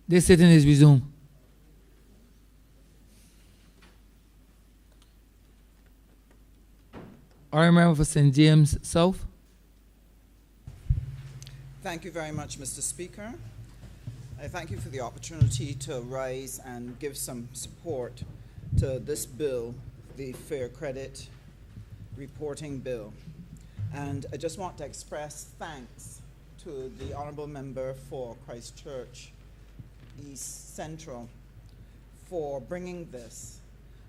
This sitting is resumed. Our member for St. James South. Thank you very much, Mr. Speaker. I thank you for the opportunity to rise and give some support to this bill, the Fair Credit Reporting Bill. And I just want to express thanks to the Honourable Member for Christchurch East Central for bringing this,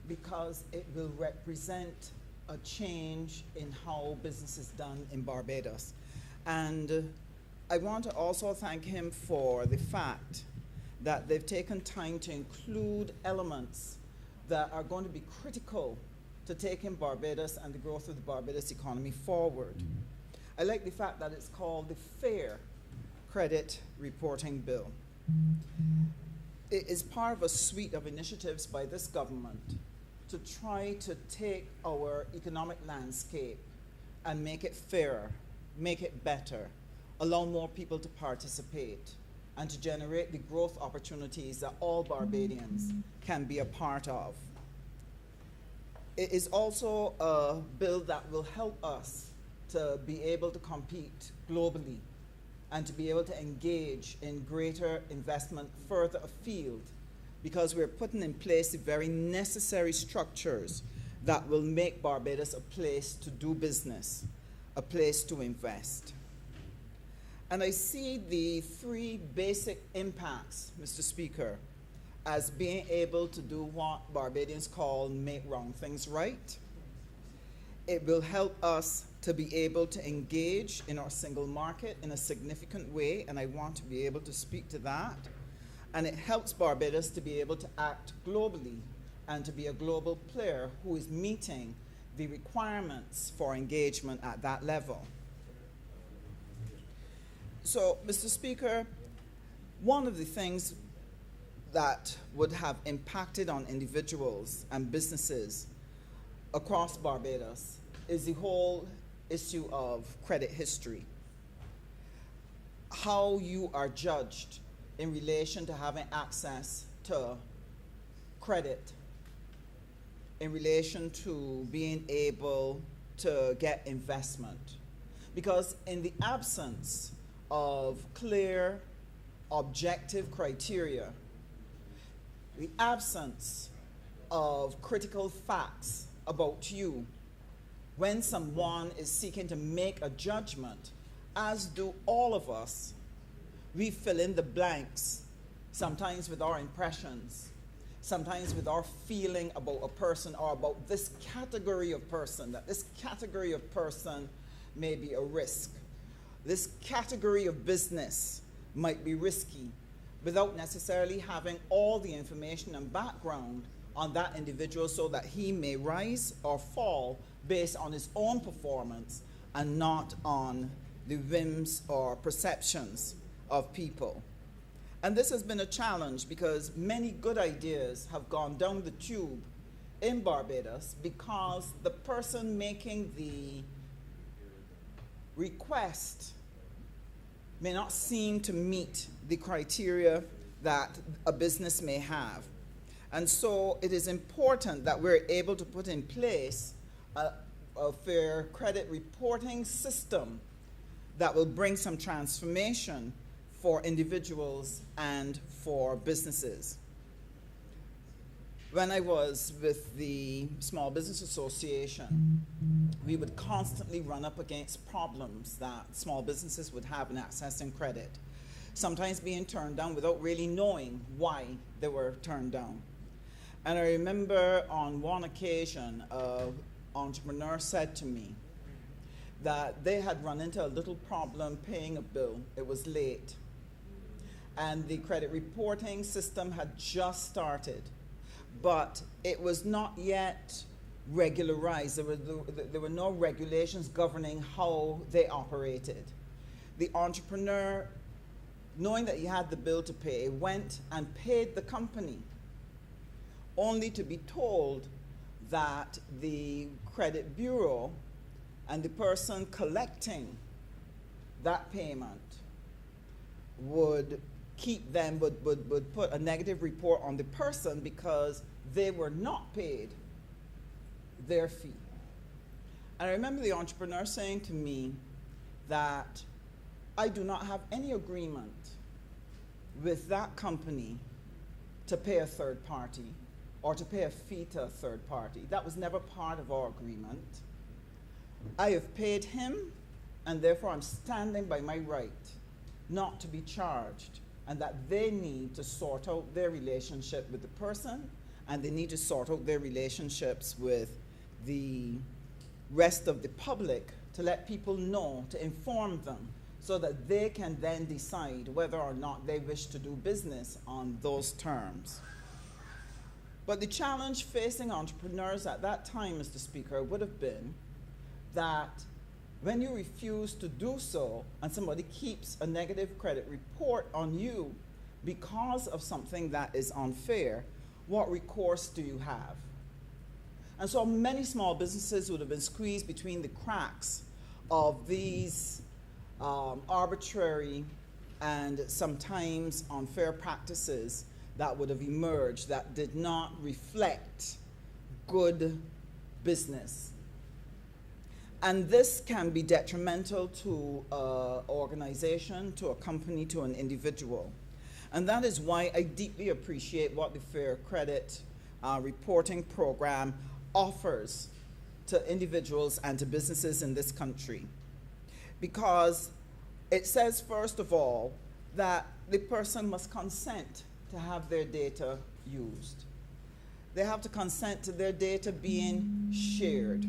because it will represent a change in how business is done in Barbados. And I want to also thank him for the fact that they've taken time to include elements that are going to be critical to taking Barbados and the growth of the Barbados economy forward. I like the fact that it's called the Fair Credit Reporting Bill. It is part of a suite of initiatives by this government to try to take our economic landscape and make it fairer, make it better, allow more people to participate, and to generate the growth opportunities that all Barbadians can be a part of. It is also a bill that will help us to be able to compete globally and to be able to engage in greater investment further afield, because we're putting in place the very necessary structures that will make Barbados a place to do business, a place to invest. And I see the three basic impacts, Mr. Speaker, as being able to do what Barbadians call make wrong things right. It will help us to be able to engage in our single market in a significant way, and I want to be able to speak to that. And it helps Barbados to be able to act globally and to be a global player who is meeting the requirements for engagement at that level. So, Mr. Speaker, one of the things that would have impacted on individuals and businesses across Barbados is the whole issue of credit history. How you are judged in relation to having access to credit, in relation to being able to get investment. Because in the absence of clear, objective criteria, the absence of critical facts about you, when someone is seeking to make a judgment, as do all of us, we fill in the blanks, sometimes with our impressions, sometimes with our feeling about a person or about this category of person, that this category of person may be a risk. This category of business might be risky, without necessarily having all the information and background on that individual so that he may rise or fall based on his own performance and not on the whims or perceptions of people. And this has been a challenge because many good ideas have gone down the tube in Barbados because the person making the request may not seem to meet the criteria that a business may have. And so it is important that we're able to put in place a fair credit reporting system that will bring some transformation for individuals and for businesses. When I was with the Small Business Association, we would constantly run up against problems that small businesses would have in accessing credit, sometimes being turned down without really knowing why they were turned down. And I remember on one occasion, an entrepreneur said to me that they had run into a little problem paying a bill. It was late. And the credit reporting system had just started, but it was not yet regularized. There were no regulations governing how they operated. The entrepreneur, knowing that he had the bill to pay, went and paid the company, only to be told that the credit bureau and the person collecting that payment would keep them, would put a negative report on the person because they were not paid their fee. And I remember the entrepreneur saying to me that I do not have any agreement with that company to pay a third party or to pay a fee to a third party. That was never part of our agreement. I have paid him, and therefore I'm standing by my right not to be charged, and that they need to sort out their relationship with the person, and they need to sort out their relationships with the rest of the public to let people know, to inform them, so that they can then decide whether or not they wish to do business on those terms. But the challenge facing entrepreneurs at that time, Mr. Speaker, would have been that when you refuse to do so and somebody keeps a negative credit report on you because of something that is unfair, what recourse do you have? And so many small businesses would have been squeezed between the cracks of these arbitrary and sometimes unfair practices that would have emerged that did not reflect good business. And this can be detrimental to an organization, to a company, to an individual. And that is why I deeply appreciate what the Fair Credit Reporting Program offers to individuals and to businesses in this country. Because it says, first of all, that the person must consent to have their data used. They have to consent to their data being shared.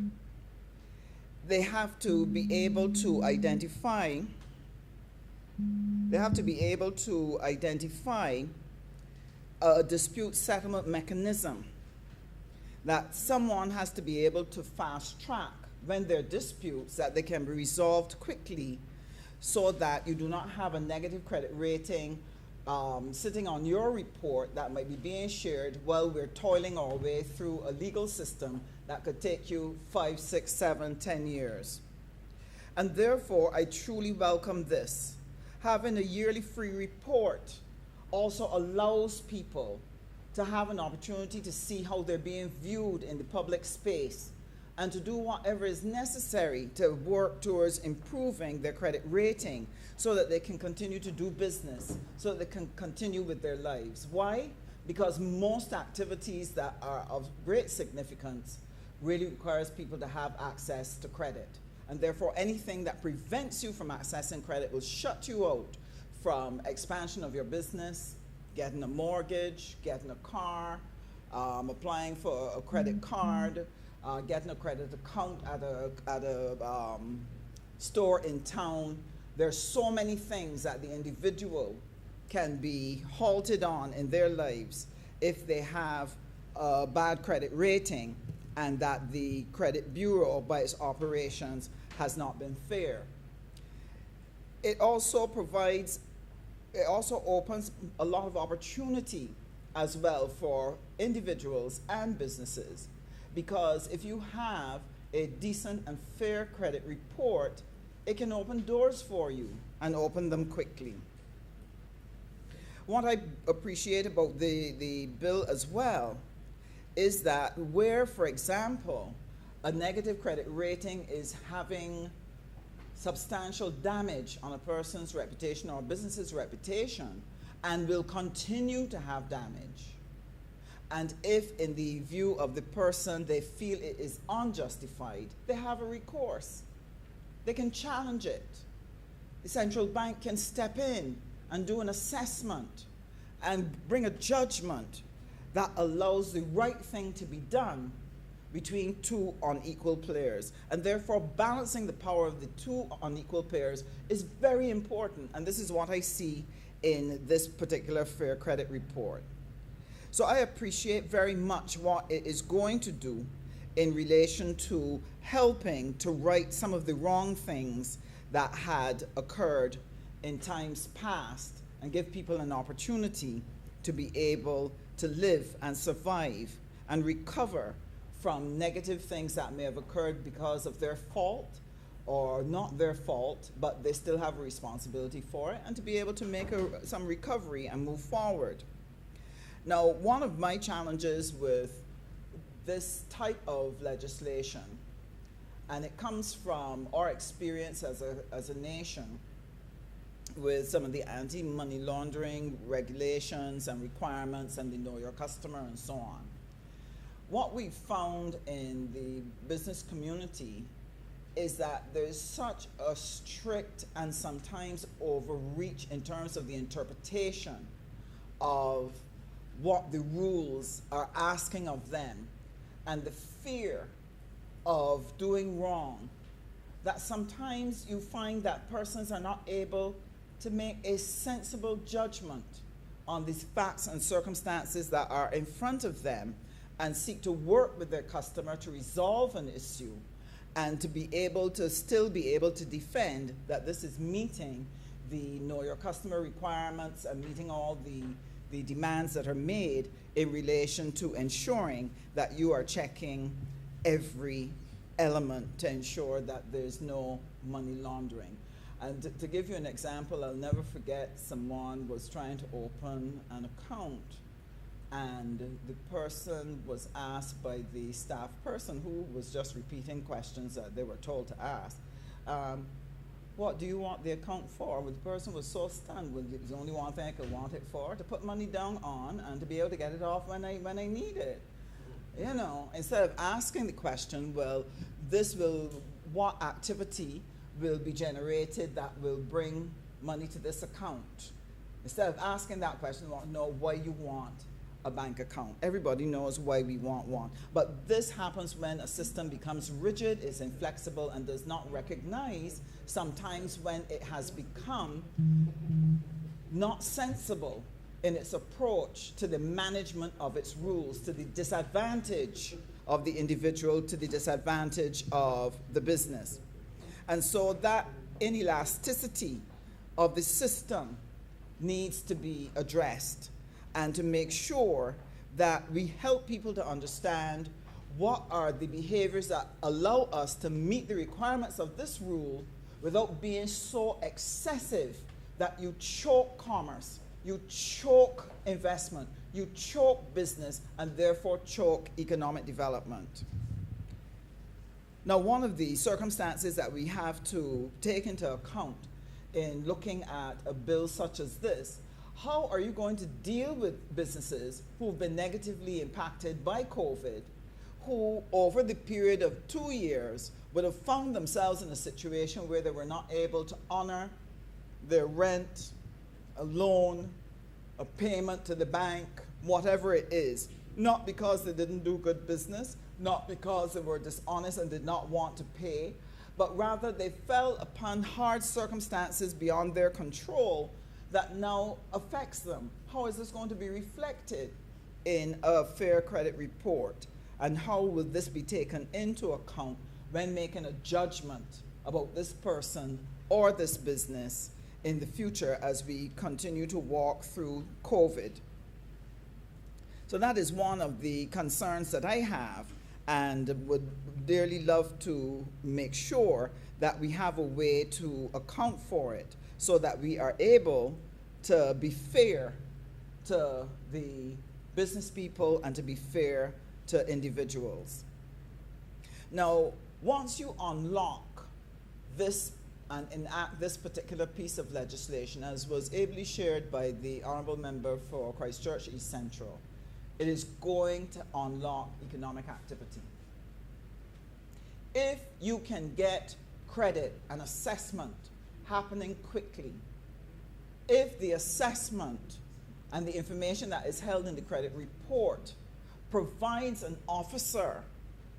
They have to be able to identify a dispute settlement mechanism, that someone has to be able to fast track when there are disputes, that they can be resolved quickly so that you do not have a negative credit rating sitting on your report that might be being shared while we're toiling our way through a legal system that could take you 5, 6, 7, 10 years. And therefore, I truly welcome this. Having a yearly free report also allows people to have an opportunity to see how they're being viewed in the public space and to do whatever is necessary to work towards improving their credit rating so that they can continue to do business, so that they can continue with their lives. Why? Because most activities that are of great significance really requires people to have access to credit. And therefore, anything that prevents you from accessing credit will shut you out from expansion of your business, getting a mortgage, getting a car, applying for a credit card, getting a credit account at a store in town. There's so many things that the individual can be halted on in their lives if they have a bad credit rating and that the credit bureau by its operations has not been fair. It also opens a lot of opportunity as well for individuals and businesses, because if you have a decent and fair credit report, it can open doors for you and open them quickly. What I appreciate about the bill as well is that where, for example, a negative credit rating is having substantial damage on a person's reputation or a business's reputation and will continue to have damage, and if in the view of the person they feel it is unjustified, they have a recourse. They can challenge it. The central bank can step in and do an assessment and bring a judgment that allows the right thing to be done between two unequal players. And therefore, balancing the power of the two unequal players is very important. And this is what I see in this particular Fair Credit Report. So I appreciate very much what it is going to do in relation to helping to right some of the wrong things that had occurred in times past and give people an opportunity to be able to live and survive and recover from negative things that may have occurred because of their fault or not their fault, but they still have a responsibility for it, and to be able to make some recovery and move forward. Now, one of my challenges with this type of legislation, and it comes from our experience as a nation with some of the anti-money laundering regulations and requirements and the know your customer and so on. What we've found in the business community is that there's such a strict and sometimes overreach in terms of the interpretation of what the rules are asking of them, and the fear of doing wrong, that sometimes you find that persons are not able to make a sensible judgment on these facts and circumstances that are in front of them, and seek to work with their customer to resolve an issue, and to be able to still be able to defend that this is meeting the know your customer requirements and meeting all the demands that are made in relation to ensuring that you are checking every element to ensure that there's no money laundering. And to give you an example, I'll never forget, someone was trying to open an account, and the person was asked by the staff person, who was just repeating questions that they were told to ask, what do you want the account for? Well, the person was so stunned. Well, there's only one thing I could want it for, to put money down on and to be able to get it off when I need it. You know, instead of asking the question, well, what activity will be generated that will bring money to this account? Instead of asking that question, we want to know why you want a bank account. Everybody knows why we want one. But this happens when a system becomes rigid, is inflexible, and does not recognize sometimes when it has become not sensible in its approach to the management of its rules, to the disadvantage of the individual, to the disadvantage of the business. And so that inelasticity of the system needs to be addressed, and to make sure that we help people to understand what are the behaviors that allow us to meet the requirements of this rule without being so excessive that you choke commerce, you choke investment, you choke business, and therefore choke economic development. Now, one of the circumstances that we have to take into account in looking at a bill such as this, how are you going to deal with businesses who've been negatively impacted by COVID, who over the period of 2 years would have found themselves in a situation where they were not able to honor their rent, a loan, a payment to the bank, whatever it is, not because they didn't do good business, not because they were dishonest and did not want to pay, but rather they fell upon hard circumstances beyond their control that now affects them. How is this going to be reflected in a fair credit report? And how will this be taken into account when making a judgment about this person or this business in the future as we continue to walk through COVID? So that is one of the concerns that I have, and would dearly love to make sure that we have a way to account for it, so that we are able to be fair to the business people and to be fair to individuals. Now, once you unlock this and enact this particular piece of legislation, as was ably shared by the Honourable Member for Christchurch East Central, it is going to unlock economic activity. If you can get credit and assessment happening quickly, if the assessment and the information that is held in the credit report provides an officer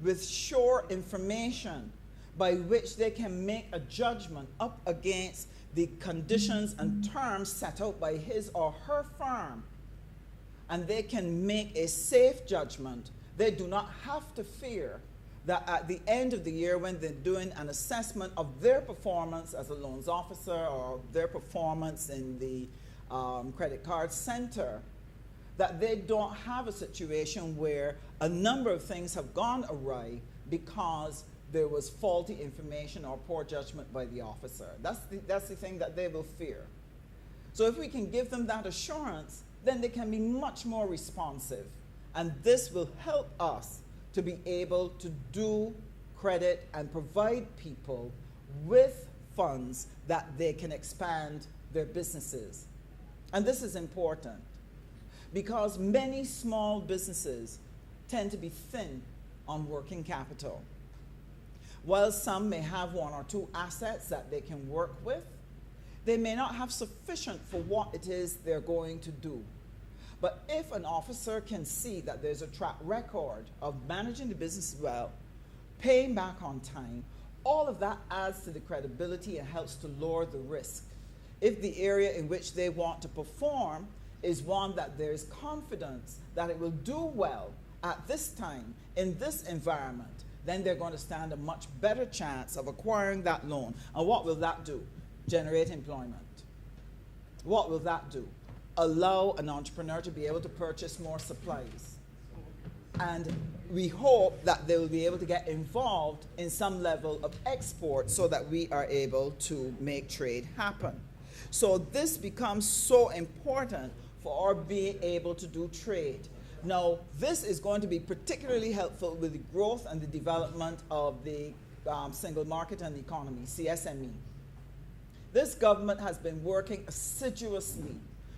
with sure information by which they can make a judgment up against the conditions and terms set out by his or her firm, and they can make a safe judgment, they do not have to fear that at the end of the year, when they're doing an assessment of their performance as a loans officer or their performance in the credit card center, that they don't have a situation where a number of things have gone awry because there was faulty information or poor judgment by the officer. That's the thing that they will fear. So if we can give them that assurance, then they can be much more responsive. And this will help us to be able to do credit and provide people with funds that they can expand their businesses. And this is important because many small businesses tend to be thin on working capital. While some may have one or two assets that they can work with, they may not have sufficient for what it is they're going to do. But if an officer can see that there's a track record of managing the business well, paying back on time, all of that adds to the credibility and helps to lower the risk. If the area in which they want to perform is one that there's confidence that it will do well at this time, in this environment, then they're going to stand a much better chance of acquiring that loan. And what will that do? Generate employment. What will that do? Allow an entrepreneur to be able to purchase more supplies. And we hope that they will be able to get involved in some level of export so that we are able to make trade happen. So this becomes so important for our being able to do trade. Now, this is going to be particularly helpful with the growth and the development of the single market and economy, CSME. This government has been working assiduously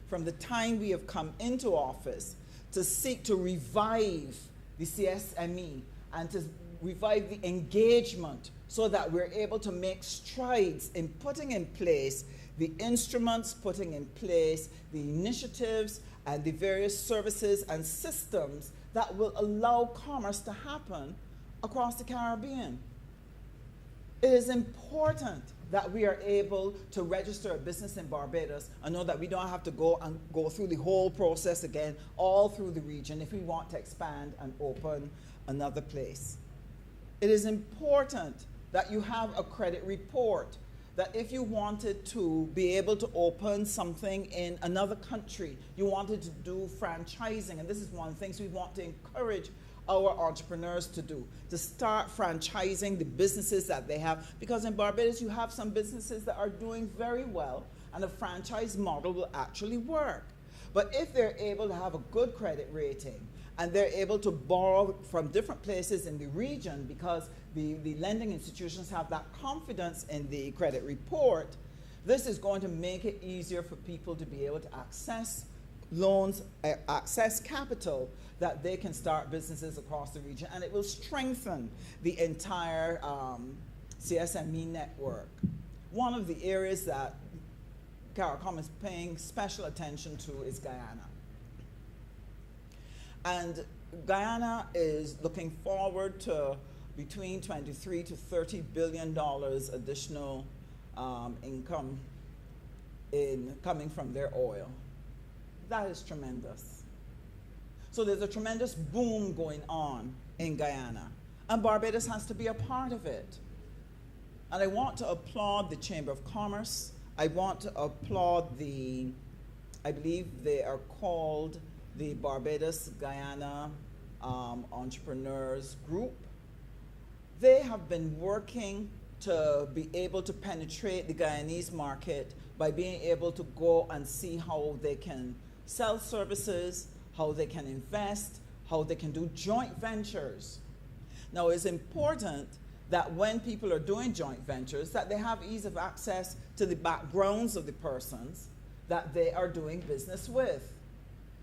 from the time we have come into office to seek to revive the CSME and to revive the engagement so that we're able to make strides in putting in place the instruments, putting in place the initiatives and the various services and systems that will allow commerce to happen across the Caribbean. It is important that we are able to register a business in Barbados and know that we don't have to go through the whole process again, all through the region, if we want to expand and open another place. It is important that you have a credit report, that if you wanted to be able to open something in another country, you wanted to do franchising, and this is one of the things we want to encourage our entrepreneurs to do, to start franchising the businesses that they have, because in Barbados you have some businesses that are doing very well and a franchise model will actually work. But if they're able to have a good credit rating and they're able to borrow from different places in the region because the lending institutions have that confidence in the credit report, this is going to make it easier for people to be able to access loans, access capital, that they can start businesses across the region, and it will strengthen the entire CSME network. One of the areas that CARICOM is paying special attention to is Guyana. And Guyana is looking forward to between $23 to $30 billion additional income coming from their oil. That is tremendous. So there's a tremendous boom going on in Guyana, and Barbados has to be a part of it. And I want to applaud the Chamber of Commerce. I want to applaud I believe they are called the Barbados Guyana Entrepreneurs Group. They have been working to be able to penetrate the Guyanese market by being able to go and see how they can sell services, how they can invest, how they can do joint ventures. Now, it's important that when people are doing joint ventures, that they have ease of access to the backgrounds of the persons that they are doing business with.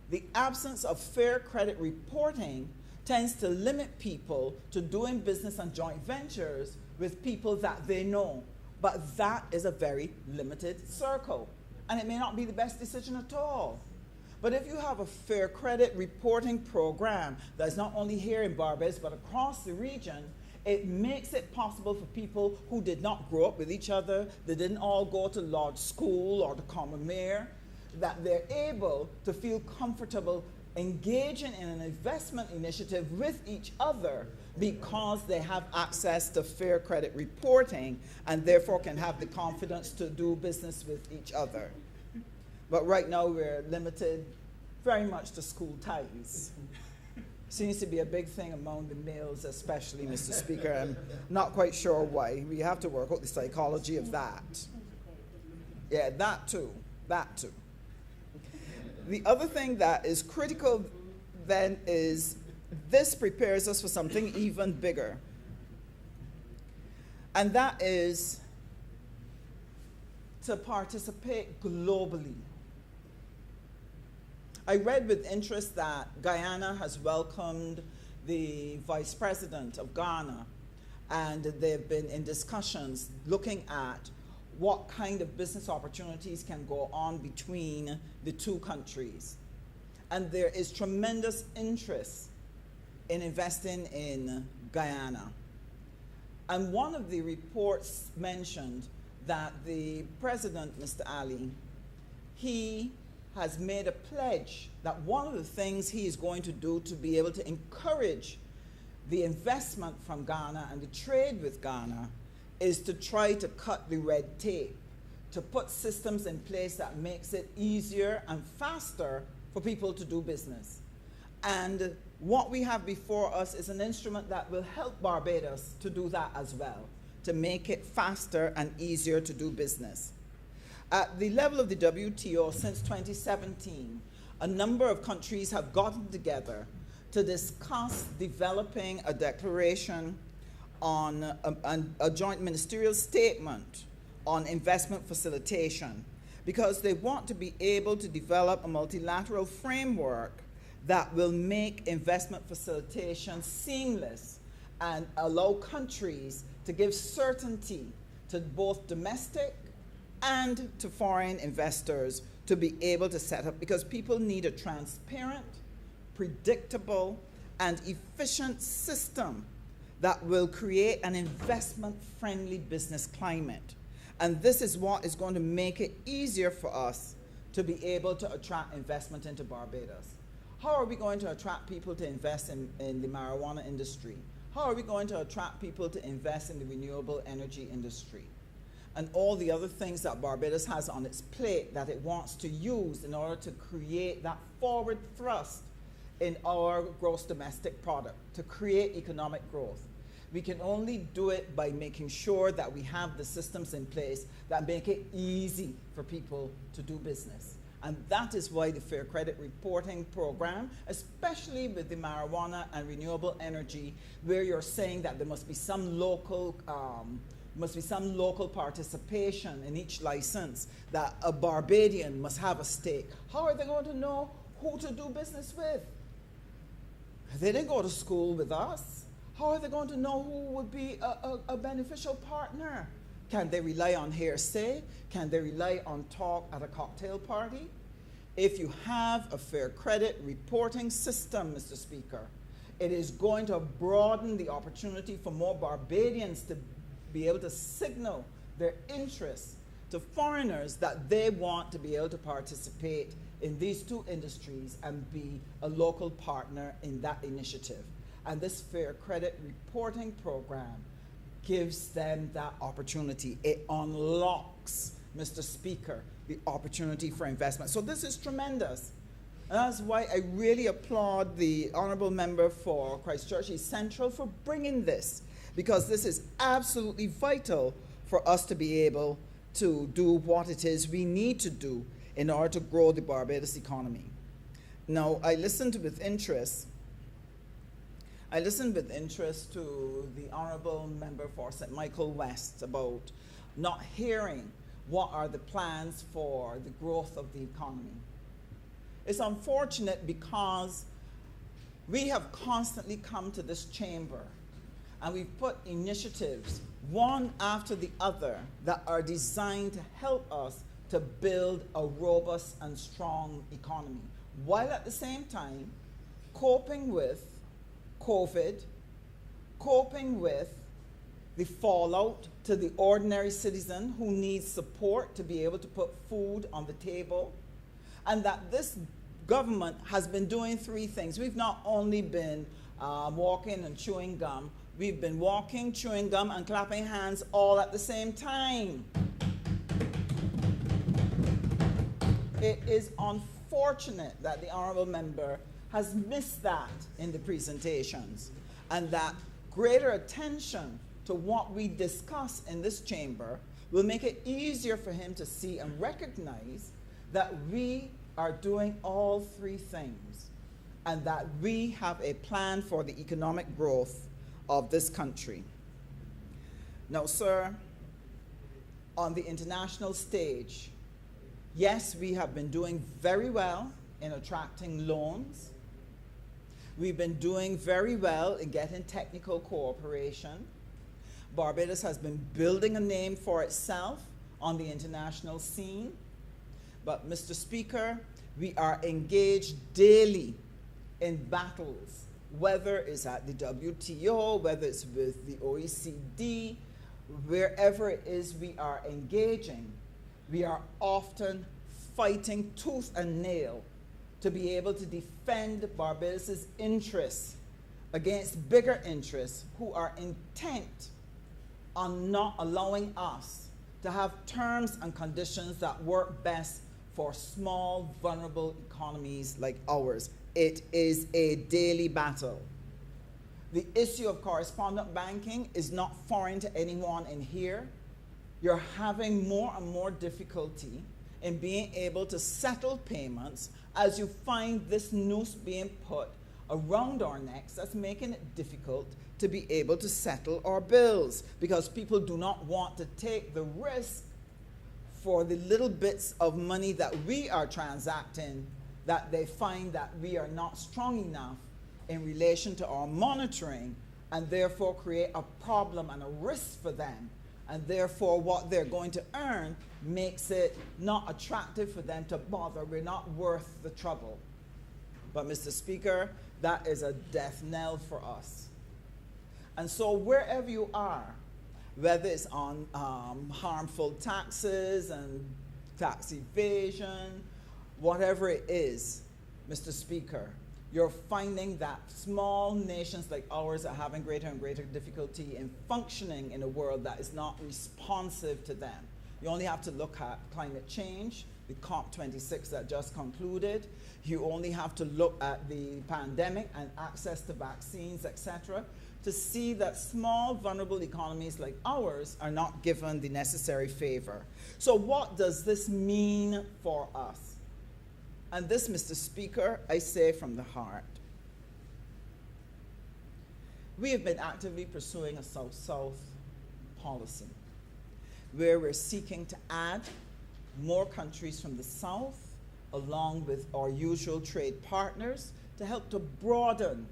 The absence of fair credit reporting tends to limit people to doing business and joint ventures with people that they know. But that is a very limited circle, and it may not be the best decision at all. But if you have a fair credit reporting program that's not only here in Barbados but across the region, it makes it possible for people who did not grow up with each other, they didn't all go to Lodge School or to Commermere, that they're able to feel comfortable engaging in an investment initiative with each other because they have access to fair credit reporting and therefore can have the confidence to do business with each other. But right now we're limited very much to school ties. Seems to be a big thing among the males, especially, Mr. Speaker. I'm not quite sure why. We have to work out the psychology of that. Yeah, that too. That too. The other thing that is critical then is this prepares us for something even bigger. And that is to participate globally. I read with interest that Guyana has welcomed the Vice President of Ghana, and they've been in discussions looking at what kind of business opportunities can go on between the two countries. And there is tremendous interest in investing in Guyana. And one of the reports mentioned that the president, Mr. Ali, he has made a pledge that one of the things he is going to do to be able to encourage the investment from Ghana and the trade with Ghana is to try to cut the red tape, to put systems in place that makes it easier and faster for people to do business. And what we have before us is an instrument that will help Barbados to do that as well, to make it faster and easier to do business. At the level of the WTO since 2017, a number of countries have gotten together to discuss developing a declaration on a joint ministerial statement on investment facilitation, because they want to be able to develop a multilateral framework that will make investment facilitation seamless and allow countries to give certainty to both domestic and to foreign investors to be able to set up, because people need a transparent, predictable, and efficient system that will create an investment-friendly business climate. And this is what is going to make it easier for us to be able to attract investment into Barbados. How are we going to attract people to invest in the marijuana industry? How are we going to attract people to invest in the renewable energy industry? And all the other things that Barbados has on its plate that it wants to use in order to create that forward thrust in our gross domestic product, to create economic growth. We can only do it by making sure that we have the systems in place that make it easy for people to do business. And that is why the Fair Credit Reporting Program, especially with the marijuana and renewable energy, where you're saying that there must be some local participation in each license, that a Barbadian must have a stake. How are they going to know who to do business with? They didn't go to school with us. How are they going to know who would be a beneficial partner? Can they rely on hearsay? Can they rely on talk at a cocktail party? If you have a fair credit reporting system, Mr. Speaker, it is going to broaden the opportunity for more Barbadians to be able to signal their interest to foreigners that they want to be able to participate in these two industries and be a local partner in that initiative. And this Fair Credit Reporting Program gives them that opportunity. It unlocks, Mr. Speaker, the opportunity for investment. So this is tremendous. And that's why I really applaud the Honourable Member for Christchurch East Central for bringing this, because this is absolutely vital for us to be able to do what it is we need to do in order to grow the Barbados economy. Now, I listened with interest to the Honourable Member for St. Michael West about not hearing what are the plans for the growth of the economy. It's unfortunate because we have constantly come to this chamber and we've put initiatives, one after the other, that are designed to help us to build a robust and strong economy, while at the same time coping with COVID, coping with the fallout to the ordinary citizen who needs support to be able to put food on the table. And that this government has been doing three things. We've not only been walking and chewing gum, we've been walking, chewing gum, and clapping hands all at the same time. It is unfortunate that the Honourable Member has missed that in the presentations, and that greater attention to what we discuss in this chamber will make it easier for him to see and recognize that we are doing all three things and that we have a plan for the economic growth of this country. Now, sir, on the international stage, yes, we have been doing very well in attracting loans. We've been doing very well in getting technical cooperation. Barbados has been building a name for itself on the international scene. But, Mr. Speaker, we are engaged daily in battles, whether it's at the WTO, whether it's with the OECD, wherever it is we are engaging, we are often fighting tooth and nail to be able to defend Barbados' interests against bigger interests who are intent on not allowing us to have terms and conditions that work best for small, vulnerable economies like ours. It is a daily battle. The issue of correspondent banking is not foreign to anyone in here. You're having more and more difficulty in being able to settle payments as you find this noose being put around our necks that's making it difficult to be able to settle our bills because people do not want to take the risk for the little bits of money that we are transacting that they find that we are not strong enough in relation to our monitoring and therefore create a problem and a risk for them. And therefore what they're going to earn makes it not attractive for them to bother. We're not worth the trouble. But Mr. Speaker, that is a death knell for us. And so wherever you are, whether it's on harmful taxes and tax evasion, whatever it is, Mr. Speaker, you're finding that small nations like ours are having greater and greater difficulty in functioning in a world that is not responsive to them. You only have to look at climate change, the COP26 that just concluded. You only have to look at the pandemic and access to vaccines, etc., to see that small, vulnerable economies like ours are not given the necessary favor. So what does this mean for us? And this, Mr. Speaker, I say from the heart. We have been actively pursuing a South-South policy where we're seeking to add more countries from the South along with our usual trade partners to help to broaden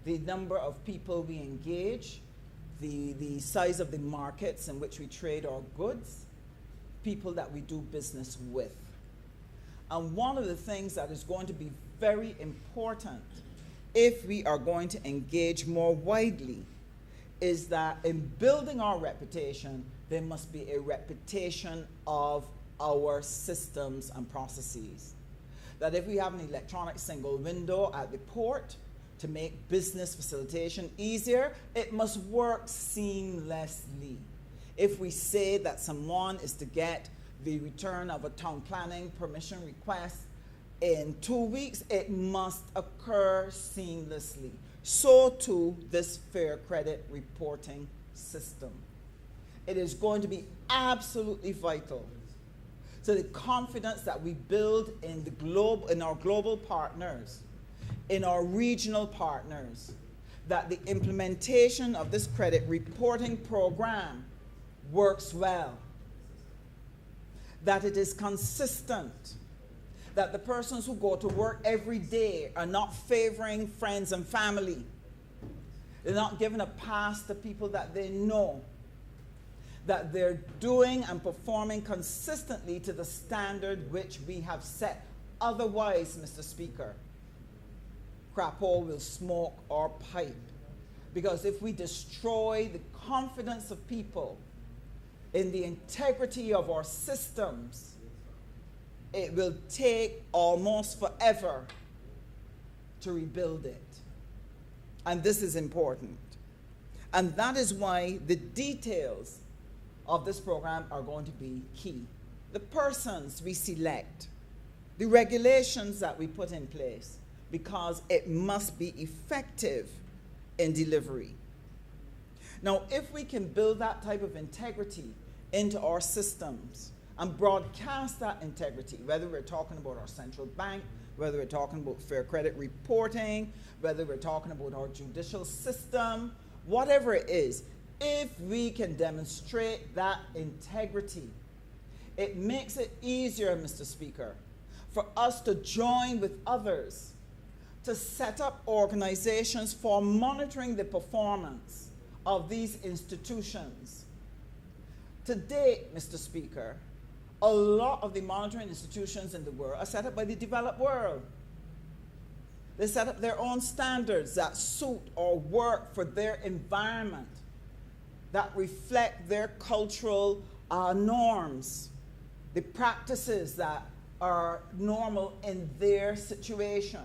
the number of people we engage, the size of the markets in which we trade our goods, people that we do business with. And one of the things that is going to be very important if we are going to engage more widely is that in building our reputation, there must be a reputation of our systems and processes. That if we have an electronic single window at the port to make business facilitation easier, it must work seamlessly. If we say that someone is to get the return of a town planning permission request in 2 weeks, it must occur seamlessly. So too this fair credit reporting system. It is going to be absolutely vital to the confidence that we build in in our global partners, in our regional partners, that the implementation of this credit reporting program works well, that it is consistent, that the persons who go to work every day are not favoring friends and family. They're not giving a pass to people that they know, that they're doing and performing consistently to the standard which we have set. Otherwise, Mr. Speaker, Crapo will smoke our pipe. Because if we destroy the confidence of people in the integrity of our systems, it will take almost forever to rebuild it. And this is important. And that is why the details of this program are going to be key. The persons we select, the regulations that we put in place, because it must be effective in delivery. Now, if we can build that type of integrity into our systems and broadcast that integrity, whether we're talking about our central bank, whether we're talking about fair credit reporting, whether we're talking about our judicial system, whatever it is, if we can demonstrate that integrity, it makes it easier, Mr. Speaker, for us to join with others to set up organizations for monitoring the performance of these institutions. To date, Mr. Speaker, a lot of the monitoring institutions in the world are set up by the developed world. They set up their own standards that suit or work for their environment, that reflect their cultural norms, the practices that are normal in their situation.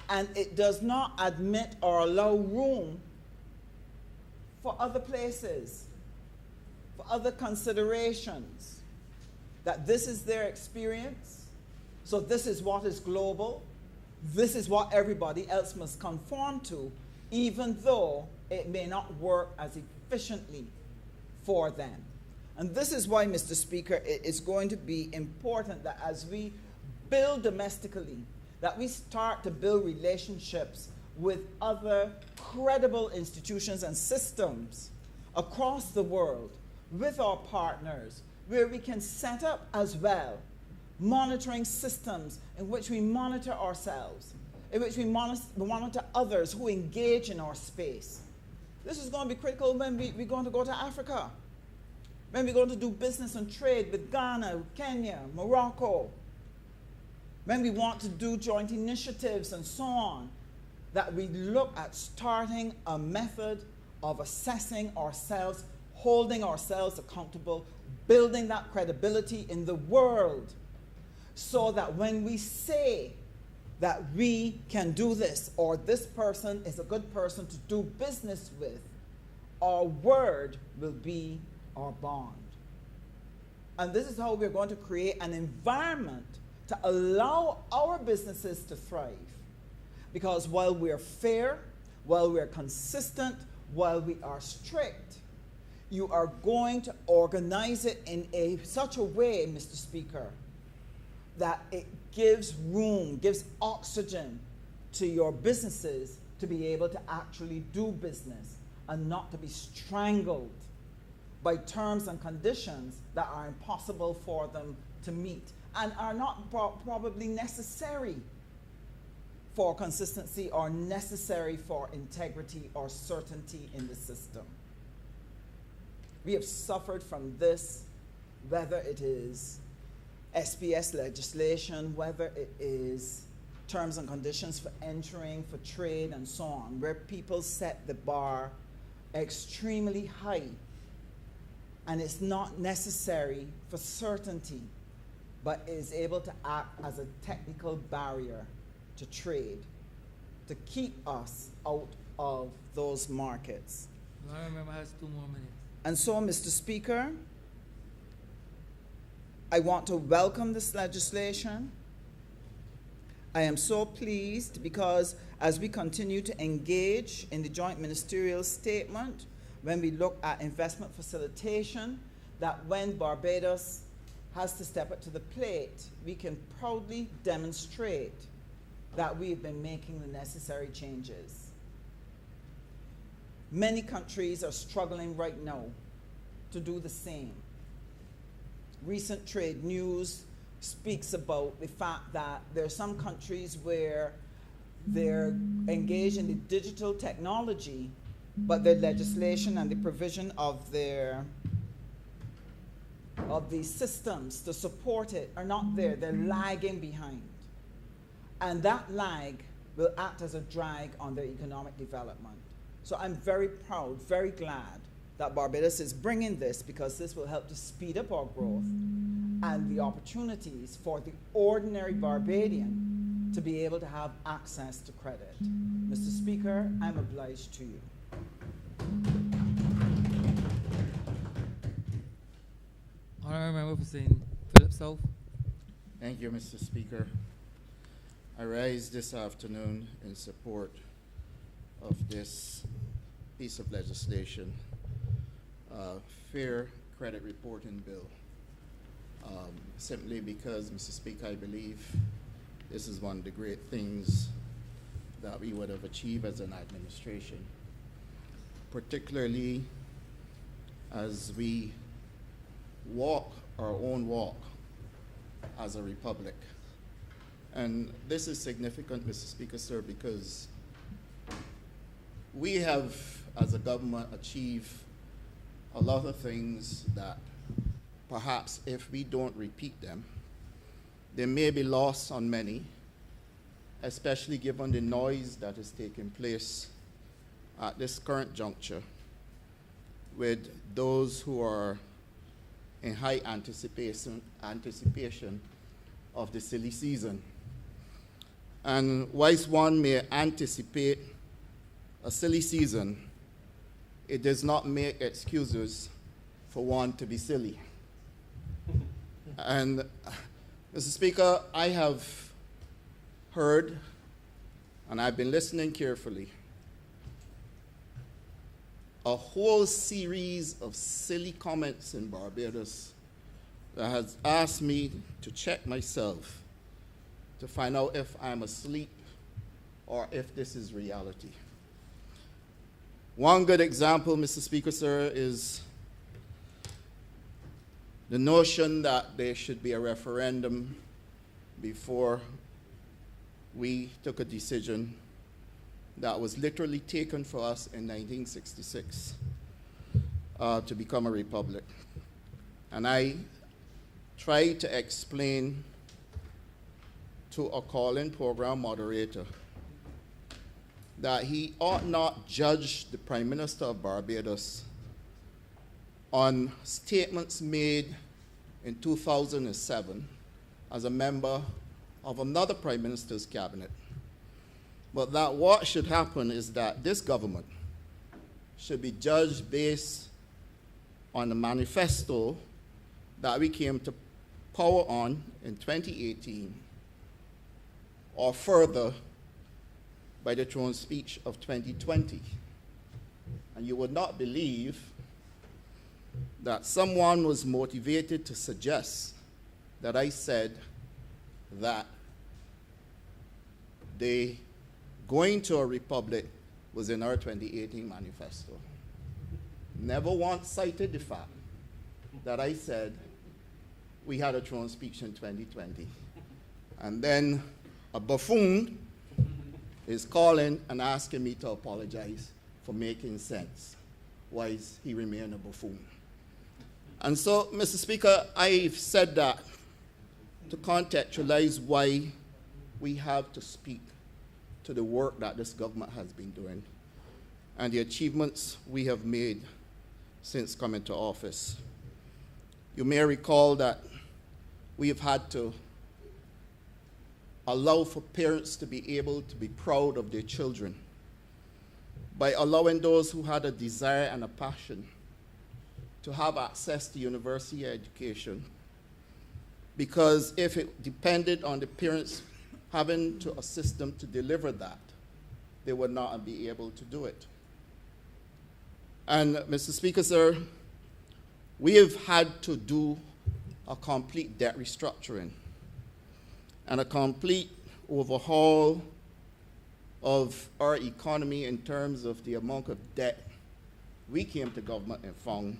And it does not admit or allow room for other places, for other considerations, that this is their experience, so this is what is global, this is what everybody else must conform to, even though it may not work as efficiently for them. And this is why, Mr. Speaker, it is going to be important that as we build domestically, that we start to build relationships with other credible institutions and systems across the world, with our partners, where we can set up as well monitoring systems in which we monitor ourselves, in which we monitor others who engage in our space. This is going to be critical when we're going to go to Africa, when we're going to do business and trade with Ghana, Kenya, Morocco, when we want to do joint initiatives and so on, that we look at starting a method of assessing ourselves, holding ourselves accountable, building that credibility in the world, so that when we say that we can do this, or this person is a good person to do business with, our word will be our bond. And this is how we're going to create an environment to allow our businesses to thrive. Because while we're fair, while we're consistent, while we are strict, you are going to organize it in such a way, Mr. Speaker, that it gives room, gives oxygen to your businesses to be able to actually do business and not to be strangled by terms and conditions that are impossible for them to meet and are not probably necessary for consistency or necessary for integrity or certainty in the system. We have suffered from this, whether it is SPS legislation, whether it is terms and conditions for entering, for trade, and so on, where people set the bar extremely high, and it's not necessary for certainty, but is able to act as a technical barrier to trade, to keep us out of those markets. I remember has 2 more minutes. And so, Mr. Speaker, I want to welcome this legislation. I am so pleased because as we continue to engage in the joint ministerial statement, when we look at investment facilitation, that when Barbados has to step up to the plate, we can proudly demonstrate that we've been making the necessary changes. Many countries are struggling right now to do the same. Recent trade news speaks about the fact that there are some countries where they're engaged in the digital technology, but their legislation and the provision of the systems to support it are not there. They're lagging behind. And that lag will act as a drag on their economic development. So I'm very proud, very glad that Barbados is bringing this, because this will help to speed up our growth and the opportunities for the ordinary Barbadian to be able to have access to credit. Mr. Speaker, I'm obliged to you. Honourable Member for St. Philip South. Thank you, Mr. Speaker. I rise this afternoon in support of this piece of legislation, Fair Credit Reporting Bill, simply because, Mr. Speaker, I believe this is one of the great things that we would have achieved as an administration, particularly as we walk our own walk as a republic. And this is significant, Mr. Speaker, sir, because we have, as a government, achieved a lot of things that perhaps if we don't repeat them, they may be lost on many, especially given the noise that is taking place at this current juncture with those who are in high anticipation of the silly season. And whilst one may anticipate a silly season, it does not make excuses for one to be silly. And, Mr. Speaker, I have heard, and I've been listening carefully, a whole series of silly comments in Barbados that has asked me to check myself to find out if I'm asleep or if this is reality. One good example, Mr. Speaker, sir, is the notion that there should be a referendum before we took a decision that was literally taken for us in 1966 to become a republic. And I tried to explain to a call-in program moderator that he ought not judge the Prime Minister of Barbados on statements made in 2007 as a member of another Prime Minister's cabinet. But that what should happen is that this government should be judged based on the manifesto that we came to power on in 2018, or further by the throne speech of 2020. And you would not believe that someone was motivated to suggest that I said that the going to a republic was in our 2018 manifesto. Never once cited the fact that I said we had a throne speech in 2020. And then a buffoon is calling and asking me to apologize for making sense. Why is he remain a buffoon? And so, Mr. Speaker, I've said that to contextualize why we have to speak to the work that this government has been doing and the achievements we have made since coming to office. You may recall that we have had to allow for parents to be able to be proud of their children by allowing those who had a desire and a passion to have access to university education, because if it depended on the parents having to assist them to deliver that, they would not be able to do it. And, Mr. Speaker, sir, we have had to do a complete debt restructuring and a complete overhaul of our economy in terms of the amount of debt we came to government and found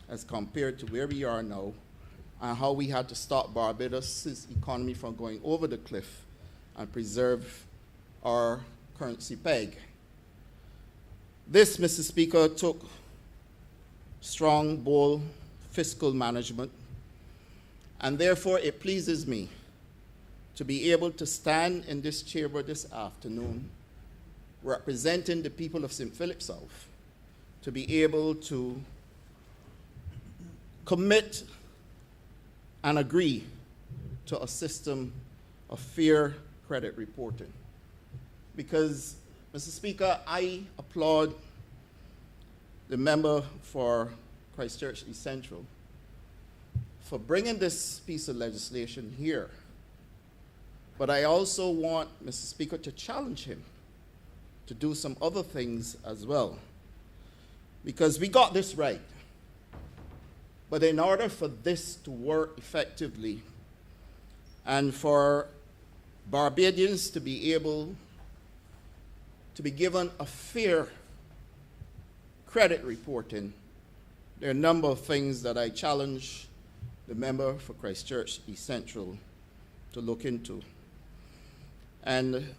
as compared to where we are now, and how we had to stop Barbados' economy from going over the cliff and preserve our currency peg. This, Mr. Speaker, took strong, bold fiscal management, and therefore it pleases me to be able to stand in this chamber this afternoon representing the people of St. Philip South, to be able to commit and agree to a system of fair credit reporting. Because, Mr. Speaker, I applaud the member for Christchurch East Central for bringing this piece of legislation here But I also want, Mr. Speaker, to challenge him to do some other things as well. Because we got this right. But in order for this to work effectively and for Barbadians to be able to be given a fair credit reporting, there are a number of things that I challenge the member for Christchurch East Central to look into. And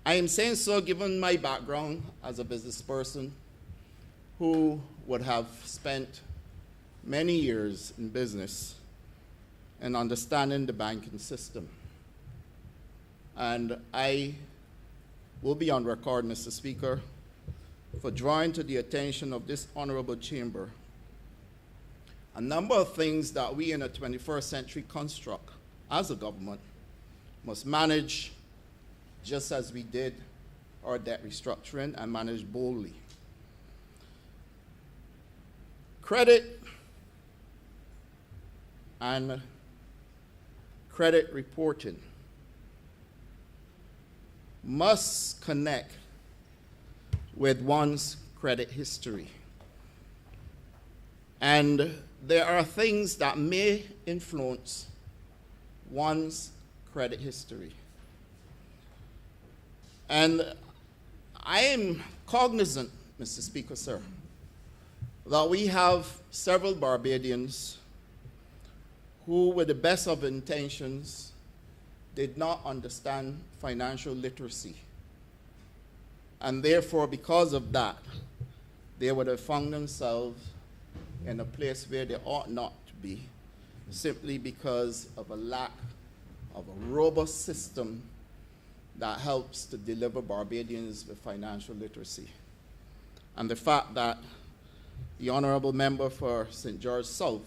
I am saying so given my background as a business person who would have spent many years in business and understanding the banking system. And I will be on record, Mr. Speaker, for drawing to the attention of this honorable chamber a number of things that we in a 21st century construct as a government must manage just as we did our debt restructuring and manage boldly. Credit and credit reporting must connect with one's credit history. And there are things that may influence one's credit history. And I am cognizant, Mr. Speaker, sir, that we have several Barbadians who, with the best of intentions, did not understand financial literacy. And therefore, because of that, they would have found themselves in a place where they ought not to be, simply because of a lack of a robust system that helps to deliver Barbadians with financial literacy. And the fact that the honorable member for St. George South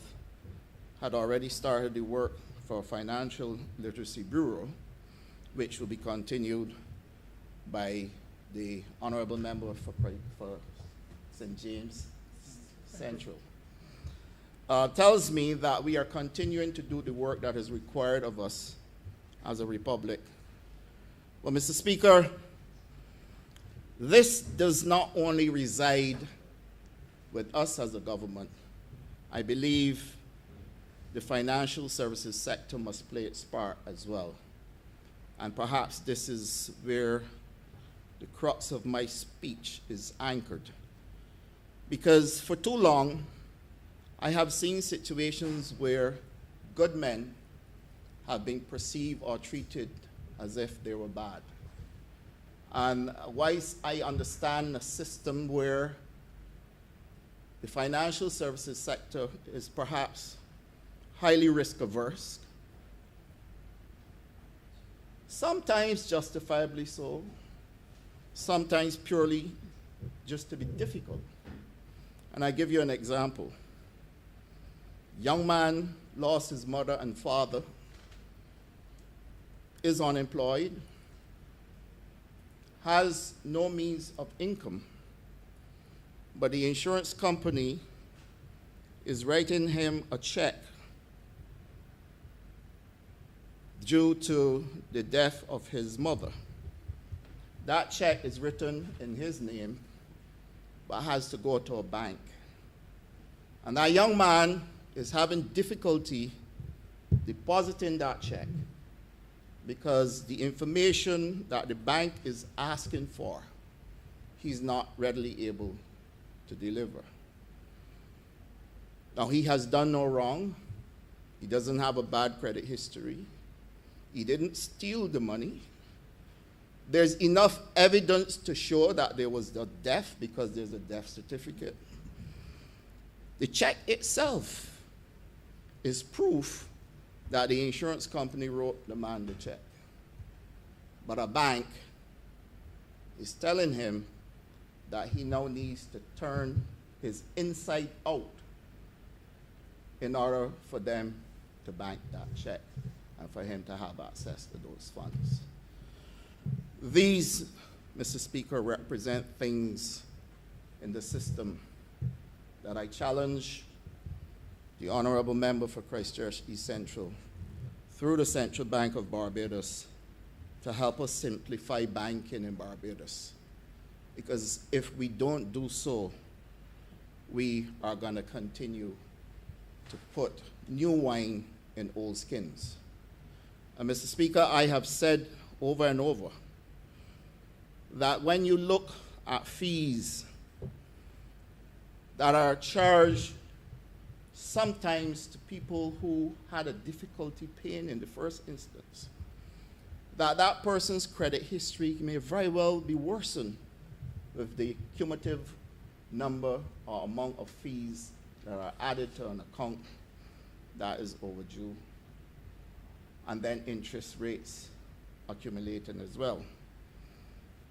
had already started the work for a Financial Literacy Bureau, which will be continued by the honorable member for St. James Central, tells me that we are continuing to do the work that is required of us as a republic. Well, Mr. Speaker, this does not only reside with us as a government. I believe the financial services sector must play its part as well. And perhaps this is where the crux of my speech is anchored. Because for too long, I have seen situations where good men have been perceived or treated as if they were bad. And whilst I understand a system where the financial services sector is perhaps highly risk averse, sometimes justifiably so, sometimes purely just to be difficult. And I give you an example. Young man lost his mother and father, is unemployed, has no means of income, but the insurance company is writing him a check due to the death of his mother. That check is written in his name, but has to go to a bank. And that young man is having difficulty depositing that check because the information that the bank is asking for, he's not readily able to deliver. Now, he has done no wrong. He doesn't have a bad credit history. He didn't steal the money. There's enough evidence to show that there was a death because there's a death certificate. The check itself is proof that the insurance company wrote the man the check. But a bank is telling him that he now needs to turn his inside out in order for them to bank that check and for him to have access to those funds. These, Mr. Speaker, represent things in the system that I challenge the honorable member for Christchurch East Central through the Central Bank of Barbados to help us simplify banking in Barbados. Because if we don't do so, we are going to continue to put new wine in old skins. And Mr. Speaker, I have said over and over that when you look at fees that are charged sometimes to people who had a difficulty paying in the first instance, that person's credit history may very well be worsened with the cumulative number or amount of fees that are added to an account that is overdue, and then interest rates accumulating as well.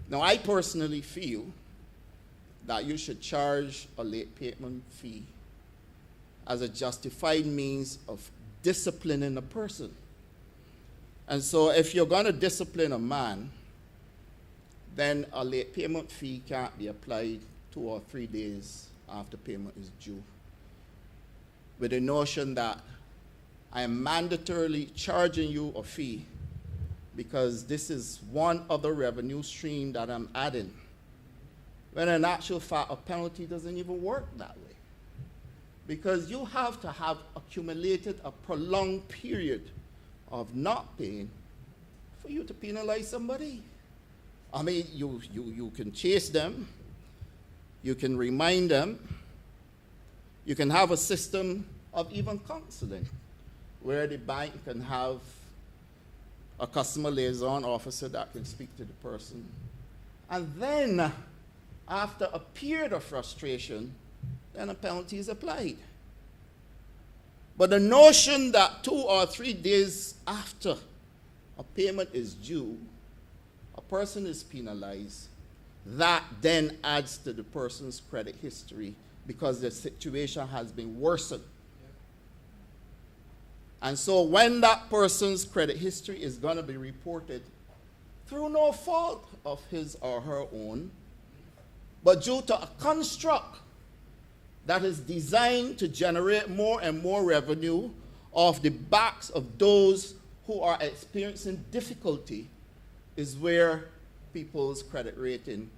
Now, I personally feel that you should charge a late payment fee as a justified means of disciplining a person. And so if you're going to discipline a man, then a late payment fee can't be applied 2 or 3 days after payment is due, with the notion that I am mandatorily charging you a fee because this is one other revenue stream that I'm adding, when in actual fact a penalty doesn't even work that way. Because you have to have accumulated a prolonged period of not paying for you to penalize somebody. I mean, you can chase them, you can remind them, you can have a system of even counseling where the bank can have a customer liaison officer that can speak to the person. And then, after a period of frustration, then a penalty is applied. But the notion that 2 or 3 days after a payment is due, a person is penalized, that then adds to the person's credit history because the situation has been worsened. And so when that person's credit history is going to be reported through no fault of his or her own, but due to a construct that is designed to generate more and more revenue off the backs of those who are experiencing difficulty, is where people's credit rating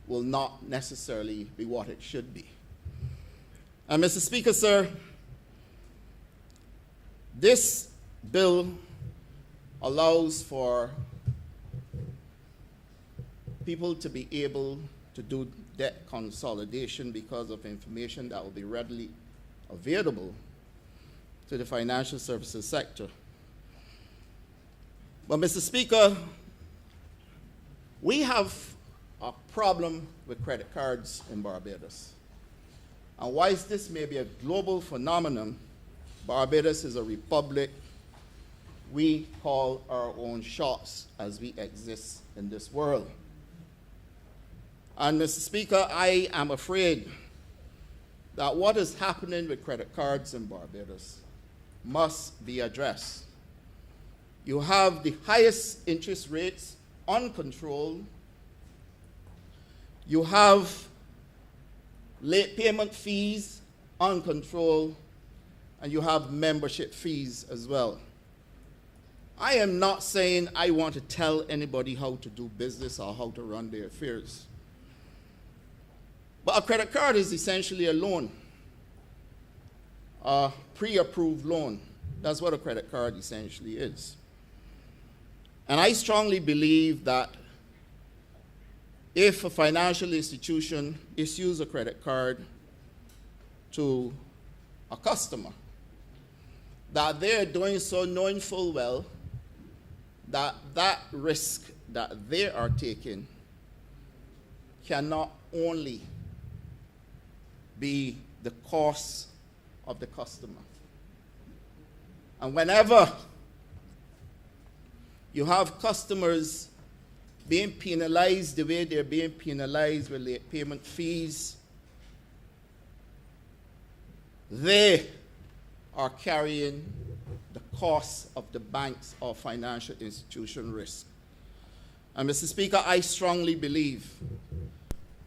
will not necessarily be what it should be. And Mr. Speaker, sir, this bill allows for people to be able to do debt consolidation because of information that will be readily available to the financial services sector. But Mr. Speaker, we have a problem with credit cards in Barbados. And whilst this may be a global phenomenon, Barbados is a republic. We call our own shots as we exist in this world. And Mr. Speaker, I am afraid that what is happening with credit cards in Barbados must be addressed. You have the highest interest rates uncontrolled. You have late payment fees uncontrolled. And you have membership fees as well. I am not saying I want to tell anybody how to do business or how to run their affairs. But a credit card is essentially a loan, a pre-approved loan. That's what a credit card essentially is. And I strongly believe that if a financial institution issues a credit card to a customer, that they're doing so knowing full well that that risk that they are taking cannot only be the cost of the customer. And whenever you have customers being penalized the way they're being penalized with late payment fees, they are carrying the cost of the bank's or financial institution risk. And Mr. Speaker, I strongly believe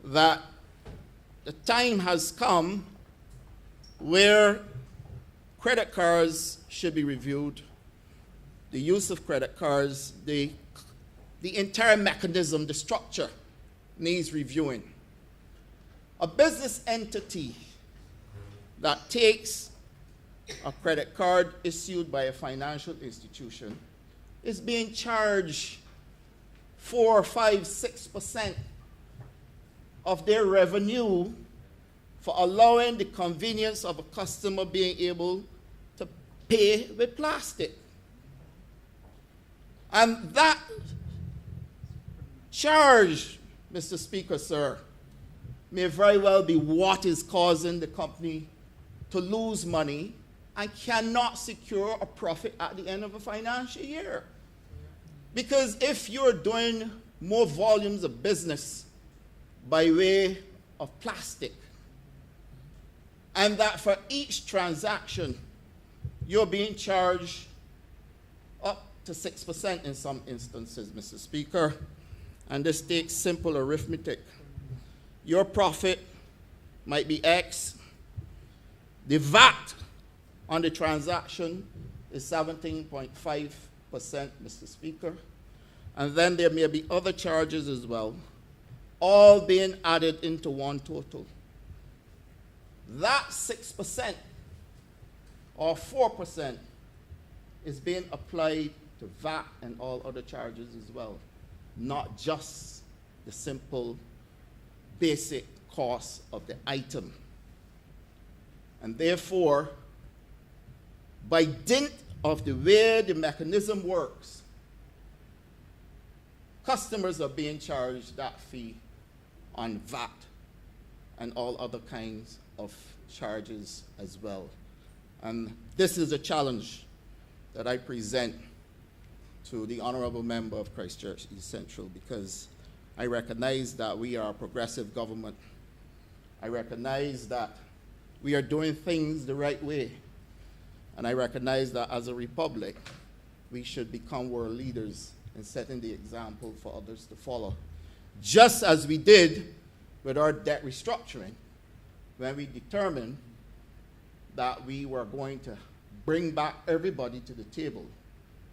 that the time has come where credit cards should be reviewed the use of credit cards, the entire mechanism, the structure needs reviewing. A business entity that takes a credit card issued by a financial institution is being charged 4, 5, 6% of their revenue for allowing the convenience of a customer being able to pay with plastic. And that charge, Mr. Speaker, sir, may very well be what is causing the company to lose money and cannot secure a profit at the end of a financial year. Because if you're doing more volumes of business by way of plastic, and that for each transaction you're being charged up to 6% in some instances, Mr. Speaker, and this takes simple arithmetic. Your profit might be X. The VAT on the transaction is 17.5%, Mr. Speaker. And then there may be other charges as well, all being added into one total. That 6% or 4% is being applied to VAT and all other charges as well, not just the simple basic cost of the item. And therefore, by dint of the way the mechanism works, customers are being charged that fee on VAT and all other kinds of charges as well. And this is a challenge that I present to the honorable member of Christchurch East Central, because I recognize that we are a progressive government. I recognize that we are doing things the right way. And I recognize that as a republic, we should become world leaders in setting the example for others to follow. Just as we did with our debt restructuring, when we determined that we were going to bring back everybody to the table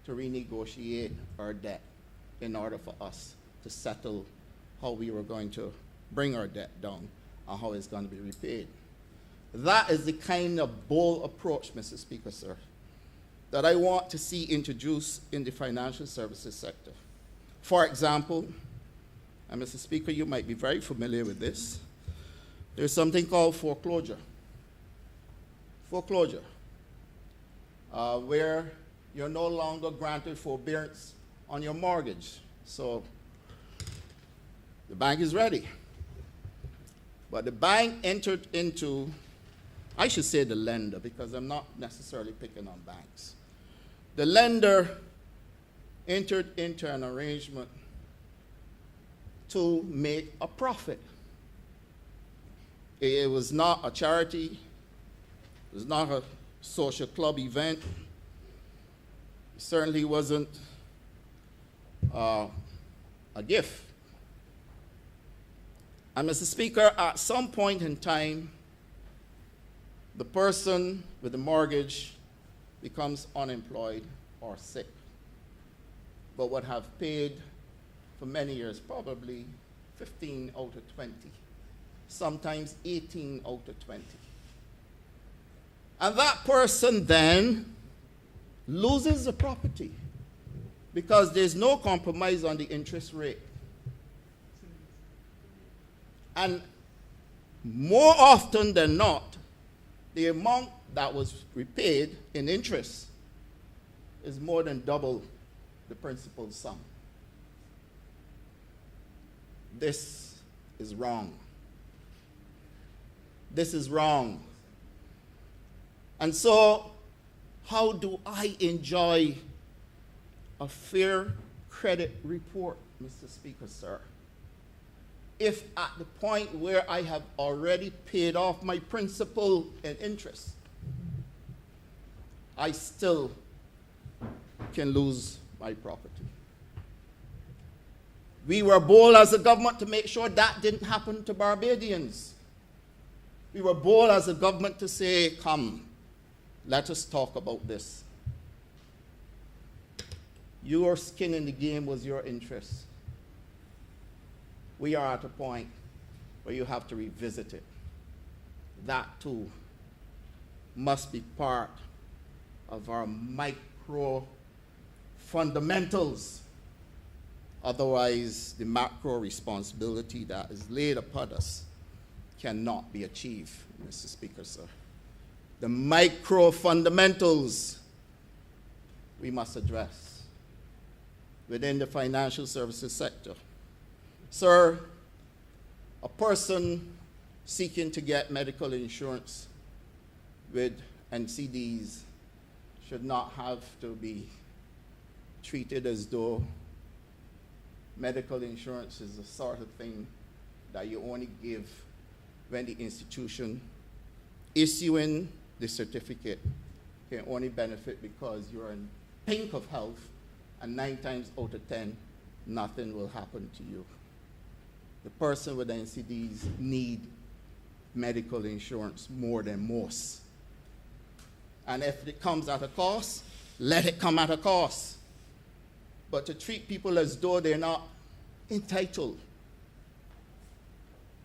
to renegotiate our debt in order for us to settle how we were going to bring our debt down and how it's going to be repaid. That is the kind of bold approach, Mr. Speaker, sir, that I want to see introduced in the financial services sector. For example, and Mr. Speaker, you might be very familiar with this, there's something called foreclosure. Foreclosure, where you're no longer granted forbearance on your mortgage. So the bank is ready. But the bank entered into, I should say the lender, because I'm not necessarily picking on banks. The lender entered into an arrangement to make a profit. It was not a charity. It was not a social club event. It certainly wasn't a gift. And Mr. Speaker, at some point in time, the person with the mortgage becomes unemployed or sick, but would have paid for many years, probably 15 out of 20, sometimes 18 out of 20. And that person then loses the property because there's no compromise on the interest rate. And more often than not, the amount that was repaid in interest is more than double the principal sum. This is wrong. This is wrong. And so, how do I enjoy a fair credit report, Mr. Speaker, sir, if at the point where I have already paid off my principal and interest, I still can lose my property? We were bold as a government to make sure that didn't happen to Barbadians. We were bold as a government to say, come, let us talk about this. Your skin in the game was your interest. We are at a point where you have to revisit it. That too must be part of our micro fundamentals. Otherwise, the macro responsibility that is laid upon us cannot be achieved, Mr. Speaker, sir. The micro fundamentals we must address within the financial services sector. Sir, a person seeking to get medical insurance with NCDs should not have to be treated as though medical insurance is the sort of thing that you only give when the institution issuing the certificate can only benefit because you're in pink of health, and 9 times out of 10, nothing will happen to you. The person with NCDs need medical insurance more than most. And if it comes at a cost, let it come at a cost. But to treat people as though they're not entitled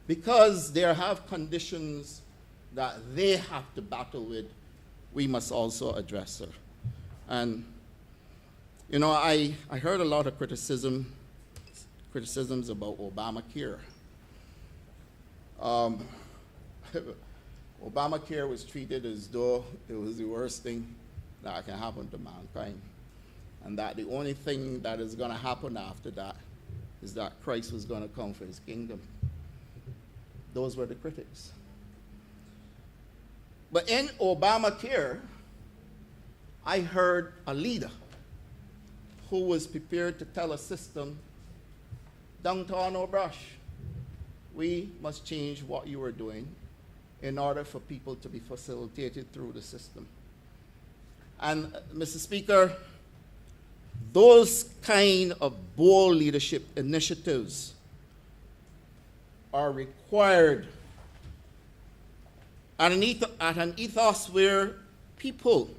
because they have conditions that they have to battle with, we must also address her. And, you know, I heard a lot of criticisms about Obamacare. Obamacare was treated as though it was the worst thing that can happen to mankind, and that the only thing that is going to happen after that is that Christ was going to come for his kingdom. Those were the critics. But in Obamacare, I heard a leader who was prepared to tell a system, don't turn no brush. We must change what you are doing in order for people to be facilitated through the system. And, Mr. Speaker, those kind of bold leadership initiatives are required at an ethos where people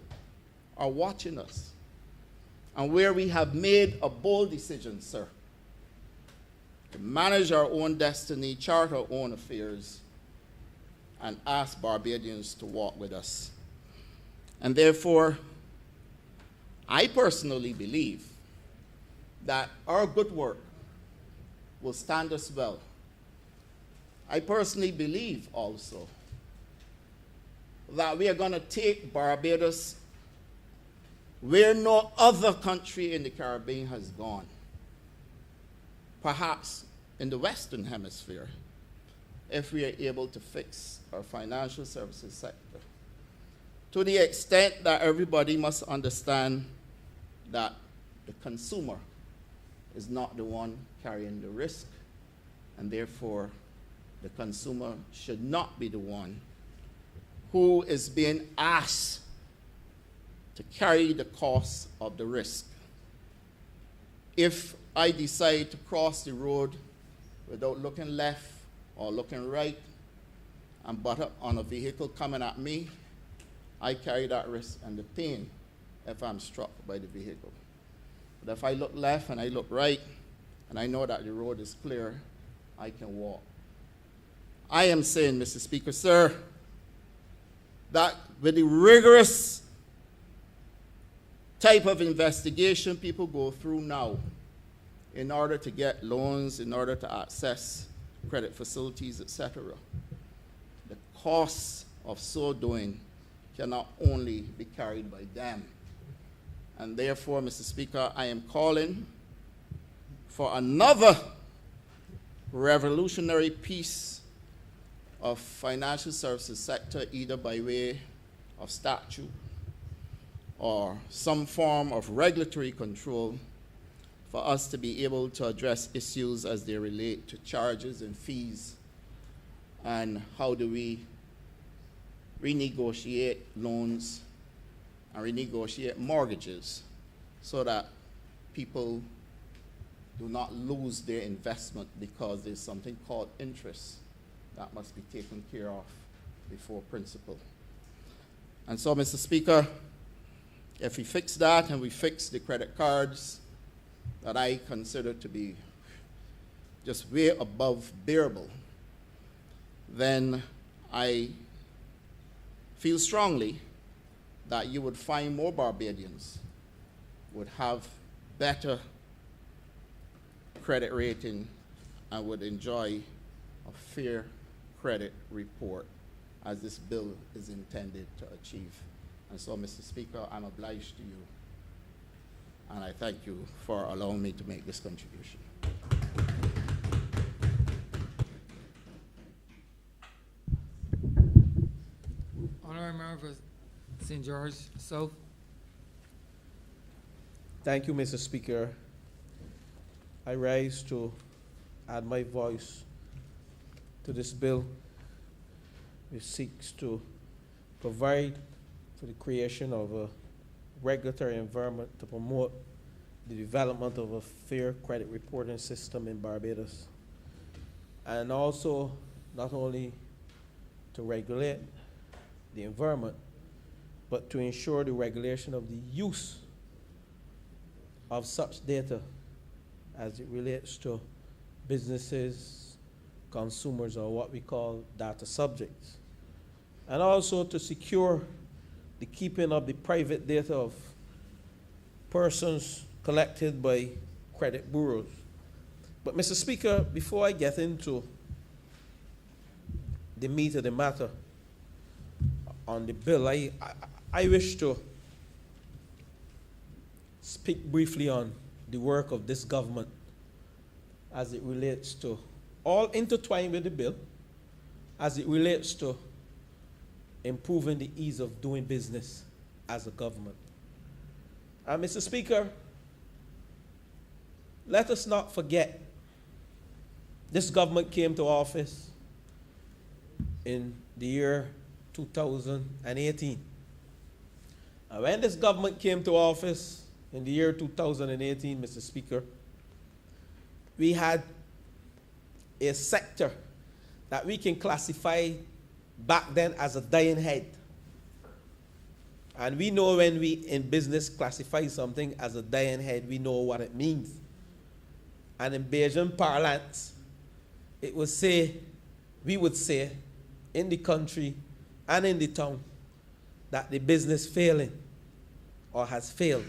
are watching us and where we have made a bold decision, sir, to manage our own destiny, chart our own affairs, and ask Barbadians to walk with us. And therefore, I personally believe that our good work will stand us well. I personally believe also that we are going to take Barbados where no other country in the Caribbean has gone, perhaps in the Western Hemisphere, if we are able to fix our financial services sector to the extent that everybody must understand that the consumer is not the one carrying the risk, and therefore the consumer should not be the one who is being asked to carry the cost of the risk. If I decide to cross the road without looking left or looking right and butt up on a vehicle coming at me, I carry that risk and the pain if I'm struck by the vehicle. But if I look left and I look right and I know that the road is clear, I can walk. I am saying, Mr. Speaker, sir, that with the rigorous type of investigation people go through now in order to get loans, in order to access credit facilities, etc., the cost of so doing cannot only be carried by them. And therefore, Mr. Speaker, I am calling for another revolutionary piece of financial services sector, either by way of statute or some form of regulatory control, for us to be able to address issues as they relate to charges and fees, and how do we renegotiate loans and renegotiate mortgages so that people do not lose their investment because there's something called interest that must be taken care of before principal. And so, Mr. Speaker, if we fix that and we fix the credit cards that I consider to be just way above bearable, then I feel strongly that you would find more Barbadians would have better credit rating and would enjoy a fair credit report as this bill is intended to achieve. And so, Mr. Speaker, I'm obliged to you, and I thank you for allowing me to make this contribution. Honorary Member for St. George South. Thank you, Mr. Speaker. I rise to add my voice to this bill, which seeks to provide for the creation of a regulatory environment to promote the development of a fair credit reporting system in Barbados. And also, not only to regulate the environment, but to ensure the regulation of the use of such data as it relates to businesses, consumers, or what we call data subjects. And also to secure the keeping of the private data of persons collected by credit bureaus. But Mr. Speaker, before I get into the meat of the matter on the bill, I wish to speak briefly on the work of this government as it relates to, all intertwined with the bill, as it relates to improving the ease of doing business as a government. And Mr. Speaker, let us not forget this government came to office in the year 2018. And when this government came to office in the year 2018, Mr. Speaker, we had a sector that we can classify back then as a dying head. And we know when we in business classify something as a dying head, we know what it means. And in Bajan parlance, we would say in the country and in the town that the business failing or has failed.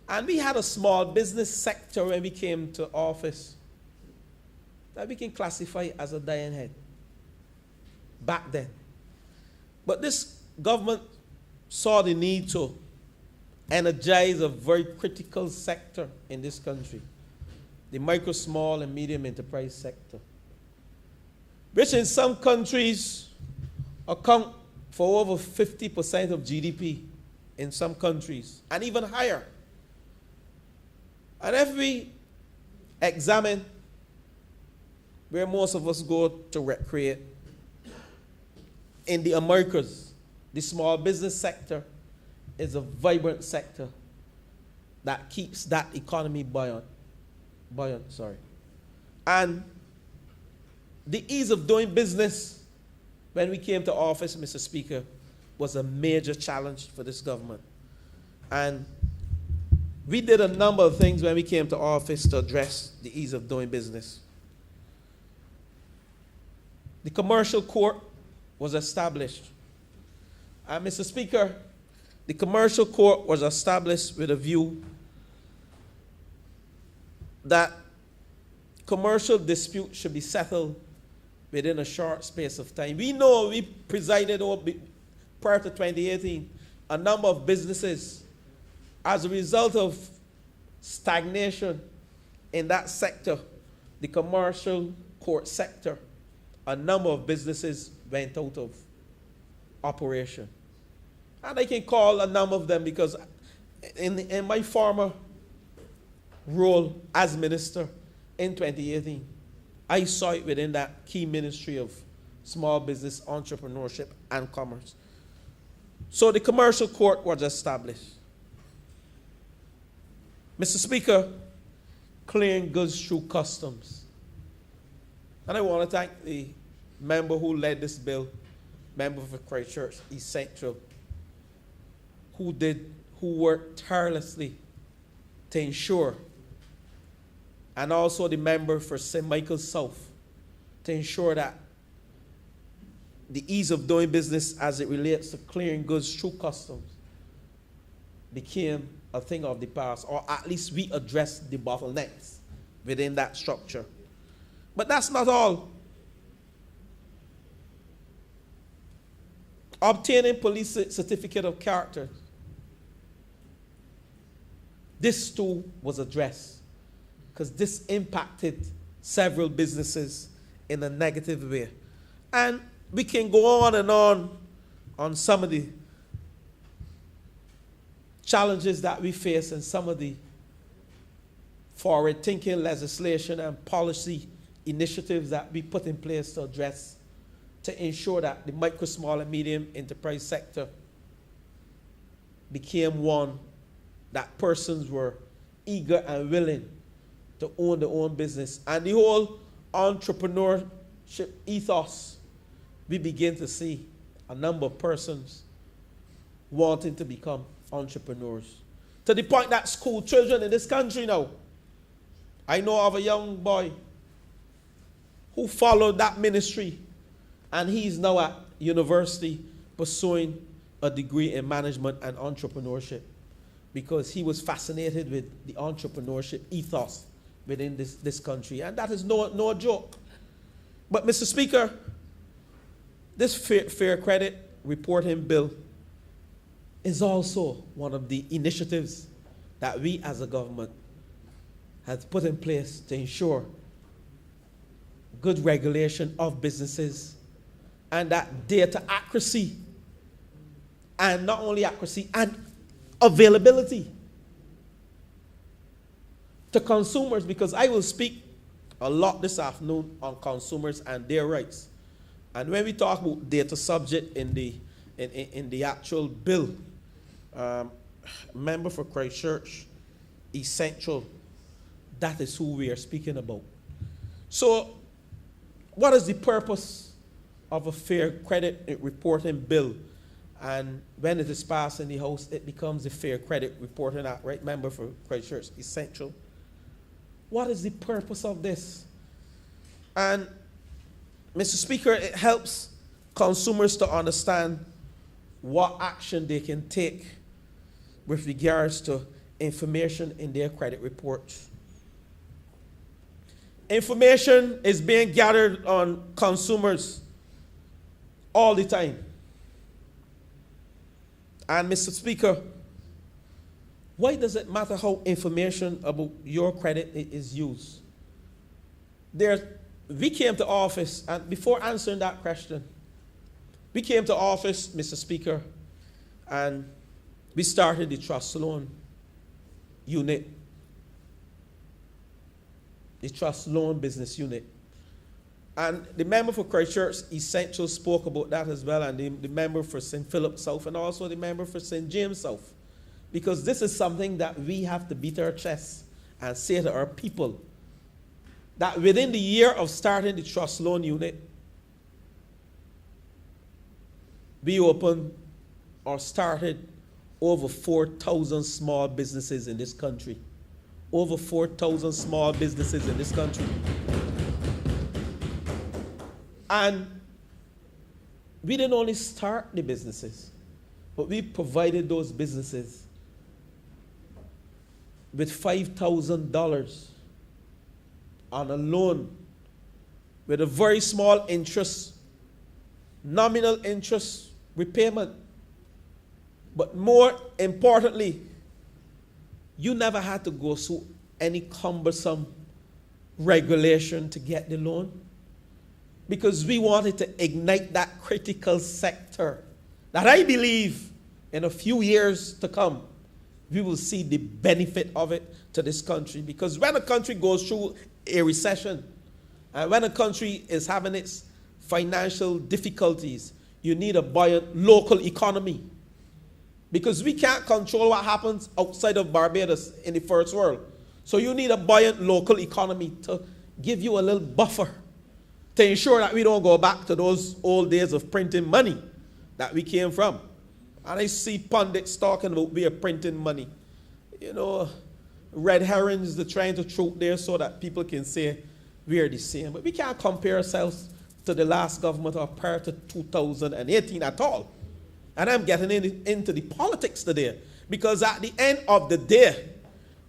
And we had a small business sector when we came to office that we can classify as a dying head back then. But this government saw the need to energize a very critical sector in this country, the micro, small, and medium enterprise sector, which in some countries account for over 50% of GDP in some countries, and even higher. And if we examine where most of us go to recreate, in the Americas, the small business sector is a vibrant sector that keeps that economy buoyant. And the ease of doing business when we came to office, Mr. Speaker, was a major challenge for this government. And we did a number of things when we came to office to address the ease of doing business. The commercial court was established. And Mr. Speaker, the commercial court was established with a view that commercial disputes should be settled within a short space of time. We know we presided over, prior to 2018, a number of businesses, as a result of stagnation in that sector, the commercial court sector, a number of businesses went out of operation. And I can call a number of them because in my former role as minister in 2018, I saw it within that key ministry of small business, entrepreneurship, and commerce. So the commercial court was established. Mr. Speaker, clearing goods through customs. And I want to thank the member who led this bill, member for Christchurch East Central, who worked tirelessly to ensure and also the member for St. Michael's South, to ensure that the ease of doing business as it relates to clearing goods through customs became a thing of the past, or at least we addressed the bottlenecks within that structure. But that's not all. Obtaining police certificate of character, this too was addressed, because this impacted several businesses in a negative way. And we can go on some of the challenges that we face and some of the forward-thinking legislation and policy initiatives that we put in place to address, to ensure that the micro, small, and medium enterprise sector became one that persons were eager and willing to own their own business. And the whole entrepreneurship ethos, we begin to see a number of persons wanting to become entrepreneurs. To the point that school children in this country now, I know of a young boy who followed that ministry, and he's now at university pursuing a degree in management and entrepreneurship, because he was fascinated with the entrepreneurship ethos within this country. And that is no joke. But Mr. Speaker, this fair credit reporting bill is also one of the initiatives that we as a government have put in place to ensure good regulation of businesses, and that data accuracy, and not only accuracy, and availability to consumers, because I will speak a lot this afternoon on consumers and their rights. And when we talk about data subject in the actual bill, member for Christchurch, Essential, that is who we are speaking about. So, what is the purpose of a fair credit reporting bill? And when it is passed in the House, it becomes the Fair Credit Reporting Act, right? Member for Christchurch, Essential. What is the purpose of this? And, Mr. Speaker, it helps consumers to understand what action they can take with regards to information in their credit reports. Information is being gathered on consumers all the time. And Mr. Speaker, why does it matter how information about your credit is used? We came to office, and before answering that question, we came to office, Mr. Speaker, and we started the Trust Loan Unit, the Trust Loan Business Unit. And the member for Christchurch Essential spoke about that as well, and the member for St. Philip South, and also the member for St. James South. Because this is something that we have to beat our chests and say to our people, that within the year of starting the Trust Loan Unit, we opened or started over 4,000 small businesses in this country. Over 4,000 small businesses in this country. And we didn't only start the businesses, but we provided those businesses with $5,000 on a loan with a very small interest, nominal interest repayment. But more importantly, you never had to go through any cumbersome regulation to get the loan, because we wanted to ignite that critical sector that I believe in a few years to come, we will see the benefit of it to this country. Because when a country goes through a recession, and when a country is having its financial difficulties, you need a buoyant local economy. Because we can't control what happens outside of Barbados in the first world. So you need a buoyant local economy to give you a little buffer to ensure that we don't go back to those old days of printing money that we came from. And I see pundits talking about we are printing money. You know, red herrings they're trying to throw there so that people can say we are the same. But we can't compare ourselves to the last government or prior to 2018 at all. And I'm getting into the politics today. Because at the end of the day,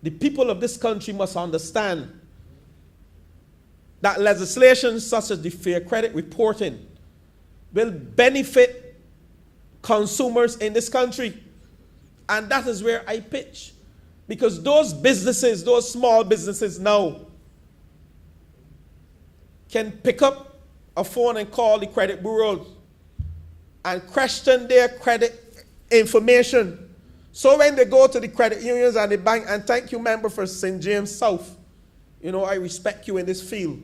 the people of this country must understand that legislation such as the Fair Credit Reporting will benefit consumers in this country. And that is where I pitch. Because those businesses, those small businesses now can pick up a phone and call the credit bureaus and question their credit information. So when they go to the credit unions and the bank, and thank you, member for St. James South, you know, I respect you in this field.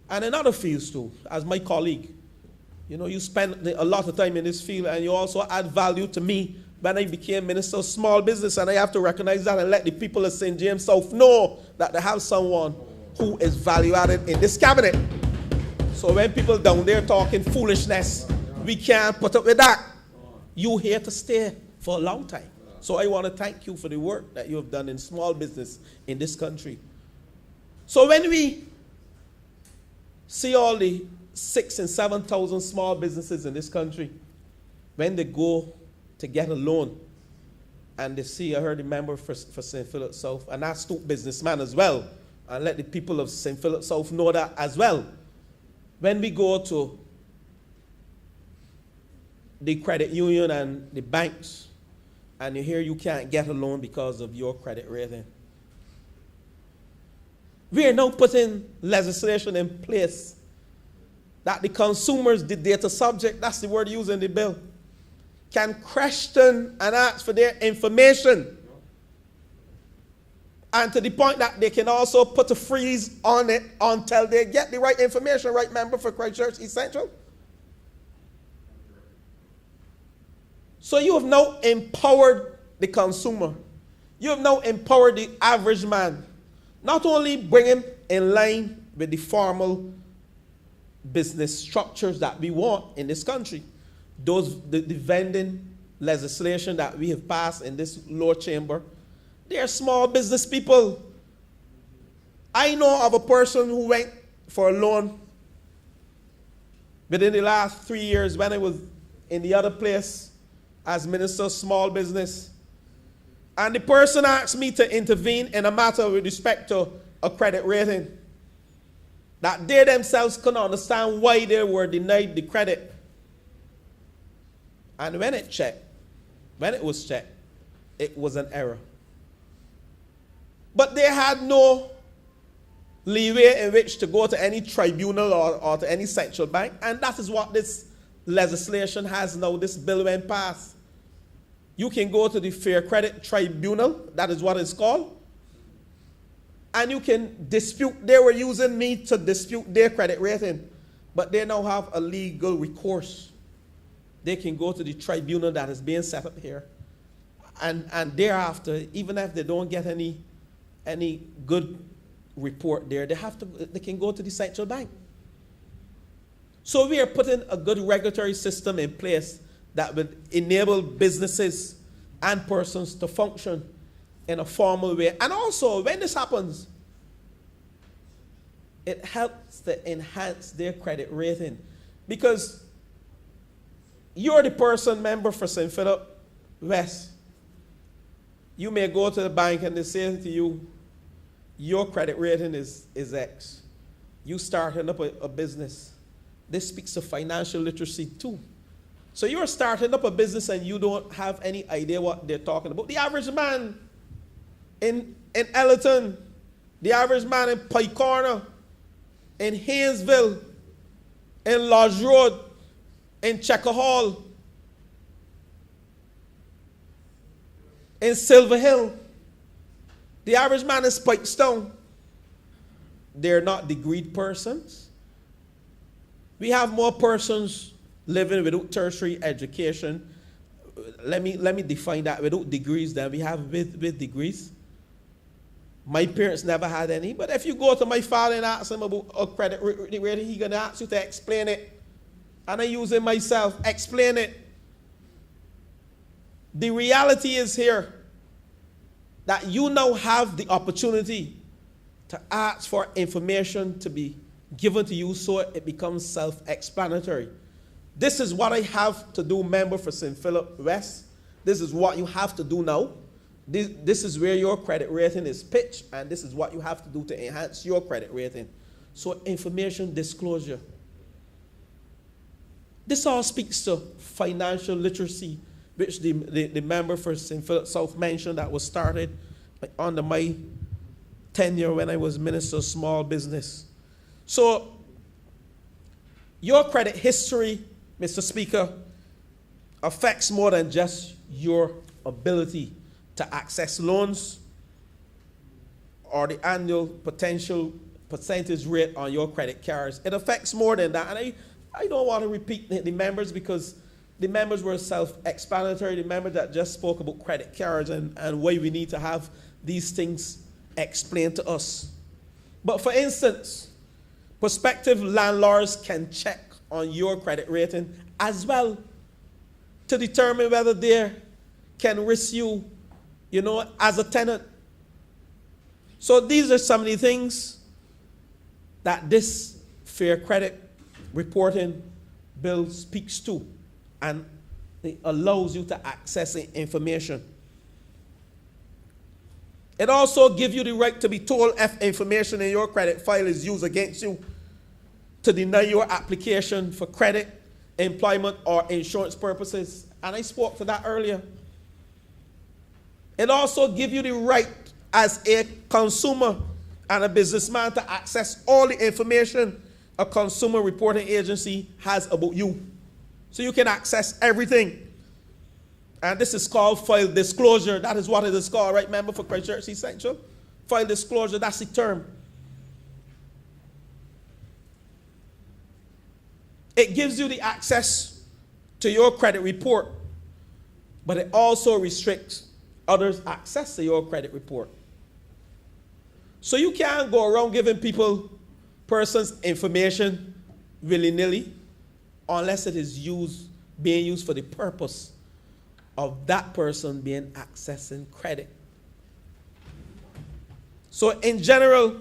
And in other fields too, as my colleague. You know, you spend a lot of time in this field and you also add value to me when I became Minister of Small Business, and I have to recognize that and let the people of St. James South know that they have someone who is value added in this cabinet. So when people down there talking foolishness, we can't put up with that. You here to stay for a long time. So I want to thank you for the work that you have done in small business in this country. So when we see all the 6,000 and 7,000 small businesses in this country, when they go to get a loan, and they see, I heard the member for St. Philip South, an astute businessman as well, and let the people of St. Philip South know that as well. When we go to the credit union and the banks, and you hear you can't get a loan because of your credit rating, we are now putting legislation in place that the consumers, the data subject, that's the word used in the bill, can question and ask for their information. And to the point that they can also put a freeze on it until they get the right information, right, member for Christchurch East Central? So you have now empowered the consumer. You have now empowered the average man. Not only bring him in line with the formal business structures that we want in this country, the vending legislation that we have passed in this lower chamber, they are small business people. I know of a person who went for a loan within the last 3 years when I was in the other place as Minister of Small Business. And the person asked me to intervene in a matter with respect to a credit rating that they themselves couldn't understand why they were denied the credit. And when it was checked, it was an error. But they had no leeway in which to go to any tribunal or to any central bank. And that is what this legislation has now, this bill when passed. You can go to the Fair Credit Tribunal, that is what it's called, and you can dispute. They were using me to dispute their credit rating, but they now have a legal recourse. They can go to the tribunal that is being set up here, and thereafter, even if they don't get any good report there, they can go to the central bank. So we are putting a good regulatory system in place that will enable businesses and persons to function in a formal way. And also, when this happens, it helps to enhance their credit rating. Because you're the person, member for St. Philip West. You may go to the bank and they say to you, your credit rating is X. You starting up a business. This speaks of financial literacy too. So you're starting up a business and you don't have any idea what they're talking about. The average man in Ellerton, the average man in Pike Corner, in Haynesville, in Lodge Road, in Checker Hall, in Silver Hill, the average man in Spikestone, they're not degreed persons. We have more persons living without tertiary education. Let me define that. Without degrees than we have with degrees. My parents never had any. But if you go to my father and ask him about a credit rating, he's going to ask you to explain it. And I use it myself. Explain it. The reality is here that you now have the opportunity to ask for information to be given to you so it becomes self-explanatory. This is what I have to do, member for St. Philip West. This is what you have to do now. This is where your credit rating is pitched, and this is what you have to do to enhance your credit rating. So information disclosure. This all speaks to financial literacy, which the member for St. Philip South mentioned that was started under my tenure when I was Minister of Small Business. So your credit history, Mr. Speaker, affects more than just your ability to access loans or the annual potential percentage rate on your credit cards. It affects more than that. And I don't want to repeat the members because the members were self-explanatory. The member that just spoke about credit cards and why we need to have these things explained to us. But for instance, prospective landlords can check on your credit rating as well to determine whether they can risk you, as a tenant. So these are some of the things that this Fair Credit Reporting Bill speaks to, and it allows you to access information. It also gives you the right to be told if information in your credit file is used against you to deny your application for credit, employment, or insurance purposes. And I spoke to that earlier. It also gives you the right as a consumer and a businessman to access all the information a consumer reporting agency has about you. So you can access everything. And this is called file disclosure. That is what it is called, right, member for Christchurch Essential? File disclosure, that's the term. It gives you the access to your credit report, but it also restricts others' access to your credit report. So you can't go around giving persons information willy-nilly unless it is being used for the purpose of that person being accessing credit. So in general,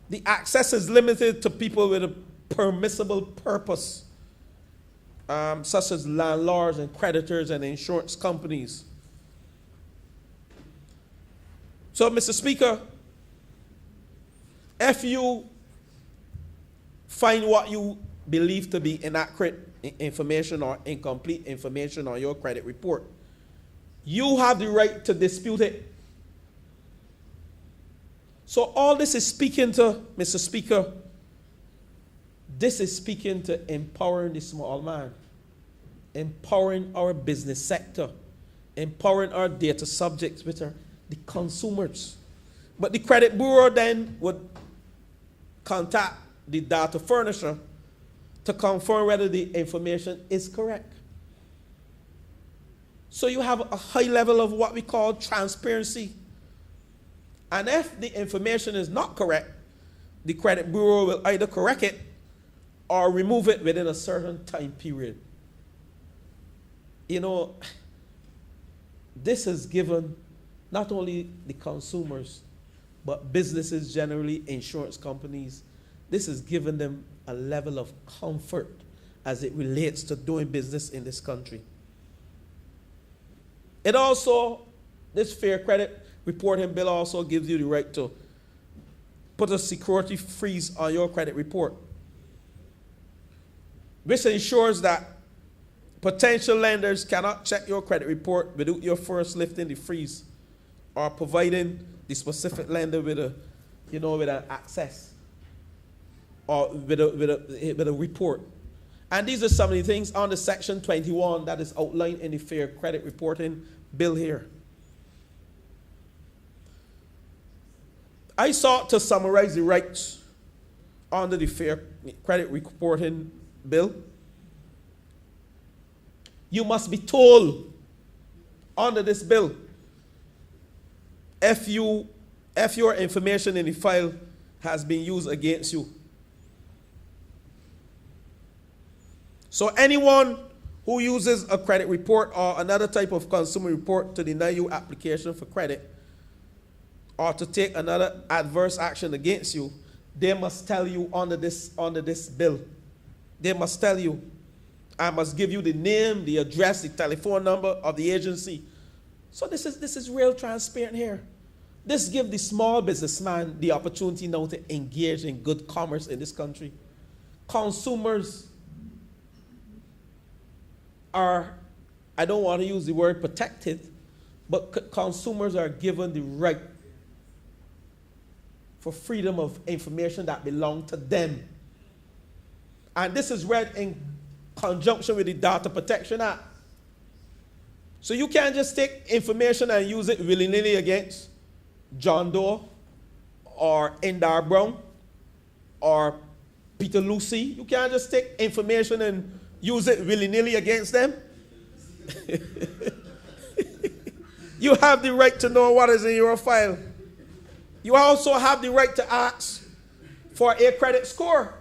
the access is limited to people with a permissible purpose, such as landlords and creditors and insurance companies. So, Mr. Speaker, if you find what you believe to be inaccurate information or incomplete information on your credit report, you have the right to dispute it. So all this is speaking to, Mr. Speaker, this is speaking to empowering the small man, empowering our business sector, empowering our data subjects, which are the consumers. But the credit bureau then would contact the data furnisher to confirm whether the information is correct. So you have a high level of what we call transparency. And if the information is not correct, the credit bureau will either correct it or remove it within a certain time period. This has given not only the consumers, but businesses generally, insurance companies, this has given them a level of comfort as it relates to doing business in this country. It also, this Fair Credit Reporting Bill also gives you the right to put a security freeze on your credit report, which ensures that potential lenders cannot check your credit report without your first lifting the freeze or providing the specific lender with an access or with a report. And these are some of the things under Section 21 that is outlined in the Fair Credit Reporting Bill here. I sought to summarize the rights under the Fair Credit Reporting Bill. You must be told under this bill if your information in the file has been used against you. So anyone who uses a credit report or another type of consumer report to deny you application for credit or to take another adverse action against you, they must tell you under this bill. They must tell you, I must give you the name, the address, the telephone number of the agency. So this is real transparent here. This gives the small businessman the opportunity now to engage in good commerce in this country. Consumers are, I don't want to use the word protected, but consumers are given the right for freedom of information that belongs to them. And this is read in conjunction with the Data Protection Act. So you can't just take information and use it willy-nilly against John Doe or Indar Brown or Peter Lucy. You can't just take information and use it willy-nilly against them. You have the right to know what is in your file. You also have the right to ask for a credit score.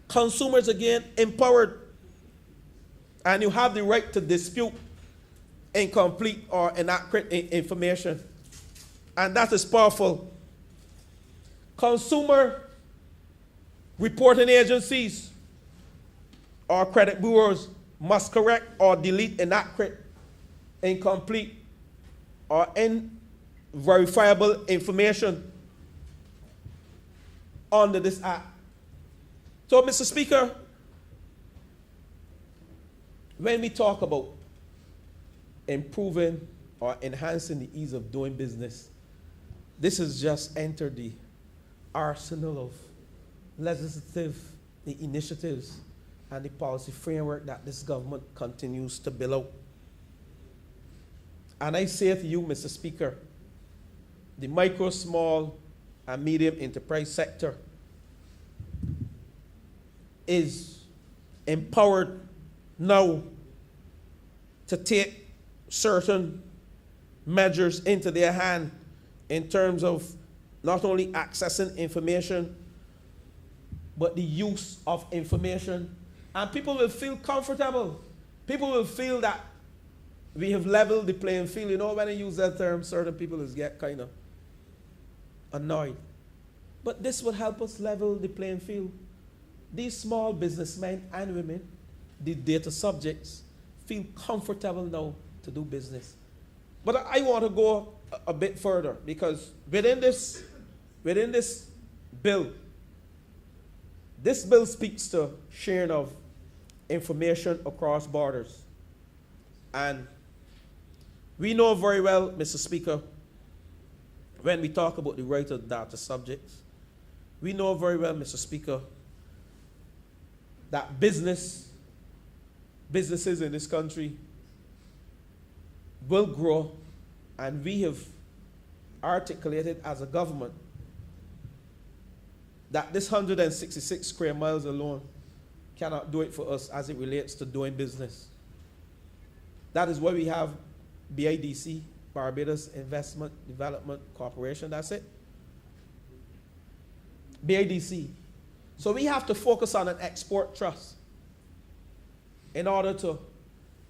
Consumers, again, empowered. And you have the right to dispute incomplete or inaccurate information. And that is powerful. Consumer reporting agencies or credit bureaus must correct or delete inaccurate, incomplete, or unverifiable information under this act. So, Mr. Speaker, when we talk about improving or enhancing the ease of doing business, this has just entered the arsenal of legislative initiatives and the policy framework that this government continues to build out. And I say to you, Mr. Speaker, the micro, small, and medium enterprise sector is empowered now to take certain measures into their hand in terms of not only accessing information, but the use of information. And people will feel comfortable. People will feel that we have leveled the playing field. You know, when I use that term, certain people will get kind of annoyed. But this would help us level the playing field. These small businessmen and women, the data subjects, feel comfortable now to do business. But I want to go a bit further, because within this bill, this bill speaks to sharing of information across borders. And we know very well, Mr. Speaker, when we talk about the right of data subjects, we know very well, Mr. Speaker, that businesses in this country will grow, and we have articulated as a government that this 166 square miles alone cannot do it for us as it relates to doing business. That is why we have BIDC, Barbados Investment Development Corporation, that's it. BIDC. So we have to focus on an export trust in order to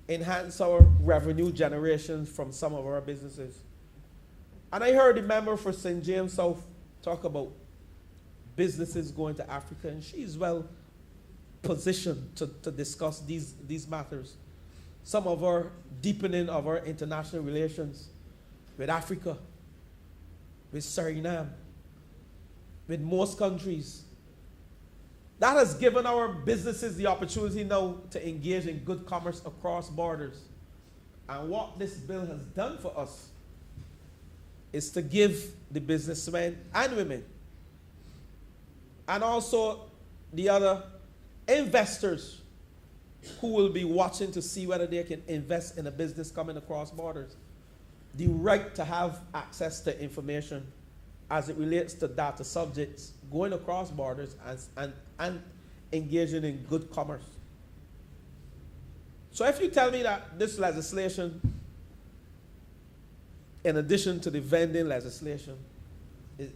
enhance our revenue generation from some of our businesses. And I heard the member for St. James South talk about businesses going to Africa, and she's well positioned to discuss these matters. Some of our deepening of our international relations with Africa, with Suriname, with most countries. That has given our businesses the opportunity now to engage in good commerce across borders. And what this bill has done for us is to give the businessmen and women, and also the other investors who will be watching to see whether they can invest in a business coming across borders, the right to have access to information as it relates to data subjects going across borders and engaging in good commerce. So if you tell me that this legislation, in addition to the vending legislation,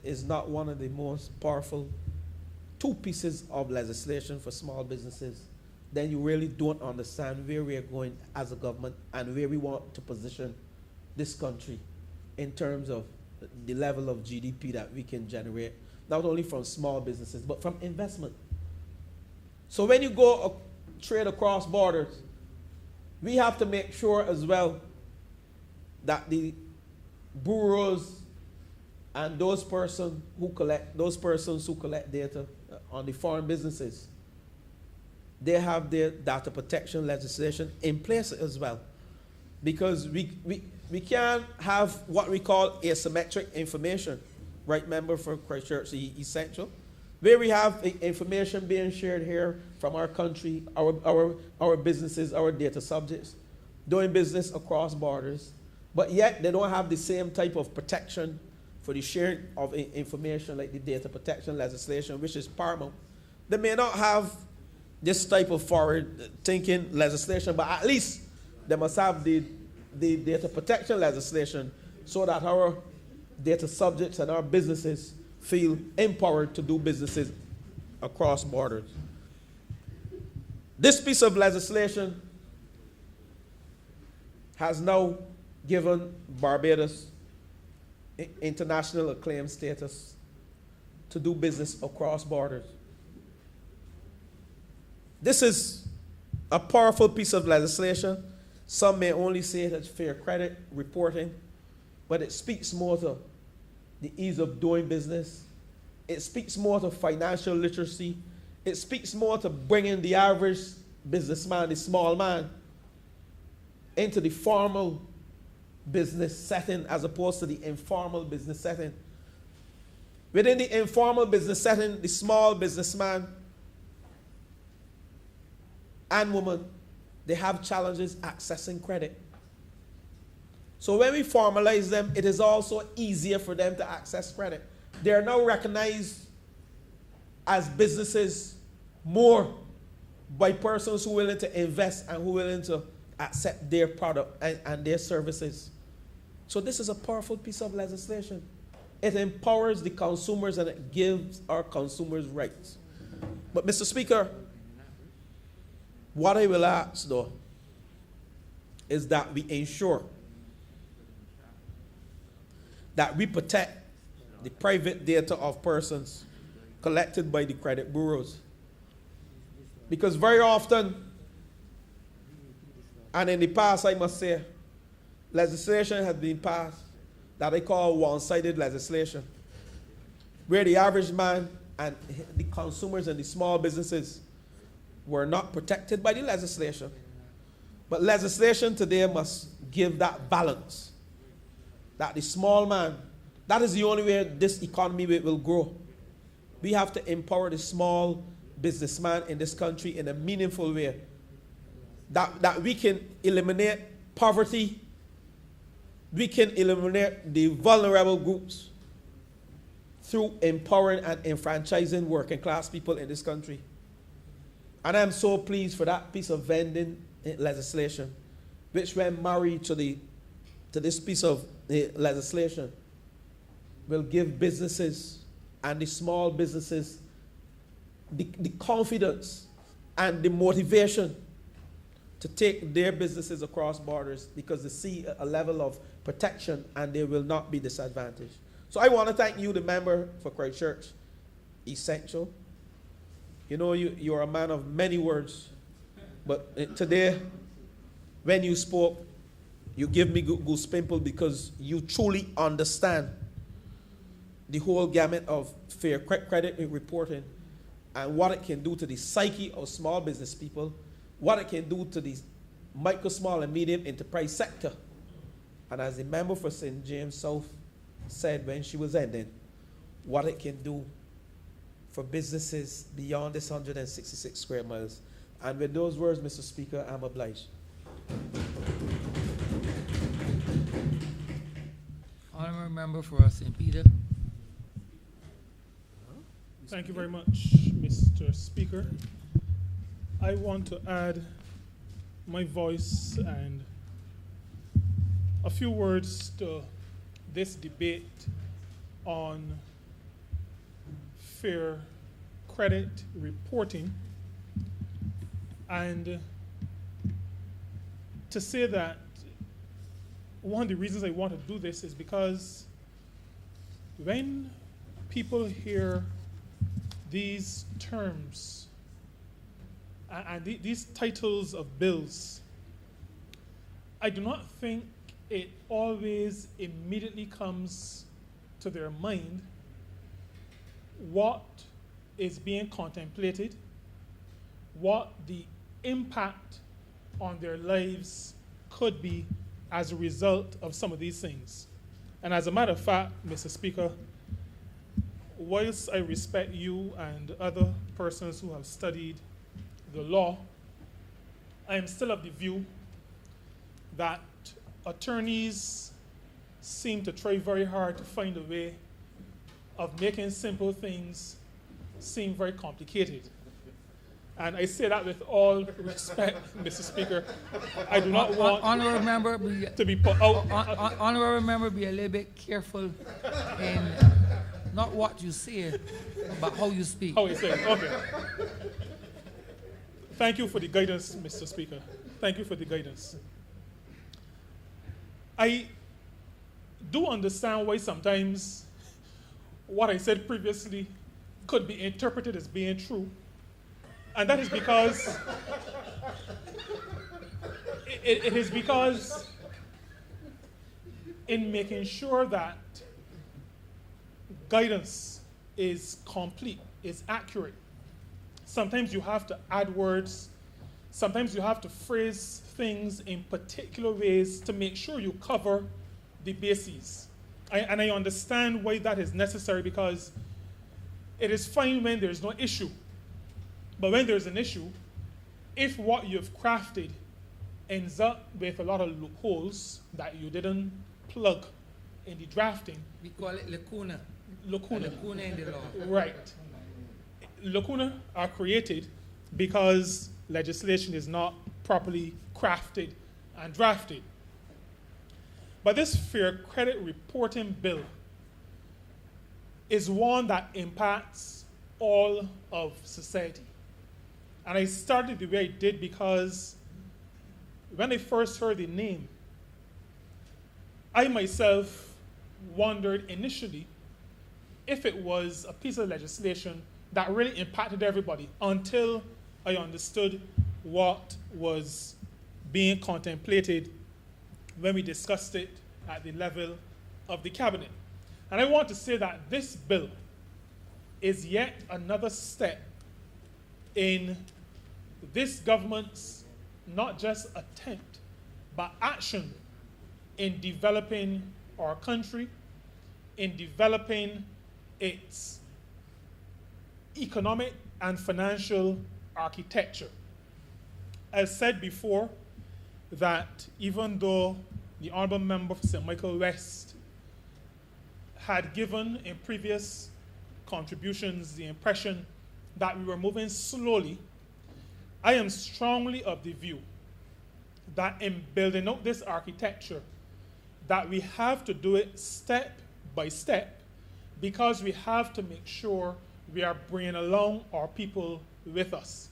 is not one of the most powerful two pieces of legislation for small businesses, then you really don't understand where we are going as a government and where we want to position this country in terms of the level of GDP that we can generate, not only from small businesses, but from investment. So when you go trade across borders, we have to make sure as well that the bureaus and those persons who collect data on the foreign businesses, they have their data protection legislation in place as well. Because we can't have what we call asymmetric information, right, member for Christchurch Essential, where we have information being shared here from our country, our businesses, our data subjects, doing business across borders, but yet they don't have the same type of protection for the sharing of information like the data protection legislation, which is paramount. They may not have this type of forward-thinking legislation, but at least they must have the data protection legislation so that our data subjects and our businesses feel empowered to do businesses across borders. This piece of legislation has now given Barbados international acclaim status to do business across borders. This is a powerful piece of legislation. Some may only say it as fair credit reporting, but it speaks more to the ease of doing business. It speaks more to financial literacy. It speaks more to bringing the average businessman, the small man, into the formal business setting as opposed to the informal business setting. Within the informal business setting, the small businessman and woman, they have challenges accessing credit. So when we formalize them, it is also easier for them to access credit. They are now recognized as businesses more by persons who are willing to invest and who are willing to accept their product and their services. So this is a powerful piece of legislation. It empowers the consumers and it gives our consumers rights. But Mr. Speaker, what I will ask though is that we ensure that we protect the private data of persons collected by the credit bureaus. Because very often, and in the past I must say, legislation has been passed that I call one-sided legislation, where the average man and the consumers and the small businesses were not protected by the legislation. But legislation today must give that balance, that the small man, that is the only way this economy will grow. We have to empower the small businessman in this country in a meaningful way, that we can eliminate poverty, we can eliminate the vulnerable groups through empowering and enfranchising working class people in this country. And I'm so pleased for that piece of vending legislation, which when married to this piece of legislation, will give businesses and the small businesses the confidence and the motivation to take their businesses across borders because they see a level of protection and they will not be disadvantaged. So I want to thank you, the member for Christchurch Essential. You know, you're a man of many words, but today, when you spoke, you give me goose pimple because you truly understand the whole gamut of fair credit reporting and what it can do to the psyche of small business people, what it can do to the micro, small, and medium enterprise sector. And as the member for St. James South said when she was ending, what it can do for businesses beyond this 166 square miles. And with those words, Mr. Speaker, I'm obliged. Honorable member for St. Peter. Thank you very much, Mr. Speaker. I want to add my voice and a few words to this debate on fair credit reporting And to say that one of the reasons I want to do this is because when people hear these terms and these titles of bills, I do not think it always immediately comes to their mind what is being contemplated, what the impact on their lives could be as a result of some of these things. And as a matter of fact, Mr. Speaker, whilst I respect you and other persons who have studied the law, I am still of the view that attorneys seem to try very hard to find a way of making simple things seem very complicated. And I say that with all respect, Mr. Speaker. I do not want Honorable member, be, to be put out. honorable member, be a little bit careful in not what you say, but how you speak. How you say it? Okay. Thank you for the guidance, Mr. Speaker. Thank you for the guidance. I do understand why sometimes what I said previously could be interpreted as being true. And that is because it is because in making sure that guidance is complete, is accurate, sometimes you have to add words, sometimes you have to phrase things in particular ways to make sure you cover the bases. And I understand why that is necessary, because it is fine when there's no issue. But when there's an issue, if what you've crafted ends up with a lot of loopholes that you didn't plug in the drafting. We call it lacuna. Lacuna. Lacuna in the law. Right. Lacuna are created because legislation is not properly crafted and drafted. But this Fair Credit Reporting Bill is one that impacts all of society. And I started the way I did because when I first heard the name, I myself wondered initially if it was a piece of legislation that really impacted everybody, until I understood what was being contemplated when we discussed it at the level of the cabinet. And I want to say that this bill is yet another step in this government's not just attempt, but action in developing our country, in developing its economic and financial architecture. I've said before that even though the Honourable Member for St. Michael West had given in previous contributions the impression that we were moving slowly, I am strongly of the view that in building out this architecture, that we have to do it step by step, because we have to make sure we are bringing along our people with us.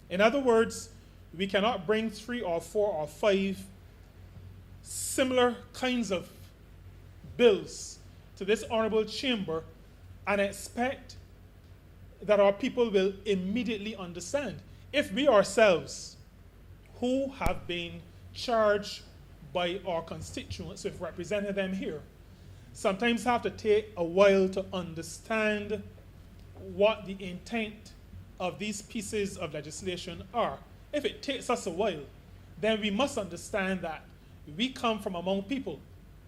In other words, we cannot bring 3 or 4 or 5 similar kinds of bills to this honorable chamber and expect that our people will immediately understand. If we ourselves, who have been charged by our constituents with representing them here, sometimes have to take a while to understand what the intent of these pieces of legislation are. If it takes us a while, then we must understand that we come from among people.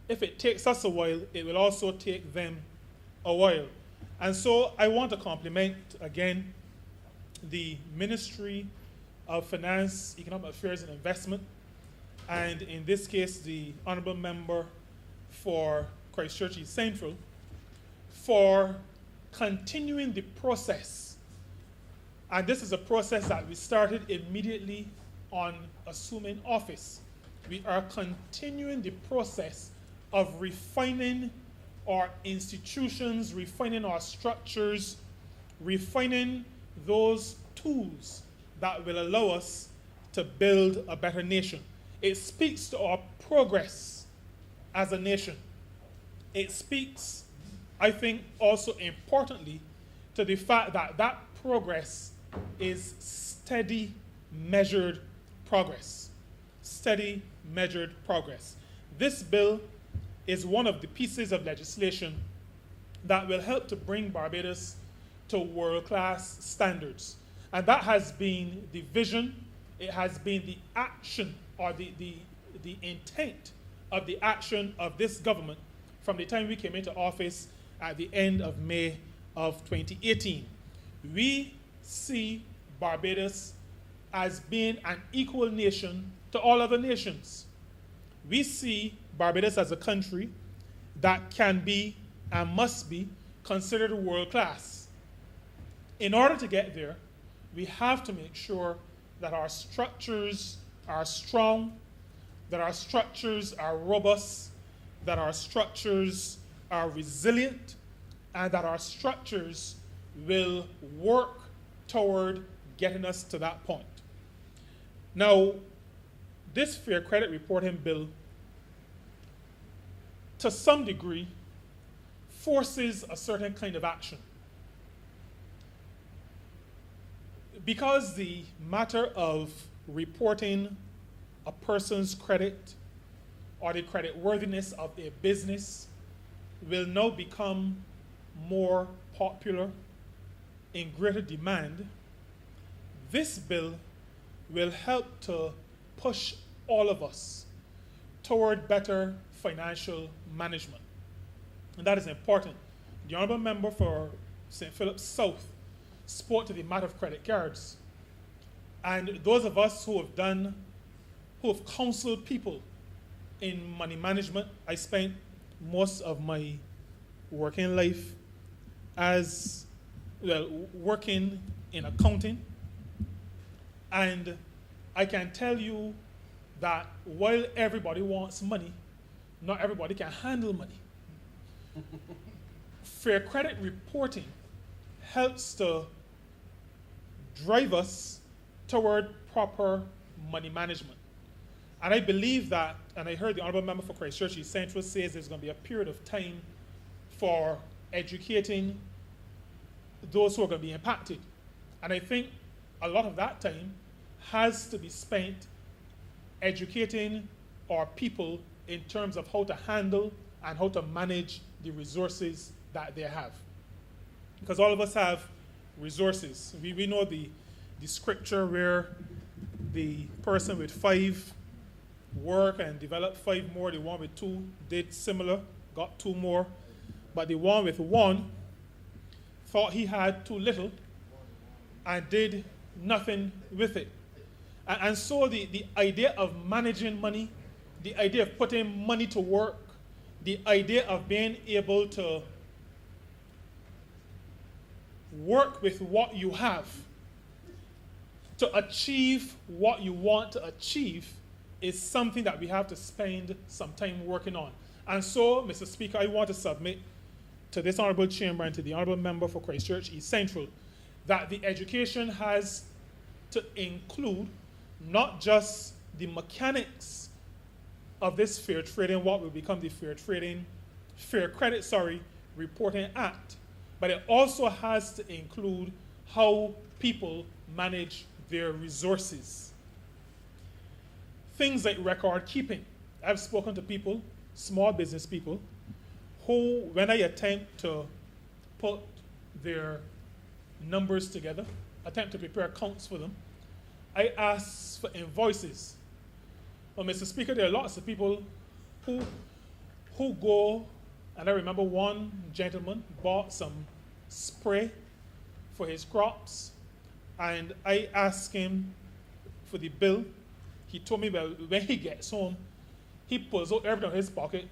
If it takes us a while, it will also take them a while. And so I want to compliment again the Ministry of Finance, Economic Affairs and Investment, and in this case, the Honourable Member for Christchurch East Central, for continuing the process. And this is a process that we started immediately on assuming office. We are continuing the process of refining our institutions, refining our structures, refining those tools that will allow us to build a better nation. It speaks to our progress as a nation. It speaks, I think, also importantly, to the fact that that progress is steady, measured progress. Steady, measured progress. This bill is one of the pieces of legislation that will help to bring Barbados to world-class standards. And that has been the vision, it has been the action, or the intent of the action of this government from the time we came into office at the end of May of 2018. We see Barbados as being an equal nation to all other nations. We see Barbados as a country that can be and must be considered world class. In order to get there, we have to make sure that our structures are strong, that our structures are robust, that our structures are resilient, and that our structures will work toward getting us to that point. Now, this Fair Credit Reporting Bill, to some degree, forces a certain kind of action. Because the matter of reporting a person's credit or the creditworthiness of a business will now become more popular, in greater demand, this bill will help to push all of us toward better financial management. And that is important. The Honourable Member for St. Philip South spoke to the matter of credit cards. And those of us who have counseled people in money management, I spent most of my working life working in accounting. And I can tell you that while everybody wants money, not everybody can handle money. Fair credit reporting helps to drive us toward proper money management. And I believe that, and I heard the Honourable Member for Christchurch East Central says there's going to be a period of time for educating those who are going to be impacted. And I think a lot of that time has to be spent educating our people in terms of how to handle and how to manage the resources that they have. Because all of us have resources. We know the scripture where the person with 5 work and developed 5 more, the one with 2 did similar, got 2 more, but the one with 1 thought he had too little and did nothing with it. And so the idea of managing money, the idea of putting money to work, the idea of being able to work with what you have to achieve what you want to achieve is something that we have to spend some time working on. And so, Mr. Speaker, I want to submit to this Honourable Chamber and to the Honourable Member for Christchurch East Central that the education has to include not just the mechanics of this fair trading, what will become the Fair Credit Reporting Act, but it also has to include how people manage their resources. Things like record keeping. I've spoken to people, small business people, who, when I attempt to put their numbers together, attempt to prepare accounts for them, I ask for invoices. Well, Mr. Speaker, there are lots of people who go, and I remember one gentleman bought some spray for his crops, and I asked him for the bill. He told me, well, when he gets home, he pulls out everything out of his pocket,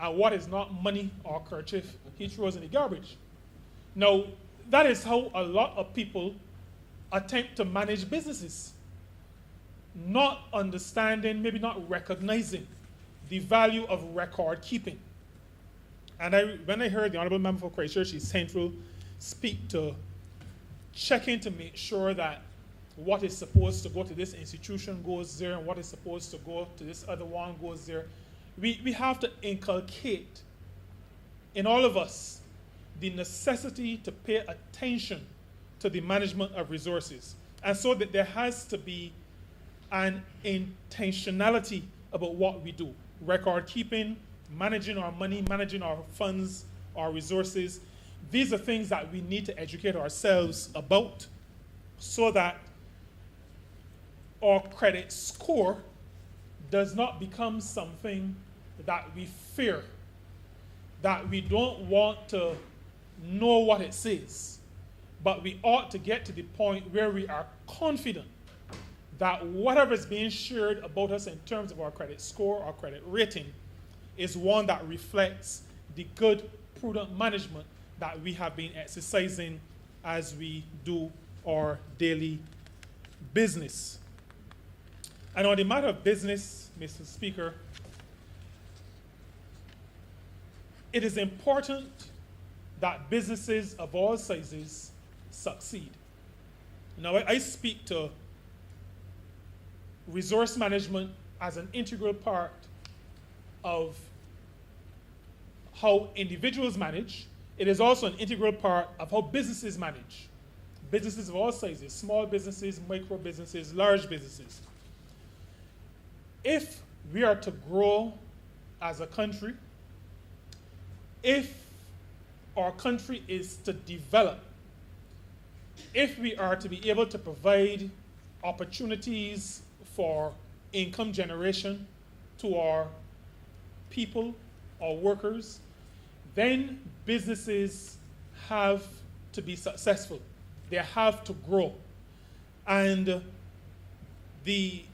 and what is not money or kerchief, he throws in the garbage. Now, that is how a lot of people attempt to manage businesses, not understanding, maybe not recognizing the value of record keeping. And when I heard the Honourable Member for Christchurch East Central speak to checking to make sure that what is supposed to go to this institution goes there, and what is supposed to go to this other one goes there. We have to inculcate in all of us the necessity to pay attention to the management of resources. And so that there has to be an intentionality about what we do. Record keeping, managing our money, managing our funds, our resources. These are things that we need to educate ourselves about so that our credit score does not become something that we fear, that we don't want to know what it says, but we ought to get to the point where we are confident that whatever is being shared about us in terms of our credit score, our credit rating, is one that reflects the good, prudent management that we have been exercising as we do our daily business. And on the matter of business, Mr. Speaker, it is important that businesses of all sizes succeed. Now, I speak to resource management as an integral part of how individuals manage. It is also an integral part of how businesses manage. Businesses of all sizes, small businesses, micro businesses, large businesses. If we are to grow as a country, if our country is to develop, if we are to be able to provide opportunities for income generation to our people, our workers, then businesses have to be successful. They have to grow. And the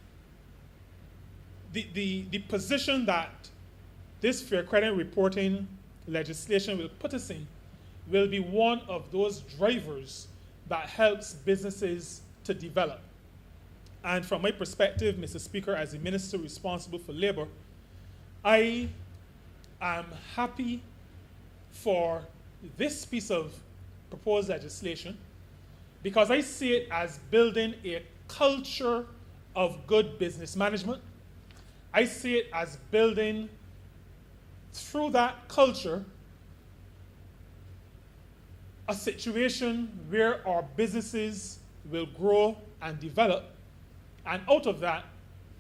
position that this fair credit reporting legislation will put us in will be one of those drivers that helps businesses to develop. And from my perspective, Mr. Speaker, as the minister responsible for labor, I am happy for this piece of proposed legislation because I see it as building a culture of good business management. I see it as building, through that culture, a situation where our businesses will grow and develop, and out of that,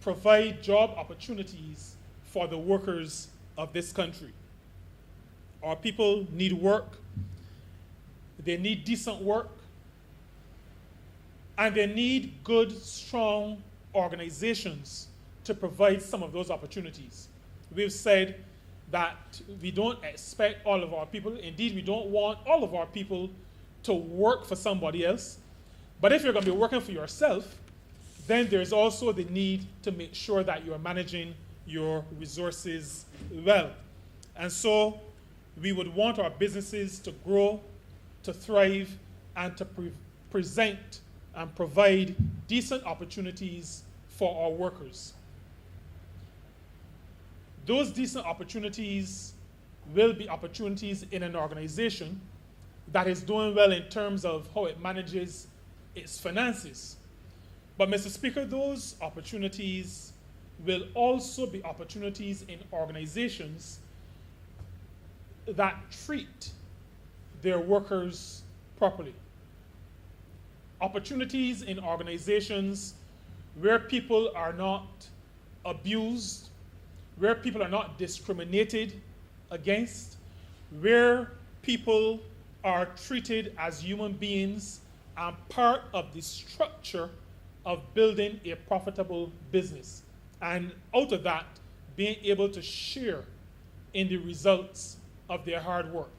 provide job opportunities for the workers of this country. Our people need work, they need decent work, and they need good, strong organizations to provide some of those opportunities. We've said that we don't expect all of our people, indeed we don't want all of our people to work for somebody else, but if you're going to be working for yourself, then there's also the need to make sure that you're managing your resources well. And so we would want our businesses to grow, to thrive, and to present and provide decent opportunities for our workers. Those decent opportunities will be opportunities in an organization that is doing well in terms of how it manages its finances. But, Mr. Speaker, those opportunities will also be opportunities in organizations that treat their workers properly. Opportunities in organizations where people are not abused, where people are not discriminated against, where people are treated as human beings and part of the structure of building a profitable business. And out of that, being able to share in the results of their hard work.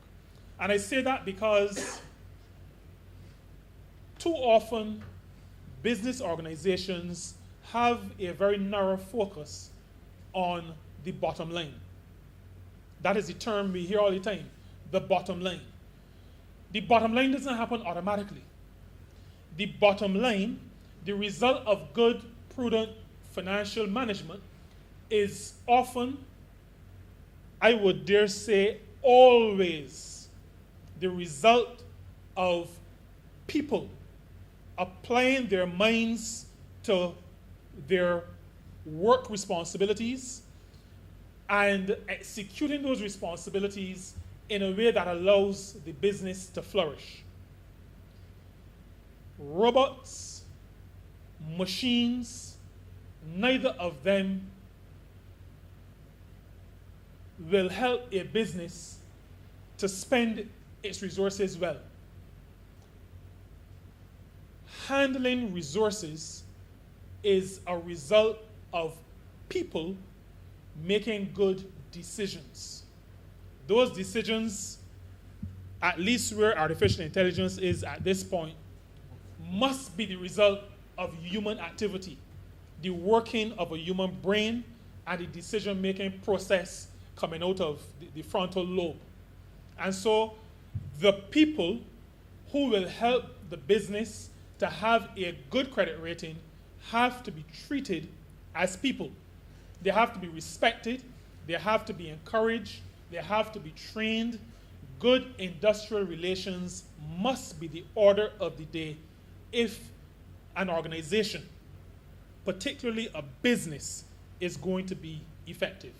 And I say that because too often business organizations have a very narrow focus on the bottom line. That is the term we hear all the time, the bottom line. The bottom line doesn't happen automatically. The bottom line, the result of good, prudent financial management, is often, I would dare say, always the result of people applying their minds to their work responsibilities and executing those responsibilities in a way that allows the business to flourish. Robots, machines, neither of them will help a business to spend its resources well. Handling resources is a result of people making good decisions. Those decisions, at least where artificial intelligence is at this point, must be the result of human activity, the working of a human brain and the decision-making process coming out of the frontal lobe. And so the people who will help the business to have a good credit rating have to be treated as people. They have to be respected, they have to be encouraged, they have to be trained. Good industrial relations must be the order of the day if an organization, particularly a business, is going to be effective.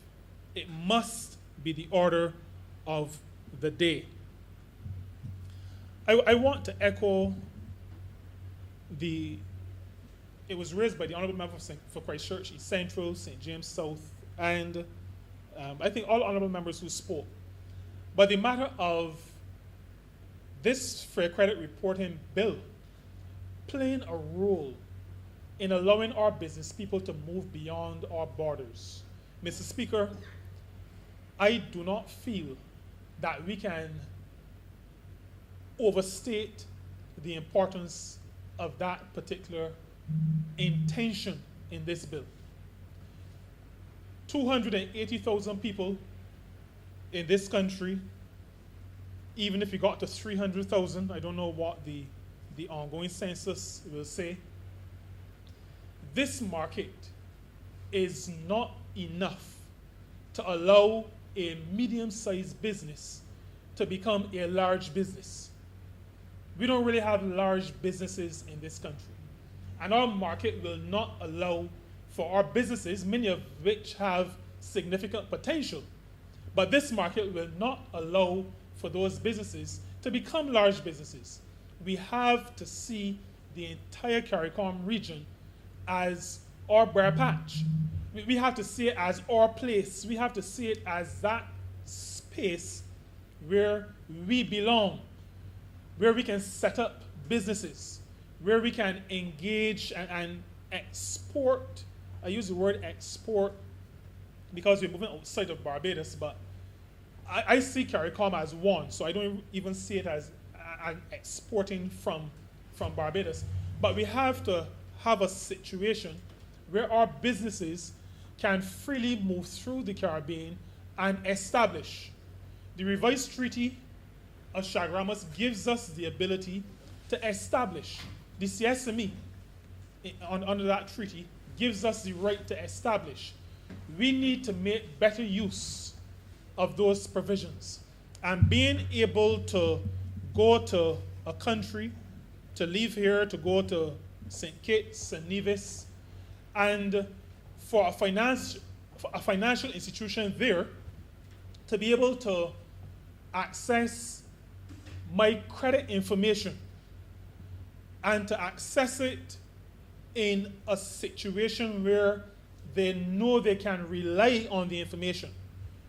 It must be the order of the day. I want to echo it was raised by the Honorable Member for Christchurch East Central, St. James South, and I think all Honorable Members who spoke. But the matter of this Fair Credit Reporting Bill playing a role in allowing our business people to move beyond our borders. Mr. Speaker, I do not feel that we can overstate the importance of that particular intention in this bill. 280,000 people in this country, even if you got to 300,000, I don't know what the ongoing census will say. This market is not enough to allow a medium-sized business to become a large business. We don't really have large businesses in this country. And our market will not allow for our businesses, many of which have significant potential, but this market will not allow for those businesses to become large businesses. We have to see the entire CARICOM region as our briar patch. We have to see it as our place. We have to see it as that space where we belong, where we can set up businesses, where we can engage and export. I use the word export because we're moving outside of Barbados, but I see CARICOM as one, so I don't even see it as exporting from Barbados. But we have to have a situation where our businesses can freely move through the Caribbean and establish. The revised treaty of Chaguaramas gives us the ability to establish. The CSME, under that treaty, gives us the right to establish. We need to make better use of those provisions. And being able to go to a country, to leave here, to go to St. Kitts, St. Nevis, and for a financial institution there to be able to access my credit information and to access it in a situation where they know they can rely on the information,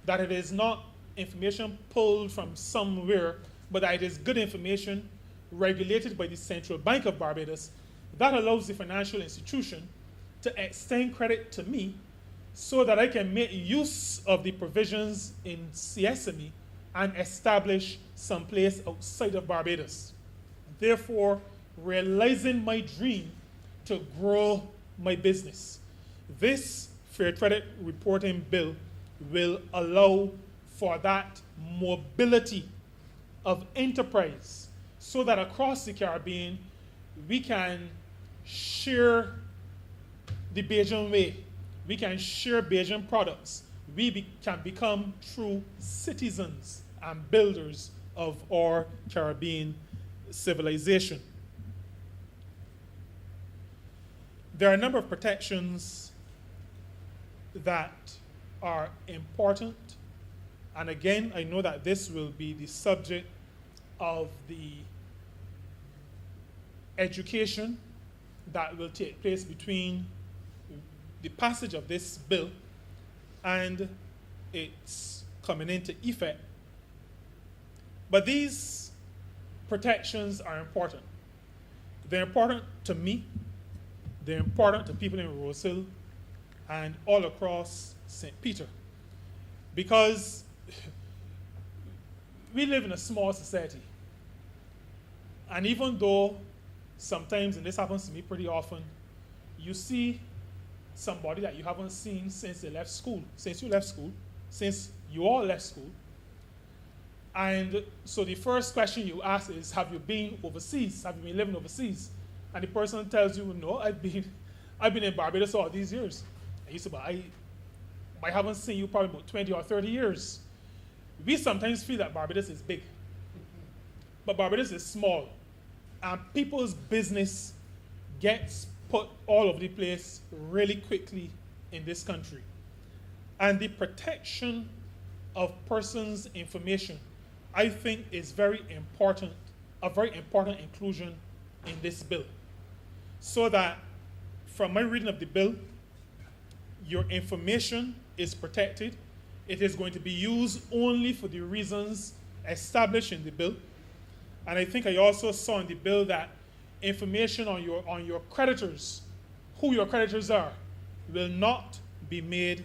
that it is not information pulled from somewhere, but that it is good information regulated by the Central Bank of Barbados, that allows the financial institution to extend credit to me so that I can make use of the provisions in CSME and establish some place outside of Barbados. Therefore, realizing my dream to grow my business. This Fair Credit Reporting Bill will allow for that mobility of enterprise so that across the Caribbean, we can share the Bajan way. We can share Bajan products. We can become true citizens and builders of our Caribbean civilization. There are a number of protections that are important. And again, I know that this will be the subject of the education that will take place between the passage of this bill and its coming into effect. But these protections are important. They're important to me. They're important to people in Rose Hill and all across St. Peter. Because we live in a small society. And even though sometimes, and this happens to me pretty often, you see somebody that you haven't seen since you left school, since you all left school. And so the first question you ask is, have you been overseas? Have you been living overseas? And the person tells you, no, I've been in Barbados all these years. And you say, but I haven't seen you probably about 20 or 30 years. We sometimes feel that Barbados is big. But Barbados is small. And people's business gets put all over the place really quickly in this country. And the protection of persons' information, I think, is very important, a very important inclusion in this bill. So that from my reading of the bill, your information is protected. It is going to be used only for the reasons established in the bill. And I think I also saw in the bill that information on your creditors, who your creditors are, will not be made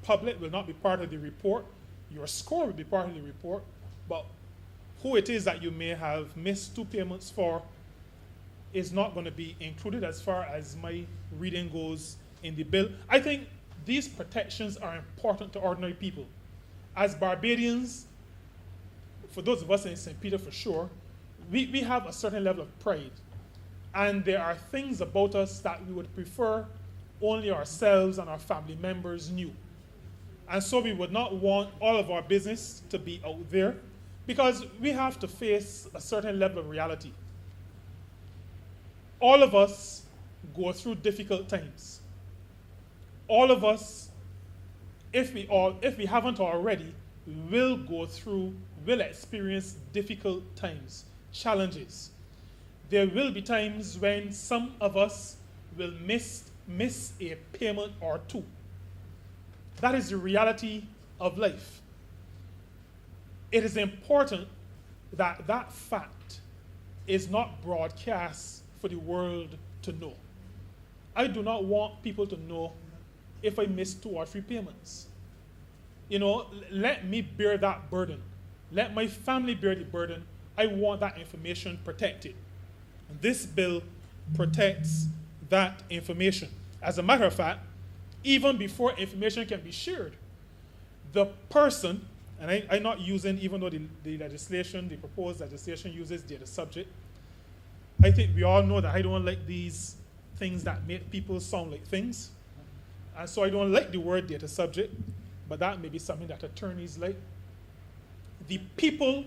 public, will not be part of the report. Your score will be part of the report, but who it is that you may have missed 2 payments for is not going to be included as far as my reading goes in the bill. I think these protections are important to ordinary people. As Barbadians, for those of us in St. Peter for sure, we have a certain level of pride. And there are things about us that we would prefer only ourselves and our family members knew. And so we would not want all of our business to be out there because we have to face a certain level of reality. All of us go through difficult times. All of us, if we haven't already, will experience difficult times, challenges. There will be times when some of us will miss a payment or 2. That is the reality of life. It is important that that fact is not broadcast for the world to know. I do not want people to know if I miss 2 or 3 payments. Let me bear that burden. Let my family bear the burden. I want that information protected. This bill protects that information. As a matter of fact, even before information can be shared, the person, and I'm not using, even though the proposed legislation uses data subject, I think we all know that I don't like these things that make people sound like things. And so I don't like the word data subject, but that may be something that attorneys like. The people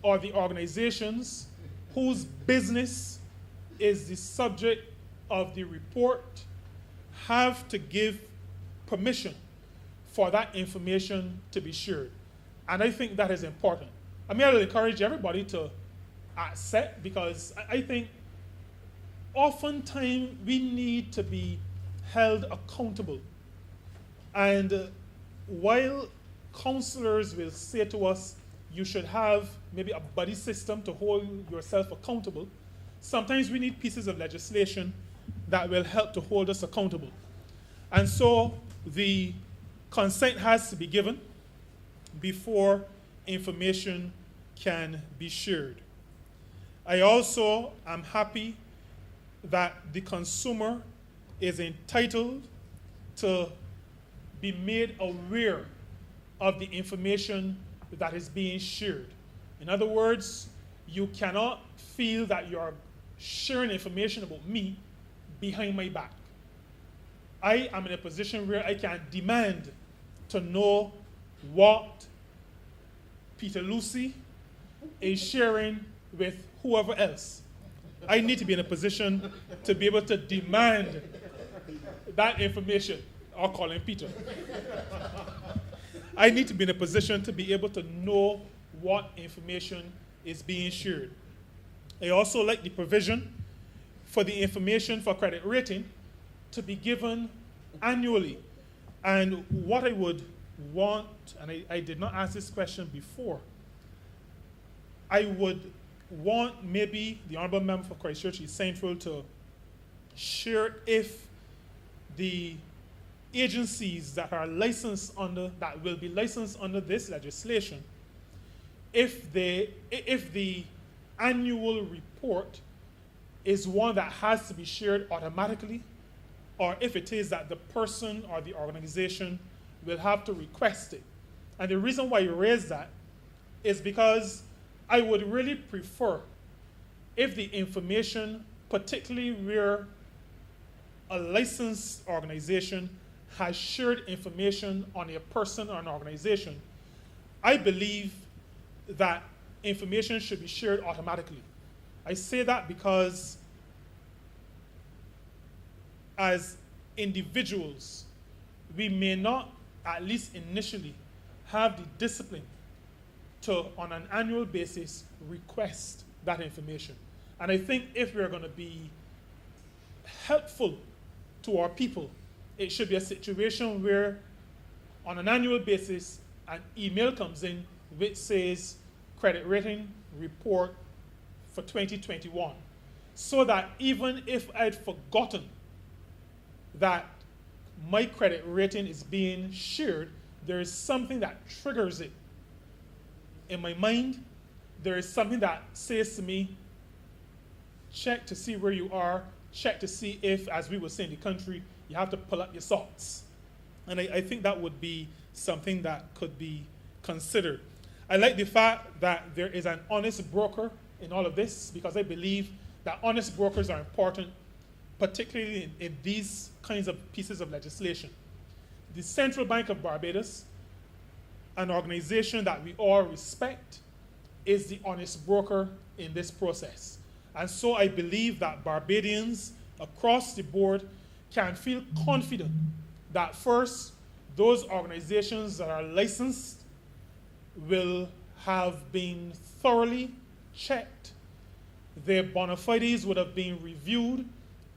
or the organizations whose business is the subject of the report have to give permission for that information to be shared. And I think that is important. I will encourage everybody to accept, because I think oftentimes we need to be held accountable. And while counselors will say to us, you should have maybe a buddy system to hold yourself accountable, sometimes we need pieces of legislation that will help to hold us accountable. And so the consent has to be given before information can be shared. I also am happy that the consumer is entitled to be made aware of the information that is being shared. In other words, you cannot feel that you're sharing information about me behind my back. I am in a position where I can demand to know what Peter Lucy is sharing with whoever else. I need to be in a position to be able to demand that information, I'll call him Peter. I need to be in a position to be able to know what information is being shared. I also like the provision for the information for credit rating to be given annually. And what I would want, and I did not ask this question before, I would want maybe the Honorable Member for Christchurch East Central to share if the agencies that are licensed under, that will be licensed under this legislation, if the annual report is one that has to be shared automatically, or if it is that the person or the organization will have to request it. And the reason why you raise that is because I would really prefer if the information, particularly where a licensed organization has shared information on a person or an organization, I believe that information should be shared automatically. I say that because as individuals, we may not, at least initially, have the discipline to, on an annual basis, request that information. And I think if we're going to be helpful to our people, it should be a situation where, on an annual basis, an email comes in which says credit rating report for 2021, so that even if I'd forgotten that my credit rating is being shared, there is something that triggers it in my mind. There is something that says to me, check to see where you are, check to see if, as we would say in the country, you have to pull up your socks. And I think that would be something that could be considered. I like the fact that there is an honest broker in all of this, because I believe that honest brokers are important, particularly in these kinds of pieces of legislation. The Central Bank of Barbados, an organization that we all respect, is the honest broker in this process. And so I believe that Barbadians across the board can feel confident that first, those organizations that are licensed will have been thoroughly checked, their bona fides would have been reviewed,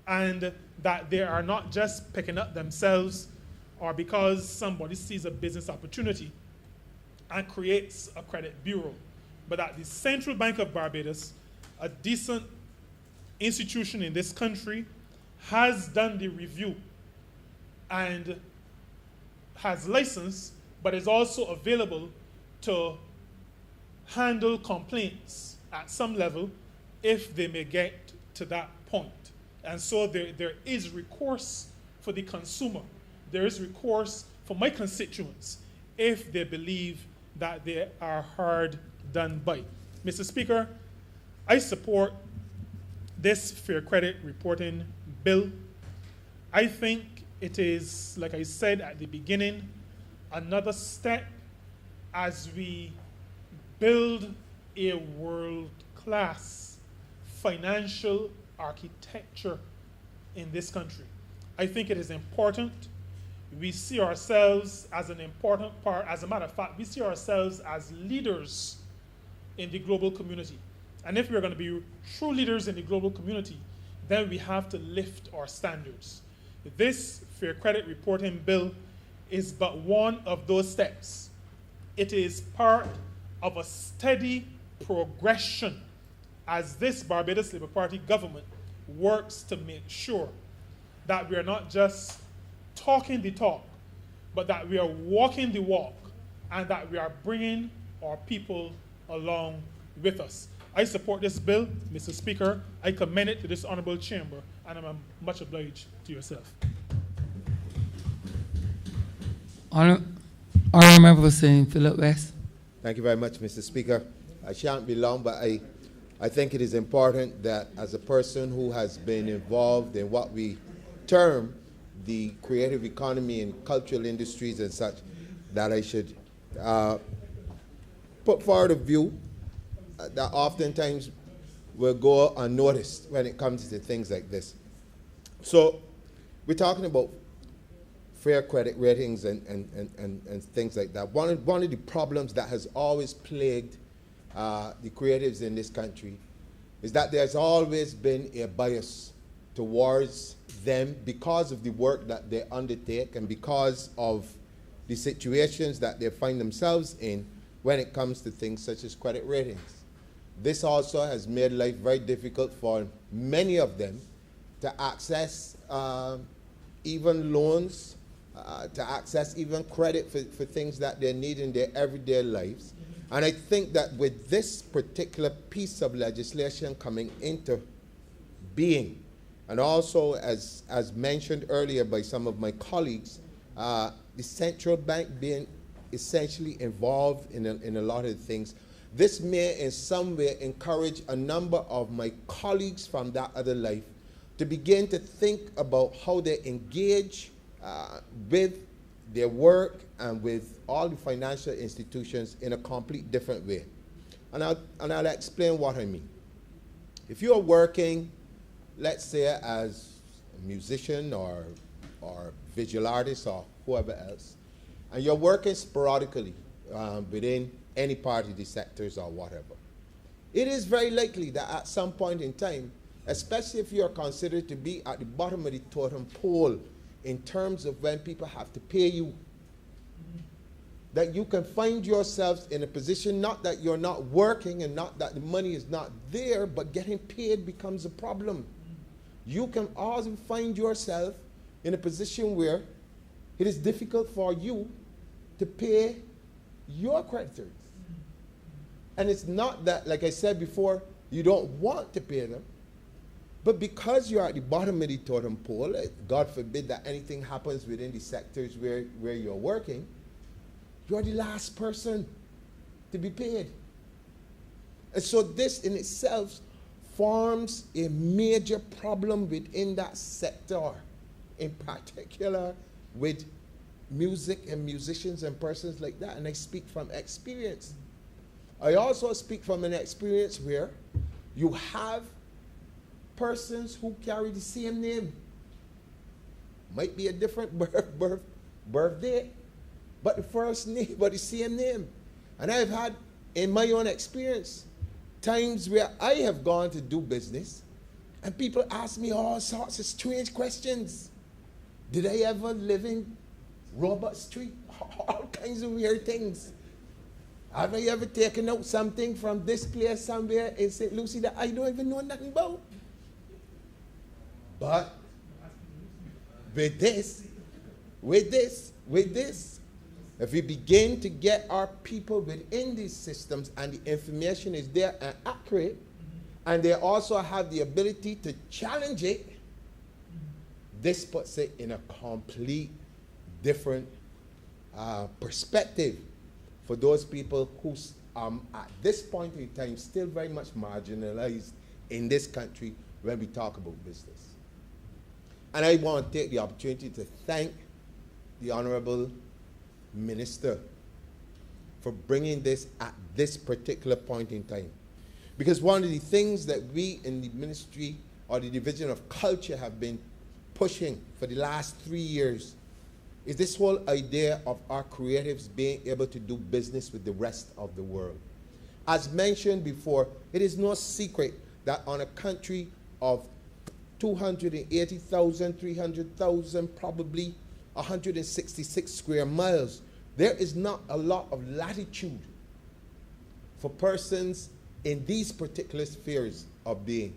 and that they are not just picking up themselves or because somebody sees a business opportunity and creates a credit bureau, but that the Central Bank of Barbados, a decent institution in this country, has done the review and has license, but is also available to handle complaints at some level if they may get to that point. And so there is recourse for the consumer. There is recourse for my constituents if they believe that they are hard done by. Mr. Speaker, I support this Fair Credit Reporting Bill. I think it is, like I said at the beginning, another step as we build a world-class financial architecture in this country. I think it is important. We see ourselves as an important part. As a matter of fact, we see ourselves as leaders in the global community. And if we're going to be true leaders in the global community, then we have to lift our standards. This Fair Credit Reporting Bill is but one of those steps. It is part of a steady progression as this Barbados Labour Party government works to make sure that we are not just talking the talk, but that we are walking the walk, and that we are bringing our people along with us. I support this bill, Mr. Speaker. I commend it to this honorable chamber, and I'm much obliged to yourself. Honorable Member for St. Philip West. Thank you very much, Mr. Speaker. I shan't be long, but I think it is important that as a person who has been involved in what we term the creative economy and cultural industries and such, that I should put forward a view that oftentimes will go unnoticed when it comes to things like this. So we're talking about fair credit ratings and things like that. One of the problems that has always plagued the creatives in this country is that there's always been a bias towards them because of the work that they undertake and because of the situations that they find themselves in when it comes to things such as credit ratings. This also has made life very difficult for many of them to access even loans, to access even credit for things that they need in their everyday lives. And I think that with this particular piece of legislation coming into being, and also as mentioned earlier by some of my colleagues, the central bank being essentially involved in a lot of things, this may in some way encourage a number of my colleagues from that other life to begin to think about how they engage with their work and with all the financial institutions in a complete different way. And I'll explain what I mean. If you're working, let's say as a musician or visual artist or whoever else, and you're working sporadically within any part of the sectors or whatever, it is very likely that at some point in time, especially if you're considered to be at the bottom of the totem pole in terms of when people have to pay you, that you can find yourselves in a position not that you're not working and not that the money is not there, but getting paid becomes a problem. You can also find yourself in a position where it is difficult for you to pay your creditors. And it's not that, like I said before, you don't want to pay them, but because you're at the bottom of the totem pole, God forbid that anything happens within the sectors where you're working, you're the last person to be paid. And so this in itself forms a major problem within that sector, in particular with music and musicians and persons like that. And I speak from experience. I also speak from an experience where you have persons who carry the same name. Might be a different birthday, but the first name, but the same name. And I've had, in my own experience, times where I have gone to do business and people ask me all sorts of strange questions. Did I ever live in Robert Street? All kinds of weird things. Have I ever taken out something from this place somewhere in St. Lucie that I don't even know nothing about? But with this, if we begin to get our people within these systems and the information is there and accurate, and they also have the ability to challenge it, this puts it in a complete different perspective for those people who at this point in time still very much marginalized in this country when we talk about business. And I want to take the opportunity to thank the Honorable Minister for bringing this at this particular point in time. Because one of the things that we in the Ministry or the Division of Culture have been pushing for the last 3 years is this whole idea of our creatives being able to do business with the rest of the world. As mentioned before, it is no secret that on a country of 280,000, 300,000, probably 166 square miles, there is not a lot of latitude for persons in these particular spheres of being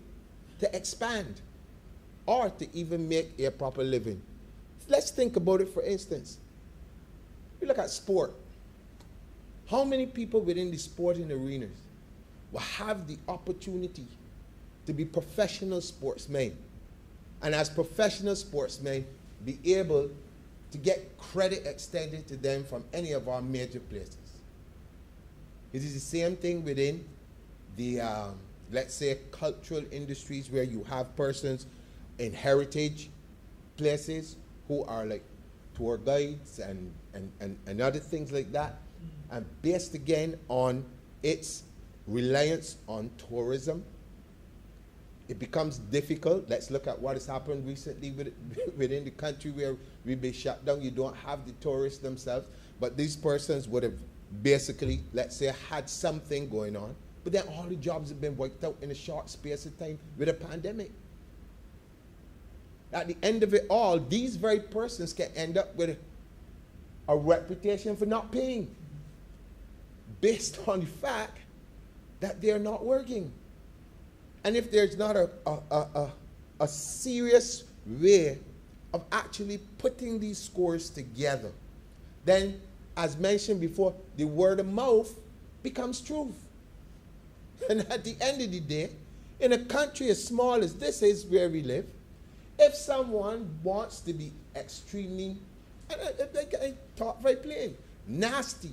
to expand or to even make a proper living. Let's think about it, for instance. We look at sport. How many people within the sporting arenas will have the opportunity to be professional sportsmen, and as professional sportsmen be able to get credit extended to them from any of our major places? It is the same thing within the, let's say, cultural industries, where you have persons in heritage places who are like tour guides and other things like that, and based again on its reliance on tourism. it becomes difficult. Let's look at what has happened recently within the country where we've been shut down. You don't have the tourists themselves, but these persons would have basically, let's say, had something going on, but then all the jobs have been wiped out in a short space of time with a pandemic. At the end of it all, these very persons can end up with a reputation for not paying based on the fact that they're not working. And if there's not a serious way of actually putting these scores together, then, as mentioned before, the word of mouth becomes truth. And at the end of the day, in a country as small as this is where we live, if someone wants to be extremely, I talk very plain, nasty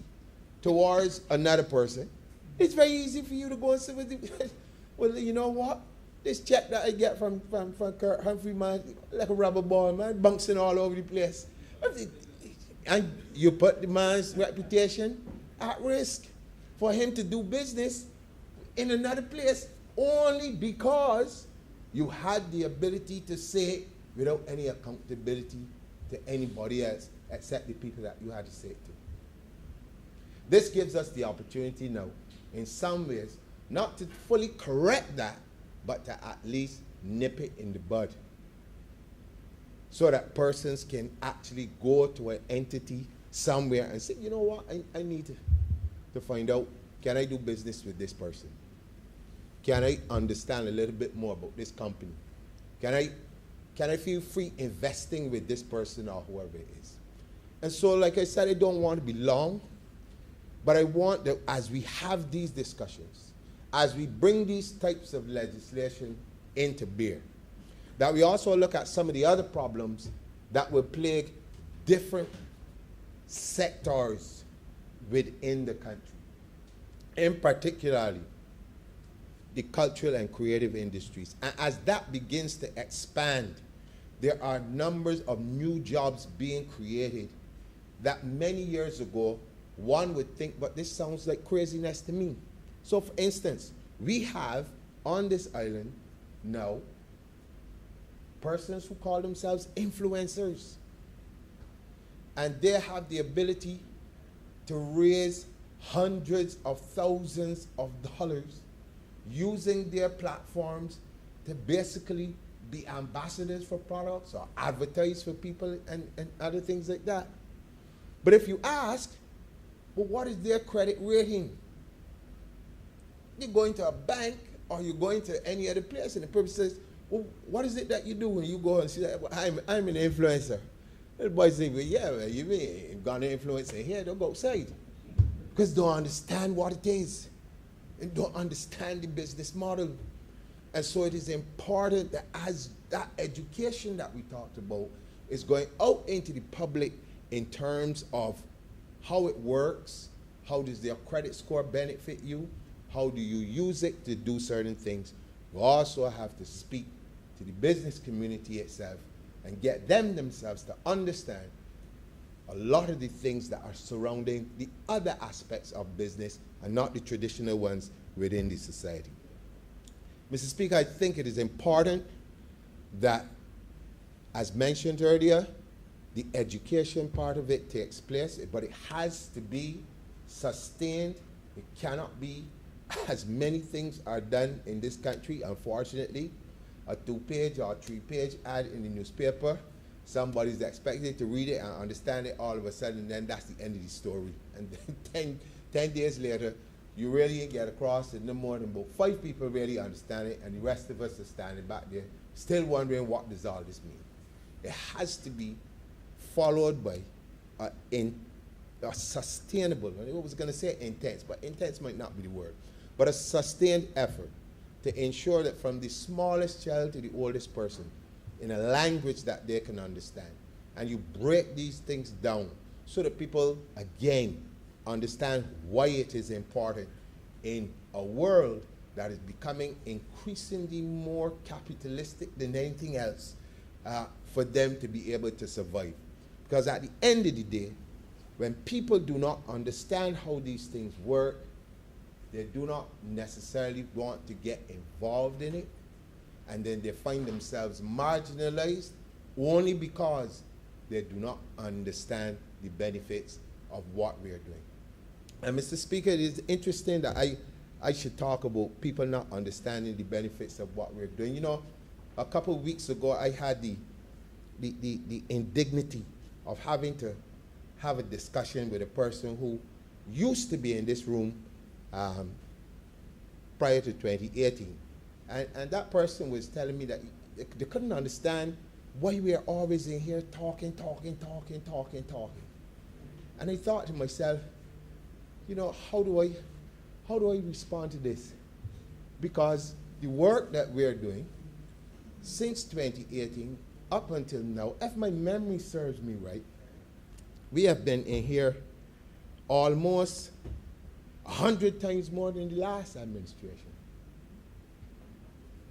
towards another person, it's very easy for you to go and say, well, you know what? This check that I get from Kurt Humphrey, man, like a rubber ball, man, bouncing all over the place. And you put the man's reputation at risk for him to do business in another place only because you had the ability to say it without any accountability to anybody else except the people that you had to say it to. This gives us the opportunity now, in some ways, not to fully correct that, but to at least nip it in the bud, so that persons can actually go to an entity somewhere and say, you know what, I need to find out, can I do business with this person? Can I understand a little bit more about this company? Can I feel free investing with this person or whoever it is? And so, like I said, I don't want to be long, but I want that as we have these discussions, as we bring these types of legislation into bear, that we also look at some of the other problems that will plague different sectors within the country, in particularly the cultural and creative industries. And as that begins to expand, there are numbers of new jobs being created that many years ago one would think, but this sounds like craziness to me. So for instance, we have on this island now persons who call themselves influencers. And they have the ability to raise hundreds of thousands of dollars using their platforms to basically be ambassadors for products or advertise for people and other things like that. But if you ask, well, what is their credit rating? You're going to a bank or you're going to any other place and the person says, well, what is it that you do when you go and say, well, I'm an influencer? And the boy says, well, yeah, well, you mean you've got an influencer here, don't go outside. Because they don't understand what it is. And don't understand the business model. And so it is important that as that education that we talked about is going out into the public in terms of how it works, how does their credit score benefit you, how do you use it to do certain things. You also have to speak to the business community itself and get them themselves to understand a lot of the things that are surrounding the other aspects of business and not the traditional ones within the society. Mr. Speaker, I think it is important that, as mentioned earlier, the education part of it takes place, but it has to be sustained. It cannot be, as many things are done in this country, unfortunately, a 2-page or 3-page ad in the newspaper. Somebody's expected to read it and understand it all of a sudden, and then that's the end of the story. And then 10 days later, you really get across and no more than about 5 people really understand it, and the rest of us are standing back there still wondering what does all this mean. It has to be followed by a sustainable, I was going to say intense, but intense might not be the word, but a sustained effort to ensure that from the smallest child to the oldest person, in a language that they can understand, and you break these things down so that people, again, understand why it is important in a world that is becoming increasingly more capitalistic than anything else for them to be able to survive. Because at the end of the day, when people do not understand how these things work, they do not necessarily want to get involved in it. and then they find themselves marginalized only because they do not understand the benefits of what we are doing. And Mr. Speaker, it is interesting that I should talk about people not understanding the benefits of what we're doing. You know, a couple of weeks ago, I had the indignity of having to have a discussion with a person who used to be in this room prior to 2018. And that person was telling me that they couldn't understand why we are always in here talking. And I thought to myself, you know, how do I respond to this? Because the work that we're doing since 2018 up until now, if my memory serves me right, we have been in here almost 100 times more than the last administration.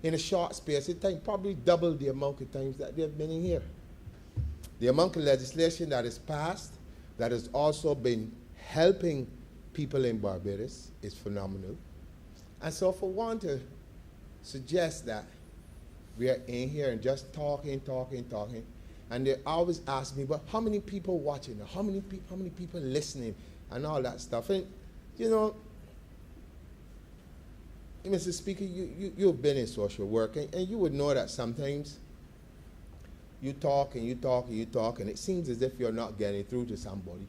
In a short space of time, probably double the amount of times that they've been in here. The amount of legislation that is passed, that has also been helping people in Barbados, is phenomenal. And so for one to suggest that we are in here and just talking, and they always ask me, but how many people watching? How many people listening? And all that stuff. And, you know, Mr. Speaker, you've been in social work, and you would know that sometimes you talk, and it seems as if you're not getting through to somebody.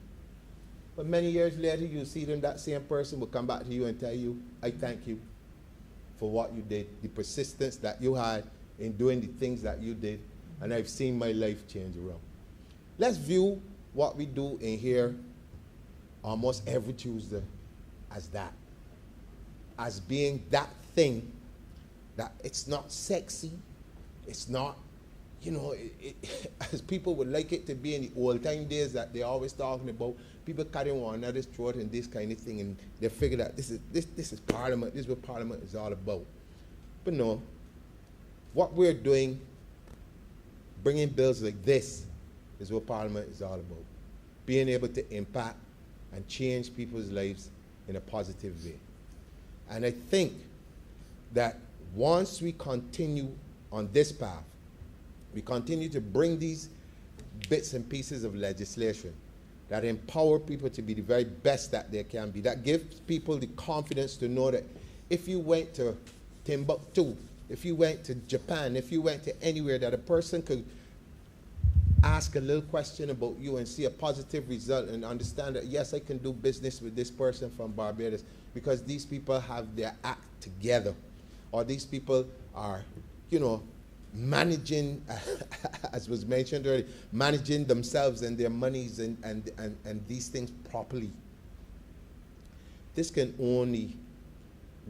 But many years later, you see them, that same person will come back to you and tell you, I thank you for what you did, the persistence that you had in doing the things that you did, and I've seen my life change around. Let's view what we do in here almost every Tuesday as that, as being that thing that it's not sexy, it's not, you know, as people would like it to be in the old time days that they're always talking about, people cutting one another's throat and this kind of thing, and they figure that this is Parliament, this is what Parliament is all about. But no, what we're doing, bringing bills like this, is what Parliament is all about. Being able to impact and change people's lives in a positive way. And I think that once we continue on this path, we continue to bring these bits and pieces of legislation that empower people to be the very best that they can be, that gives people the confidence to know that if you went to Timbuktu, if you went to Japan, if you went to anywhere, that a person could ask a little question about you and see a positive result and understand that, yes, I can do business with this person from Barbados because these people have their act together, or these people are, you know, managing, as was mentioned earlier, managing themselves and their monies and these things properly. This can only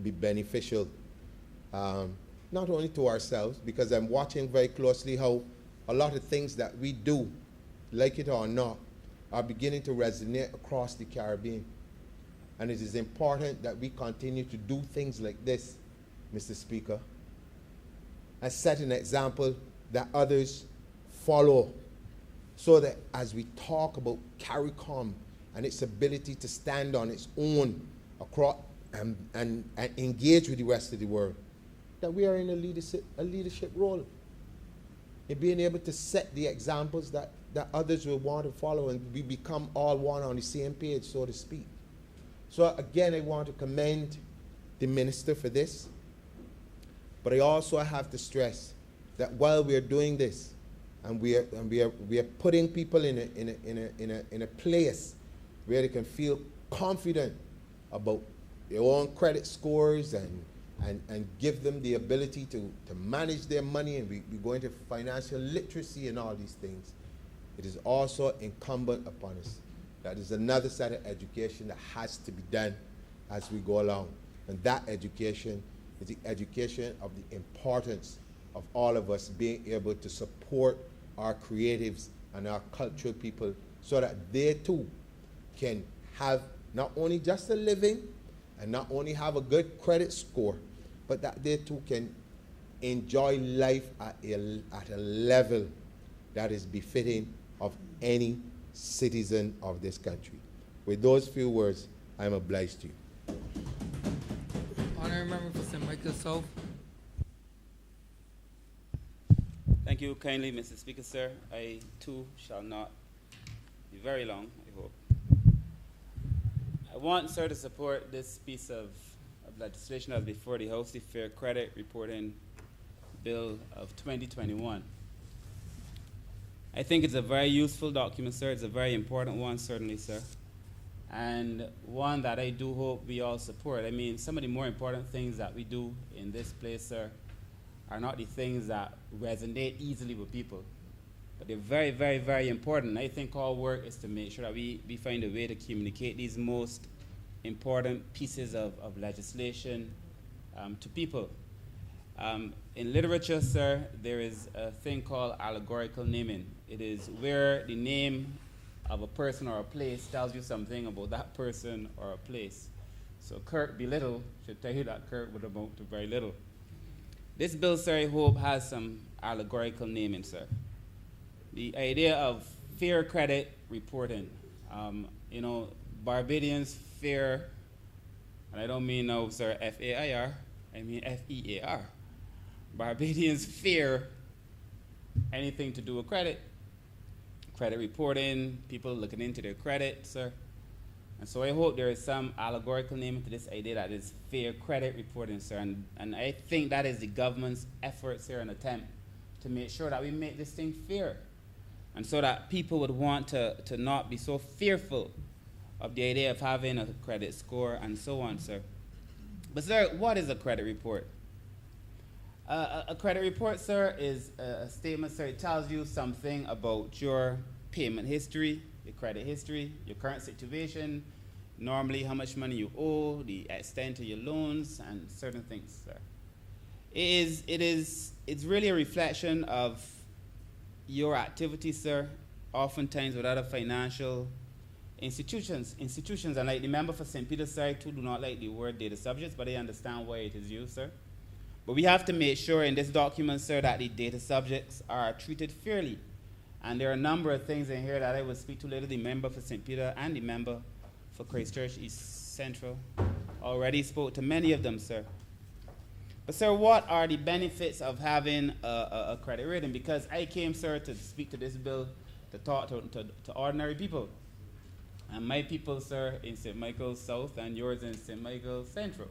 be beneficial, not only to ourselves, because I'm watching very closely how a lot of things that we do, like it or not, are beginning to resonate across the Caribbean. And it is important that we continue to do things like this, Mr. Speaker, and set an example that others follow, so that as we talk about CARICOM and its ability to stand on its own across and engage with the rest of the world, that we are in a leadership role in being able to set the examples that others will want to follow, and we become all one on the same page, so to speak. So again, I want to commend the minister for this, but I also have to stress that while we are doing this, and we are putting people in a place where they can feel confident about their own credit scores and give them the ability to manage their money, and we go into financial literacy and all these things, it is also incumbent upon us that there's another set of education that has to be done as we go along. And that education is the education of the importance of all of us being able to support our creatives and our cultural people so that they too can have not only just a living and not only have a good credit score, but that they too can enjoy life at a level that is befitting of any citizen of this country. With those few words, I am obliged to you. Honorary member for St. Michael South. Thank you kindly, Mr. Speaker, sir. I, too, shall not be very long, I hope. I want, sir, to support this piece of legislation that's before the House, the Fair Credit Reporting Bill of 2021. I think it's a very useful document, sir. It's a very important one, certainly, sir. And one that I do hope we all support. I mean, some of the more important things that we do in this place, sir, are not the things that resonate easily with people. But they're very, very, very important. I think our work is to make sure that we find a way to communicate these most important pieces of legislation to people. In literature, sir, there is a thing called allegorical naming. It is where the name of a person or a place tells you something about that person or a place. So Kirk be little should tell you that Kirk would amount to very little. This bill, sir, I hope has some allegorical naming, sir. The idea of fair credit reporting. You know, Barbadians fear, and I don't mean now, sir, F-A-I-R, I mean F-E-A-R. Barbadians fear anything to do with credit reporting, people looking into their credit, sir. And so I hope there is some allegorical name to this idea that is fair credit reporting, sir. And I think that is the government's efforts here, an attempt to make sure that we make this thing fair. And so that people would want to not be so fearful of the idea of having a credit score and so on, sir. But, sir, what is a credit report? A credit report, sir, is a statement, sir. It tells you something about your payment history, your credit history, your current situation, normally how much money you owe, the extent of your loans, and certain things, sir. It's really a reflection of your activity, sir, oftentimes with other financial institutions. And like the member for St. Peter's, sir, I too do not like the word data subjects, but I understand why it is used, sir. But we have to make sure in this document, sir, that the data subjects are treated fairly. And there are a number of things in here that I will speak to later. The member for St. Peter and the member for Christchurch East Central already spoke to many of them, sir. But, sir, what are the benefits of having a credit rating? Because I came, sir, to speak to this bill to talk to ordinary people. And my people, sir, in St. Michael's South and yours in St. Michael's Central.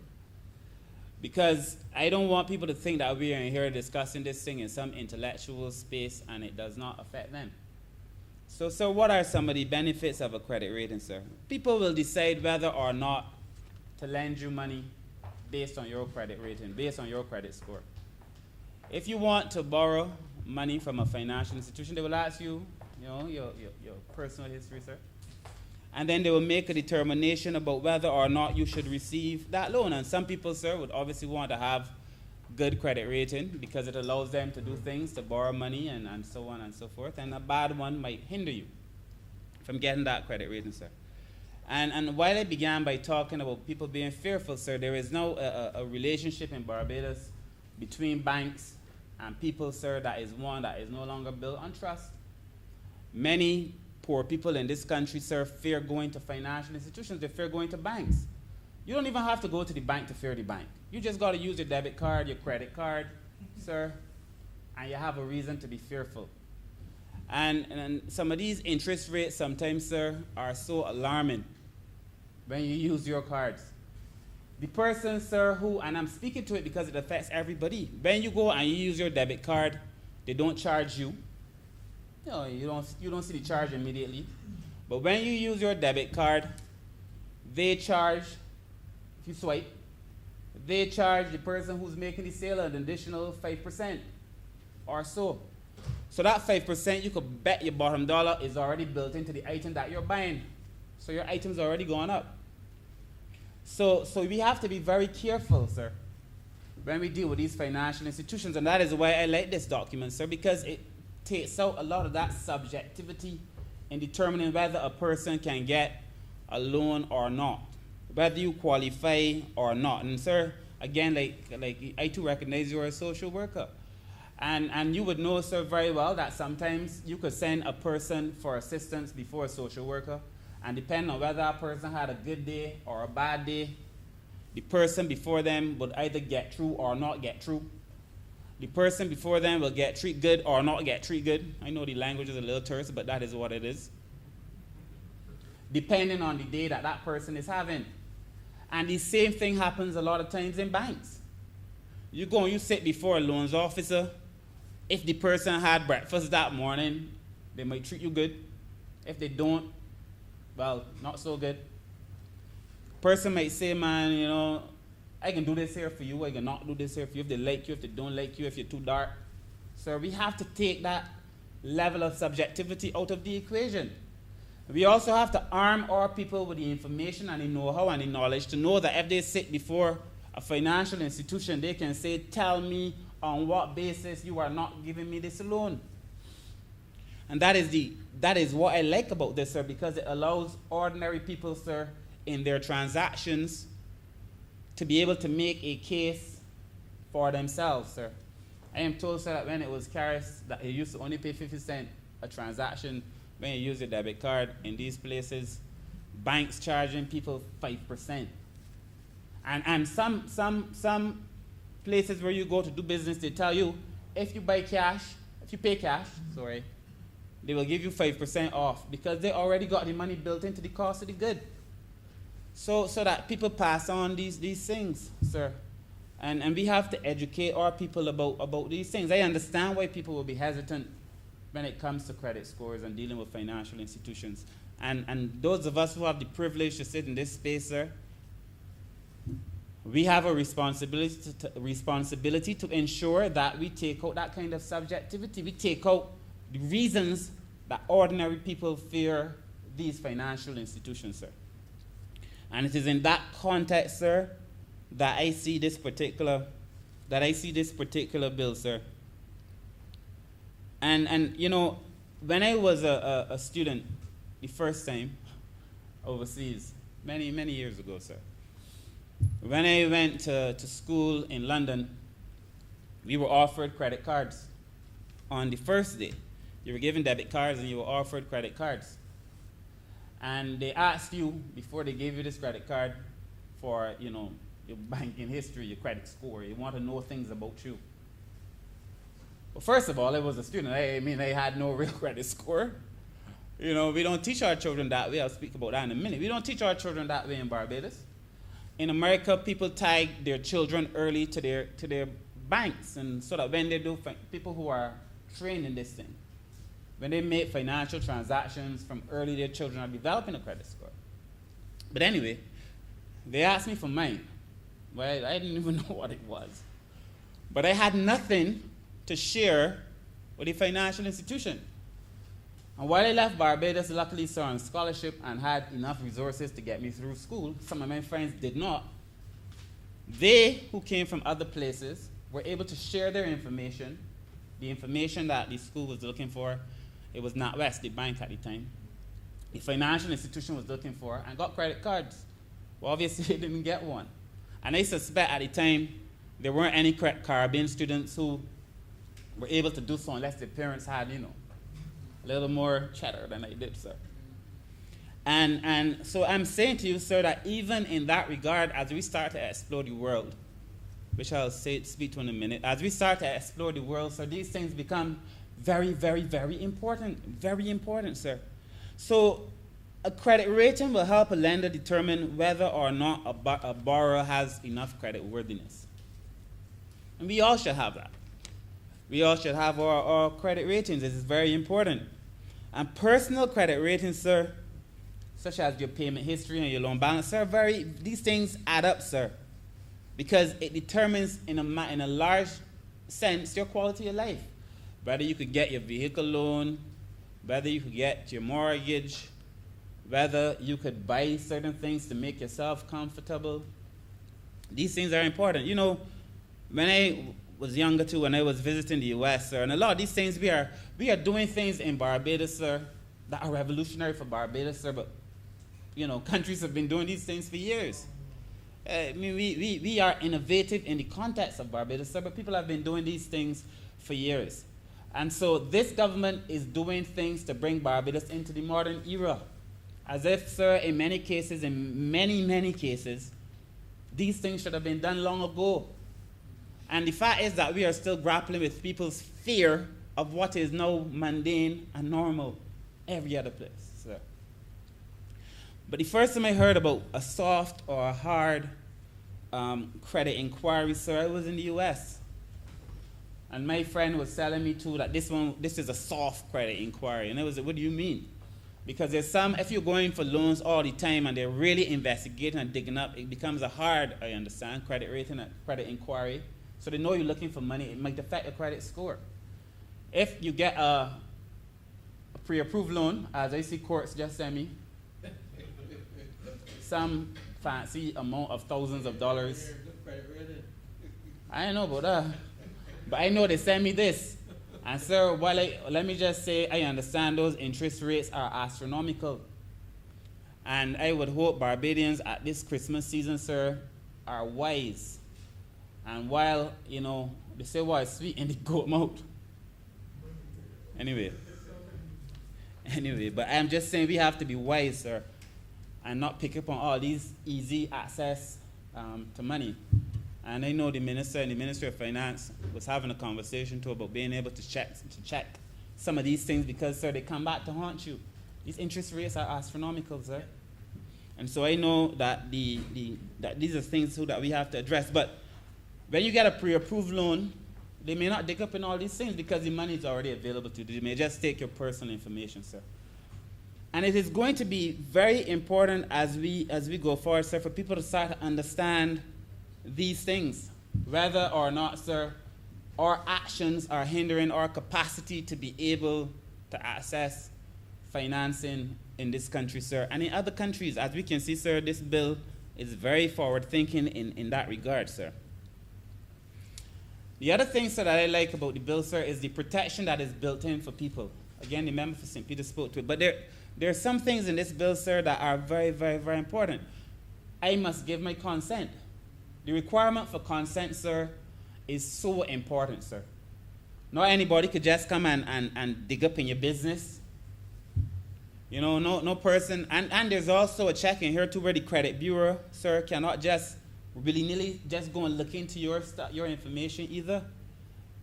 Because I don't want people to think that we are in here discussing this thing in some intellectual space and it does not affect them. So, sir, what are some of the benefits of a credit rating, sir? People will decide whether or not to lend you money based on your credit rating, based on your credit score. If you want to borrow money from a financial institution, they will ask you, your personal history, sir. And then they will make a determination about whether or not you should receive that loan. And some people, sir, would obviously want to have good credit rating because it allows them to do things, to borrow money and so on and so forth. And a bad one might hinder you from getting that credit rating, sir. And while I began by talking about people being fearful, sir, there is now a relationship in Barbados between banks and people, sir, that is one that is no longer built on trust. Many poor people in this country, sir, fear going to financial institutions. They fear going to banks. You don't even have to go to the bank to fear the bank. You just got to use your debit card, your credit card, sir, and you have a reason to be fearful. And some of these interest rates sometimes, sir, are so alarming when you use your cards. The person, sir, who, and I'm speaking to it because it affects everybody, when you go and you use your debit card, they don't charge you. You don't see the charge immediately. But when you use your debit card, they charge, if you swipe, they charge the person who's making the sale an additional 5% or so. So that 5%, you could bet your bottom dollar is already built into the item that you're buying. So your item's already gone up. So we have to be very careful, sir, when we deal with these financial institutions. And that is why I like this document, sir, because it takes out a lot of that subjectivity in determining whether a person can get a loan or not, whether you qualify or not. And, sir, again, like I too recognize you're a social worker. And you would know, sir, very well that sometimes you could send a person for assistance before a social worker, and depending on whether that person had a good day or a bad day, the person before them would either get through or not get through. The person before them will get treated good or not get treated good. I know the language is a little terse, but that is what it is. Depending on the day that that person is having. And the same thing happens a lot of times in banks. You go and you sit before a loans officer. If the person had breakfast that morning, they might treat you good. If they don't, well, not so good. Person might say, man, you know, I can do this here for you, I can not do this here for you. If they like you, if they don't like you, if you're too dark. So we have to take that level of subjectivity out of the equation. We also have to arm our people with the information and the know-how and the knowledge to know that if they sit before a financial institution, they can say, tell me on what basis you are not giving me this loan. And that is what I like about this, sir, because it allows ordinary people, sir, in their transactions to be able to make a case for themselves, sir. I am told, sir, that when it was Caris, that he used to only pay 50 cents a transaction when you use a debit card. In these places, banks charging people 5%. And some places where you go to do business, they tell you, if you pay cash, they will give you 5% off because they already got the money built into the cost of the good. So that people pass on these things, sir. And we have to educate our people about these things. I understand why people will be hesitant when it comes to credit scores and dealing with financial institutions. And those of us who have the privilege to sit in this space, sir, we have a responsibility to ensure that we take out that kind of subjectivity. We take out the reasons that ordinary people fear these financial institutions, sir. And it is in that context, sir, that I see this particular bill, sir. And you know, when I was a student the first time overseas, many years ago, sir, when I went to school in London, we were offered credit cards. On the first day, you were given debit cards and you were offered credit cards. And they asked you, before they gave you this credit card, for, you know, your banking history, your credit score. You want to know things about you. Well, first of all, I was a student. I had no real credit score. You know, we don't teach our children that way. I'll speak about that in a minute. We don't teach our children that way in Barbados. In America, people tag their children early to their banks, and so that when they do, people who are trained in this thing, when they make financial transactions from early, their children are developing a credit score. But anyway, they asked me for mine. Well, I didn't even know what it was. But I had nothing to share with the financial institution. And while I left Barbados, luckily saw on scholarship and had enough resources to get me through school. Some of my friends did not. They, who came from other places, were able to share their information, the information that the school was looking for. It was NatWest, the bank at the time. The financial institution was looking for, and got credit cards. Well, obviously, they didn't get one. And I suspect at the time, there weren't any Caribbean students who were able to do so unless their parents had, you know, a little more cheddar than I did, sir. And so I'm saying to you, sir, that even in that regard, as we start to explore the world, which I'll speak to in a minute, as we start to explore the world, so these things become very, very, very important, sir. So a credit rating will help a lender determine whether or not a borrower has enough credit worthiness. And we all should have that. We all should have our credit ratings. This is very important. And personal credit ratings, sir, such as your payment history and your loan balance, sir, these things add up, sir, because it determines in a large sense your quality of life. Whether you could get your vehicle loan, whether you could get your mortgage, whether you could buy certain things to make yourself comfortable. These things are important. You know, when I was younger too, when I was visiting the US, sir, and a lot of these things, we are doing things in Barbados, sir, that are revolutionary for Barbados, sir, but, you know, countries have been doing these things for years. I mean, we are innovative in the context of Barbados, sir, but people have been doing these things for years. And so this government is doing things to bring Barbados into the modern era. As if, sir, in many cases, these things should have been done long ago. And the fact is that we are still grappling with people's fear of what is now mundane and normal every other place, sir. But the first time I heard about a soft or a hard credit inquiry, sir, I was in the US. And my friend was telling me too that this is a soft credit inquiry. And I was like, what do you mean? Because there's some, if you're going for loans all the time and they're really investigating and digging up, it becomes a hard, I understand, credit rating, credit inquiry. So they know you're looking for money. It might affect your credit score. If you get a pre-approved loan, as I see courts just send me, some fancy amount of thousands of dollars. I don't know about that. But I know they send me this. And sir, let me just say, I understand those interest rates are astronomical. And I would hope Barbadians at this Christmas season, sir, are wise. And while, they say, well, it's sweet in the goat mouth. Anyway, but I'm just saying we have to be wise, sir, and not pick up on all these easy access to money. And I know the minister and the Ministry of Finance was having a conversation too about being able to check some of these things because, sir, they come back to haunt you. These interest rates are astronomical, sir. And so I know that that these are things that we have to address. But when you get a pre-approved loan, they may not dig up in all these things because the money is already available to you. They may just take your personal information, sir. And it is going to be very important as we go forward, sir, for people to start to understand these things, whether or not, sir, our actions are hindering our capacity to be able to access financing in this country, sir, and in other countries. As we can see, sir, this bill is very forward-thinking in that regard, sir. The other thing, sir, that I like about the bill, sir, is the protection that is built in for people. Again, the member for St. Peter spoke to it. But there are some things in this bill, sir, that are very, very, very important. I must give my consent. The requirement for consent, sir, is so important, sir. Not anybody could just come and dig up in your business. No person. And there's also a check in here too where the credit bureau, sir, cannot just willy-nilly just go and look into your information either.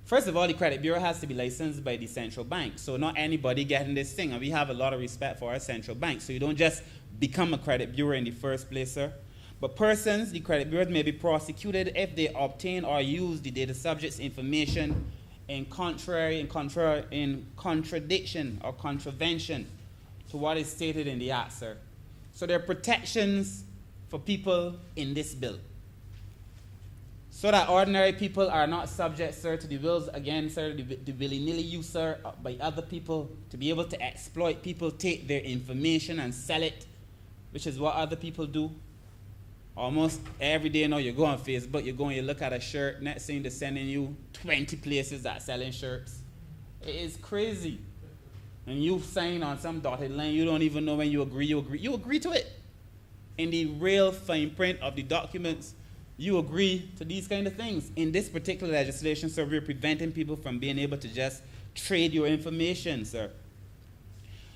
First of all, the credit bureau has to be licensed by the central bank. So not anybody getting this thing. And we have a lot of respect for our central bank. So you don't just become a credit bureau in the first place, sir. But persons, the credit bureaus may be prosecuted if they obtain or use the data subject's information in contradiction or contravention to what is stated in the act, sir. So there are protections for people in this bill, so that ordinary people are not subject, sir, to the wills, again, sir, the willy-nilly use, sir, by other people to be able to exploit people, take their information and sell it, which is what other people do. Almost every day now you go on Facebook, you look at a shirt, next thing they're sending you 20 places that are selling shirts. It is crazy. And you sign on some dotted line, you don't even know when you agree to it. In the real fine print of the documents, you agree to these kind of things. In this particular legislation, sir, we're preventing people from being able to just trade your information, sir.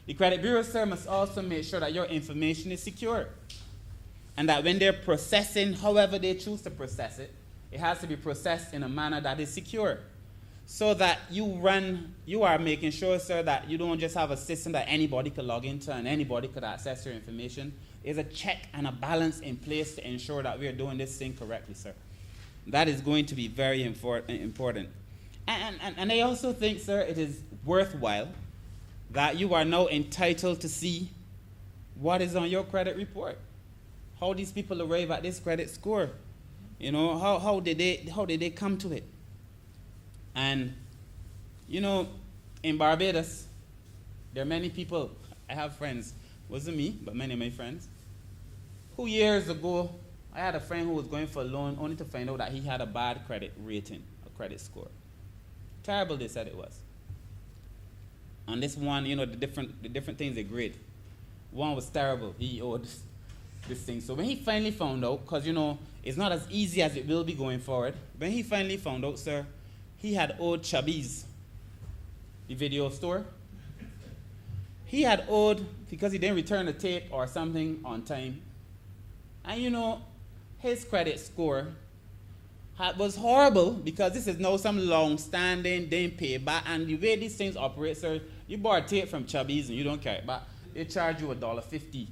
The credit bureau, sir, must also make sure that your information is secure. And that when they're processing, however they choose to process it, it has to be processed in a manner that is secure. So that you are making sure, sir, that you don't just have a system that anybody could log into and anybody could access your information. There's a check and a balance in place to ensure that we are doing this thing correctly, sir. That is going to be very important. And I also think, sir, it is worthwhile that you are now entitled to see what is on your credit report. How these people arrive at this credit score. How did they come to it? And, in Barbados, there are many people, I have friends, wasn't me, but many of my friends, who years ago, I had a friend who was going for a loan only to find out that he had a bad credit rating, a credit score. Terrible, they said it was. And this one, the different things they grade. One was terrible. He owed this thing. So when he finally found out, because, it's not as easy as it will be going forward, when he finally found out, sir, he had owed Chubby's, the video store. He had owed because he didn't return a tape or something on time. And his credit score was horrible, because this is now some long-standing, didn't pay back, and the way these things operate, sir, you borrow tape from Chubby's and you don't carry it back, they charge you $1.50.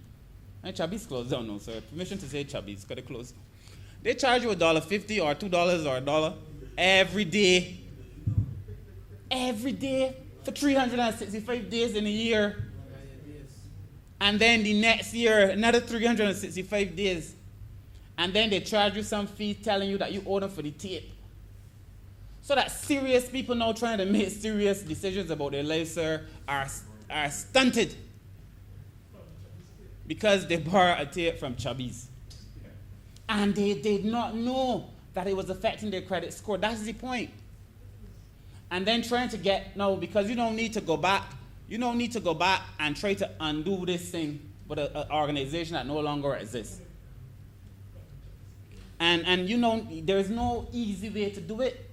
And Chubby's closed down now, sir. Permission to say Chubby's, because they closed. They charge you $1.50 or $2 or $1 every day. Every day for 365 days in a year. And then the next year, another 365 days. And then they charge you some fee telling you that you owe them for the tape. So that serious people now trying to make serious decisions about their lives, sir, are stunted. Because they borrow a tape from Chubby's. And they did not know that it was affecting their credit score. That's the point. And then trying to get, no, because you don't need to go back and try to undo this thing with an organization that no longer exists. And you know, there's no easy way to do it.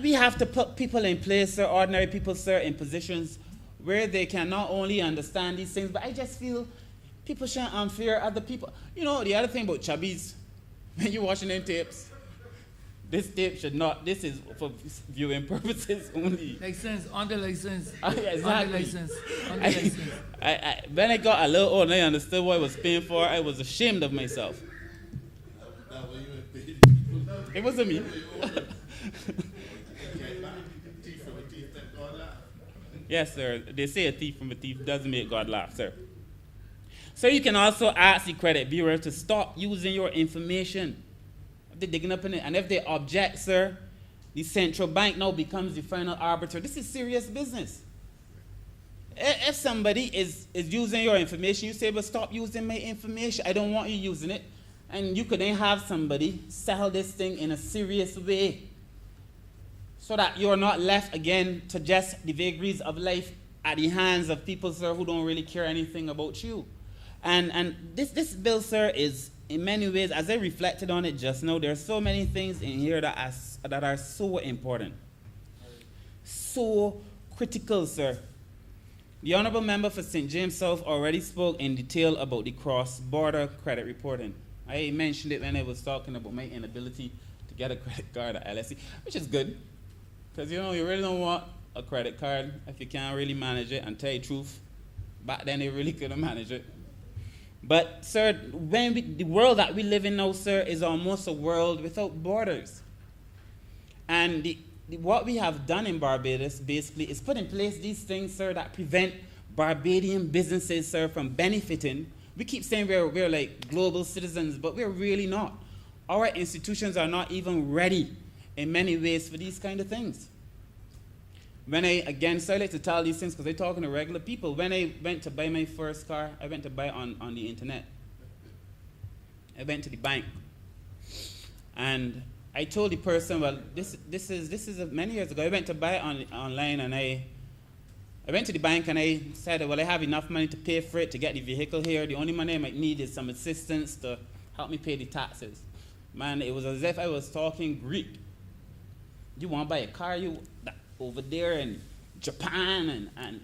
We have to put people in place, sir, ordinary people, sir, in positions where they can not only understand these things, but I just feel people shouldn't unfair other people. You know, the other thing about Chubby's, when you're watching them tapes, this tape should not, this is for viewing purposes only. License, on the license. Yeah, exactly. On the license. On the license. When I got a little old and I understood what I was paying for, I was ashamed of myself. It wasn't me. Yes, sir. They say a thief from a thief doesn't make God laugh, sir. So you can also ask the credit bureau to stop using your information. If they're digging up in it, and if they object, sir, the central bank now becomes the final arbiter. This is serious business. If somebody is using your information, you say, but stop using my information. I don't want you using it. And you could then have somebody sell this thing in a serious way so that you're not left again to just the vagaries of life at the hands of people, sir, who don't really care anything about you. And this bill, sir, is in many ways, as I reflected on it just now, there are so many things in here that are so important, so critical, sir. The Honourable Member for St. James South already spoke in detail about the cross-border credit reporting. I mentioned it when I was talking about my inability to get a credit card at LSE, which is good, because, you know, you really don't want a credit card if you can't really manage it. And tell you the truth, back then they really couldn't manage it. But, sir, the world that we live in now, sir, is almost a world without borders. And what we have done in Barbados, basically, is put in place these things, sir, that prevent Barbadian businesses, sir, from benefiting. We keep saying we're like global citizens, but we're really not. Our institutions are not even ready in many ways for these kind of things. When I like to tell these things because I'm talking to regular people. When I went to buy my first car, I went to buy it on the internet. I went to the bank. And I told the person, well, this is many years ago. I went to buy it online, and I went to the bank and I said, well, I have enough money to pay for it, to get the vehicle here. The only money I might need is some assistance to help me pay the taxes. Man, it was as if I was talking Greek. You want to buy a car over there in Japan, and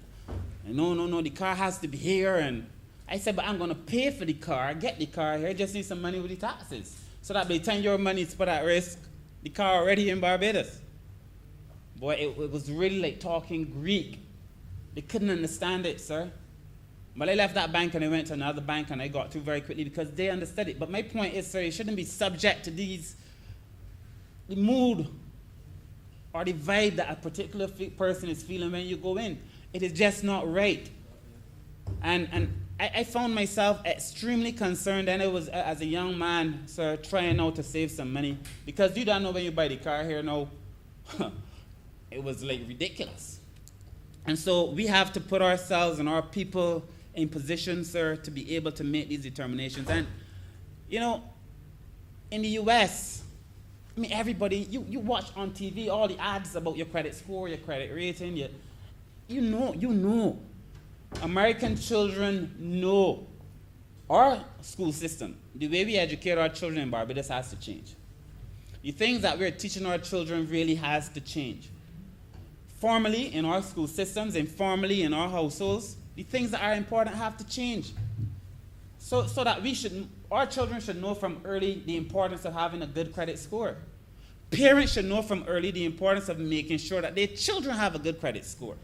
no, the car has to be here. And I said, but I'm going to pay for the car, get the car here, just need some money with the taxes. So that by the time your money is put at risk, the car already in Barbados. Boy, it was really like talking Greek. They couldn't understand it, sir. But I left that bank and I went to another bank and I got through very quickly because they understood it. But my point is, sir, you shouldn't be subject to the mood or the vibe that a particular person is feeling when you go in. It is just not right. And I found myself extremely concerned, and I was, as a young man, sir, trying out to save some money. Because you don't know when you buy the car here now, it was like ridiculous. And so we have to put ourselves and our people in position, sir, to be able to make these determinations. And, you know, in the U.S., I mean, everybody, you watch on TV all the ads about your credit score, your credit rating, you know. American children know. Our school system, the way we educate our children in Barbados has to change. The things that we're teaching our children really has to change. Formally in our school systems and formally in our households, the things that are important have to change. So that our children should know from early the importance of having a good credit score. Parents should know from early the importance of making sure that their children have a good credit score.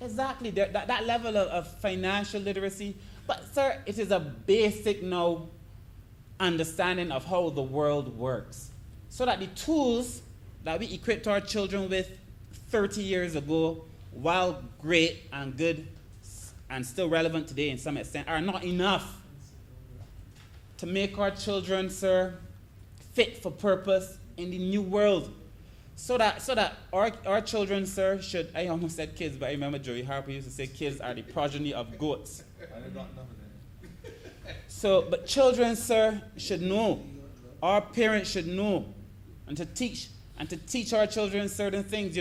Exactly, that level of financial literacy. But, sir, it is a basic understanding of how the world works. So that the tools that we equipped our children with 30 years ago, while great and good and still relevant today in some extent, are not enough to make our children, sir, fit for purpose in the new world. So that our children, sir, should, I almost said kids, but I remember Joey Harper used to say kids are the progeny of goats. So, but children, sir, should know. Our parents should know. And to teach our children certain things,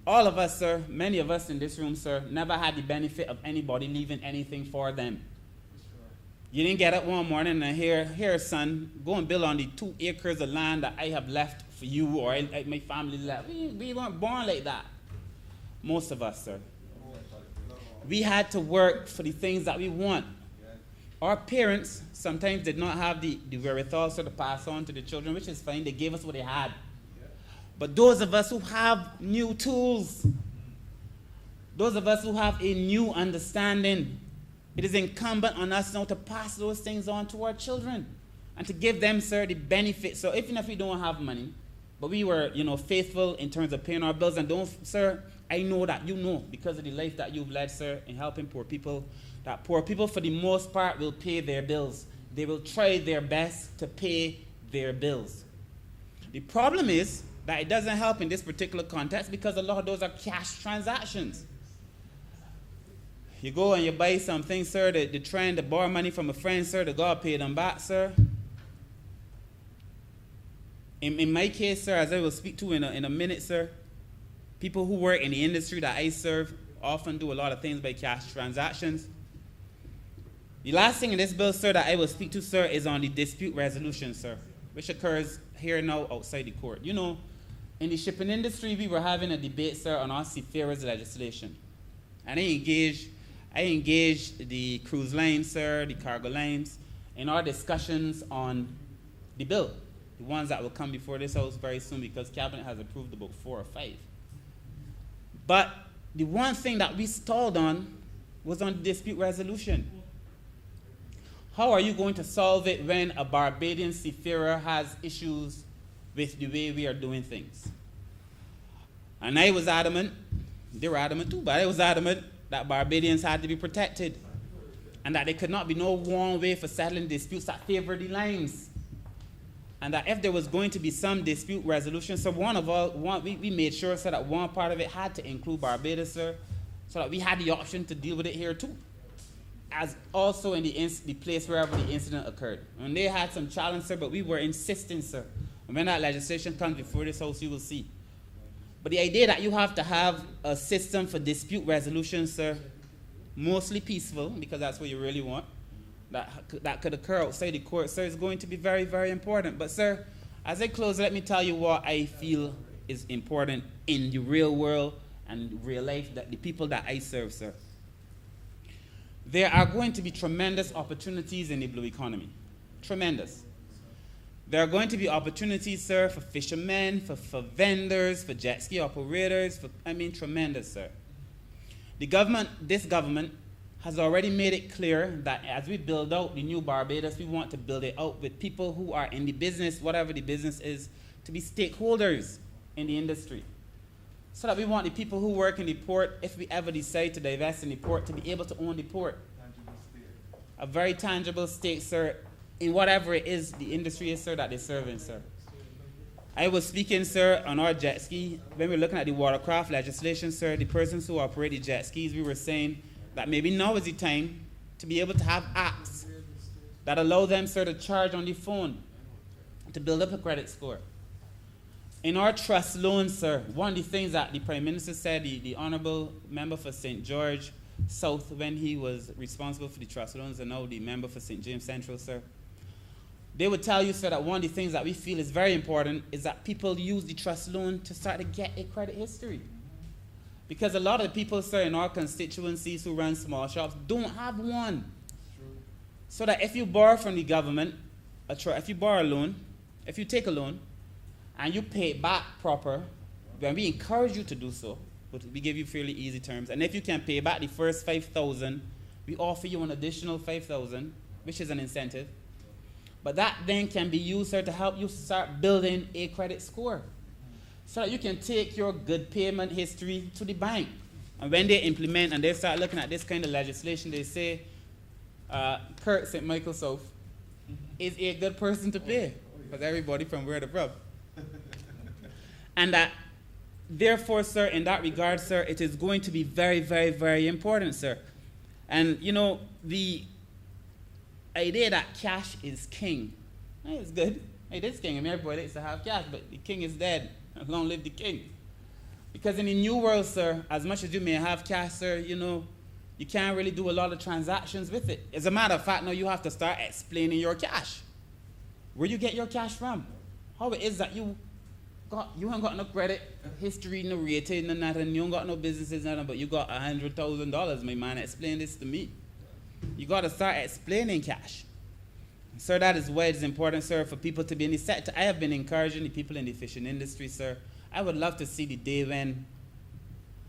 all of us, sir, many of us in this room, sir, never had the benefit of anybody leaving anything for them. You didn't get up one morning and here, son, go and build on the 2 acres of land that I have left for you or my family left. We weren't born like that. Most of us, sir. We had to work for the things that we want. Our parents sometimes did not have the wherewithal to pass on to the children, which is fine. They gave us what they had. But those of us who have new tools, those of us who have a new understanding, it is incumbent on us now to pass those things on to our children and to give them, sir, the benefit. So even if we don't have money, but we were, faithful in terms of paying our bills, and sir, I know that you know because of the life that you've led, sir, in helping poor people, that poor people for the most part will pay their bills. They will try their best to pay their bills. The problem is that it doesn't help in this particular context because a lot of those are cash transactions. You go and you buy something, sir, the trend to borrow money from a friend, sir, to God pay them back, sir. In my case, sir, as I will speak to in a minute, sir, people who work in the industry that I serve often do a lot of things by cash transactions. The last thing in this bill, sir, that I will speak to, sir, is on the dispute resolution, sir, which occurs here now outside the court. In the shipping industry, we were having a debate, sir, on our seafarers legislation. And I engaged the cruise lines, sir, the cargo lines, in our discussions on the bill, the ones that will come before this house very soon because Cabinet has approved about 4 or 5. But the one thing that we stalled on was on dispute resolution. How are you going to solve it when a Barbadian seafarer has issues with the way we are doing things? And I was adamant, they were adamant too, but I was adamant that Barbadians had to be protected and that there could not be no one way for settling disputes that favor the lines. And that if there was going to be some dispute resolution, so we made sure so that one part of it had to include Barbados, sir, so that we had the option to deal with it here too, as also in the place wherever the incident occurred. And they had some challenge, sir, but we were insisting, sir. And when that legislation comes before this house, you will see. But the idea that you have to have a system for dispute resolution, sir, mostly peaceful, because that's what you really want, that could occur outside the court, sir, is going to be very, very important. But, sir, as I close, let me tell you what I feel is important in the real world and real life, that the people that I serve, sir. There are going to be tremendous opportunities in the blue economy. Tremendous. There are going to be opportunities, sir, for fishermen, for vendors, for jet ski operators, tremendous, sir. This government has already made it clear that as we build out the new Barbados, we want to build it out with people who are in the business, whatever the business is, to be stakeholders in the industry. So that we want the people who work in the port, if we ever decide to divest in the port, to be able to own the port. A very tangible stake, sir, in whatever it is the industry is, sir, that they're serving, sir. I was speaking, sir, on our jet ski. When we were looking at the watercraft legislation, sir, the persons who operate the jet skis, we were saying that maybe now is the time to be able to have apps that allow them, sir, to charge on the phone to build up a credit score. In our trust loans, sir, one of the things that the Prime Minister said, the Honourable Member for St. George South, when he was responsible for the trust loans, and now the member for St. James Central, sir, they would tell you, sir, that one of the things that we feel is very important is that people use the trust loan to start to get a credit history. Because a lot of the people, sir, in our constituencies who run small shops don't have one. So that if you borrow from the government, if you borrow a loan, if you take a loan and you pay it back proper, when we encourage you to do so, but we give you fairly easy terms. And if you can pay back the first 5,000, we offer you an additional 5,000, which is an incentive. But that then can be used, sir, to help you start building a credit score, so that you can take your good payment history to the bank. And when they implement and they start looking at this kind of legislation, they say, Kurt St. Michael South is a good person to pay, because everybody from where they're from. And that, therefore, sir, in that regard, sir, it is going to be very, very, very important, sir. And, you know, the idea that cash is king, it's good. It is king. I mean, everybody likes to have cash, but the king is dead. Long live the king. Because in the new world, sir, as much as you may have cash, sir, you know, you can't really do a lot of transactions with it. As a matter of fact, now you have to start explaining your cash. Where you get your cash from. How it is that you ain't got no credit history, no rating, no nothing. You ain't got no businesses, nothing, but you got $100,000. My man, explain this to me. You got to start explaining cash. Sir, that is why it's important, sir, for people to be in the sector. I have been encouraging the people in the fishing industry, sir. I would love to see the day when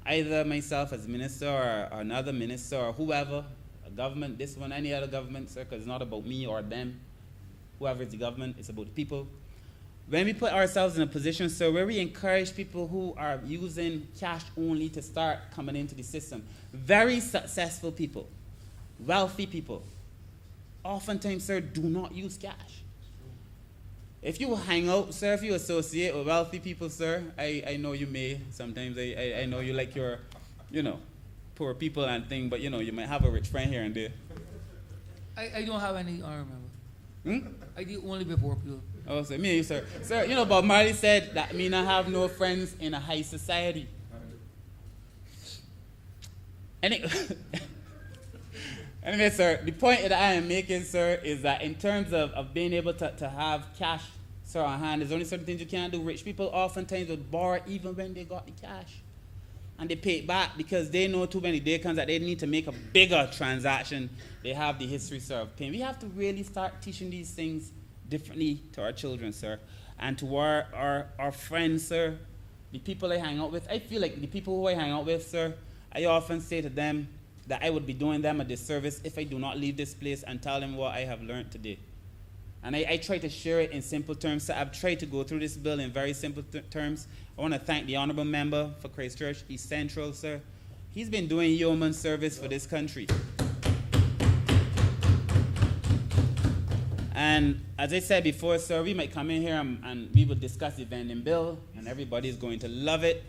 either myself as minister or another minister or whoever, a government, this one, any other government, sir, because it's not about me or them. Whoever is the government, it's about the people. When we put ourselves in a position, sir, where we encourage people who are using cash only to start coming into the system, very successful people, wealthy people, oftentimes, sir, do not use cash. If you hang out, sir, if you associate with wealthy people, sir, I know you may sometimes. I know you like your, you know, poor people and thing, but, you know, you might have a rich friend here and there. I don't have any honorable member. I do only be poor people. Oh, so me and you, sir. Sir, you know, Bob Marley said that me not have no friends in a high society. Anyway, sir, the point that I am making, sir, is that in terms of being able to have cash, sir, on hand, there's only certain things you can't do. Rich people oftentimes would borrow even when they got the cash. And they pay it back because they know too many days comes that they need to make a bigger transaction. They have the history, sir, of paying. We have to really start teaching these things differently to our children, sir. And to our friends, sir, the people I hang out with. I feel like the people who I hang out with, sir, I often say to them that I would be doing them a disservice if I do not leave this place and tell them what I have learned today. And I try to share it in simple terms. So I've tried to go through this bill in very simple terms. I want to thank the Honorable Member for Christchurch East Central, sir. He's been doing yeoman service for this country. And as I said before, sir, we might come in here and we will discuss the vending bill, and everybody's going to love it.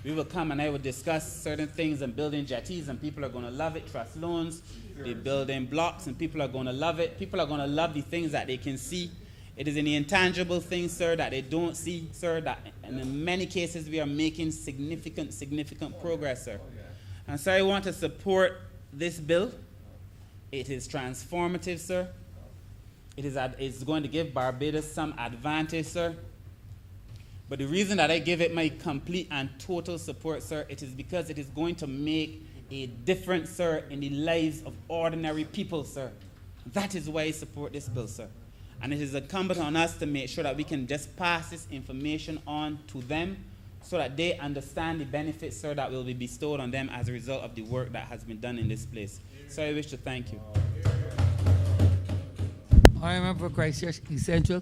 We will come and I will discuss certain things and building jetties, and people are going to love it. Trust loans, the building blocks, and people are going to love it. People are going to love the things that they can see. It is in the intangible things, sir, that they don't see, sir, that and in many cases we are making significant progress, sir. And so I want to support this bill. It is transformative, sir. It's going to give Barbados some advantage, sir. But the reason that I give it my complete and total support, sir, it is because it is going to make a difference, sir, in the lives of ordinary people, sir. That is why I support this bill, sir. And it is incumbent on us to make sure that we can just pass this information on to them so that they understand the benefits, sir, that will be bestowed on them as a result of the work that has been done in this place. So I wish to thank you. I member for Christchurch East Central.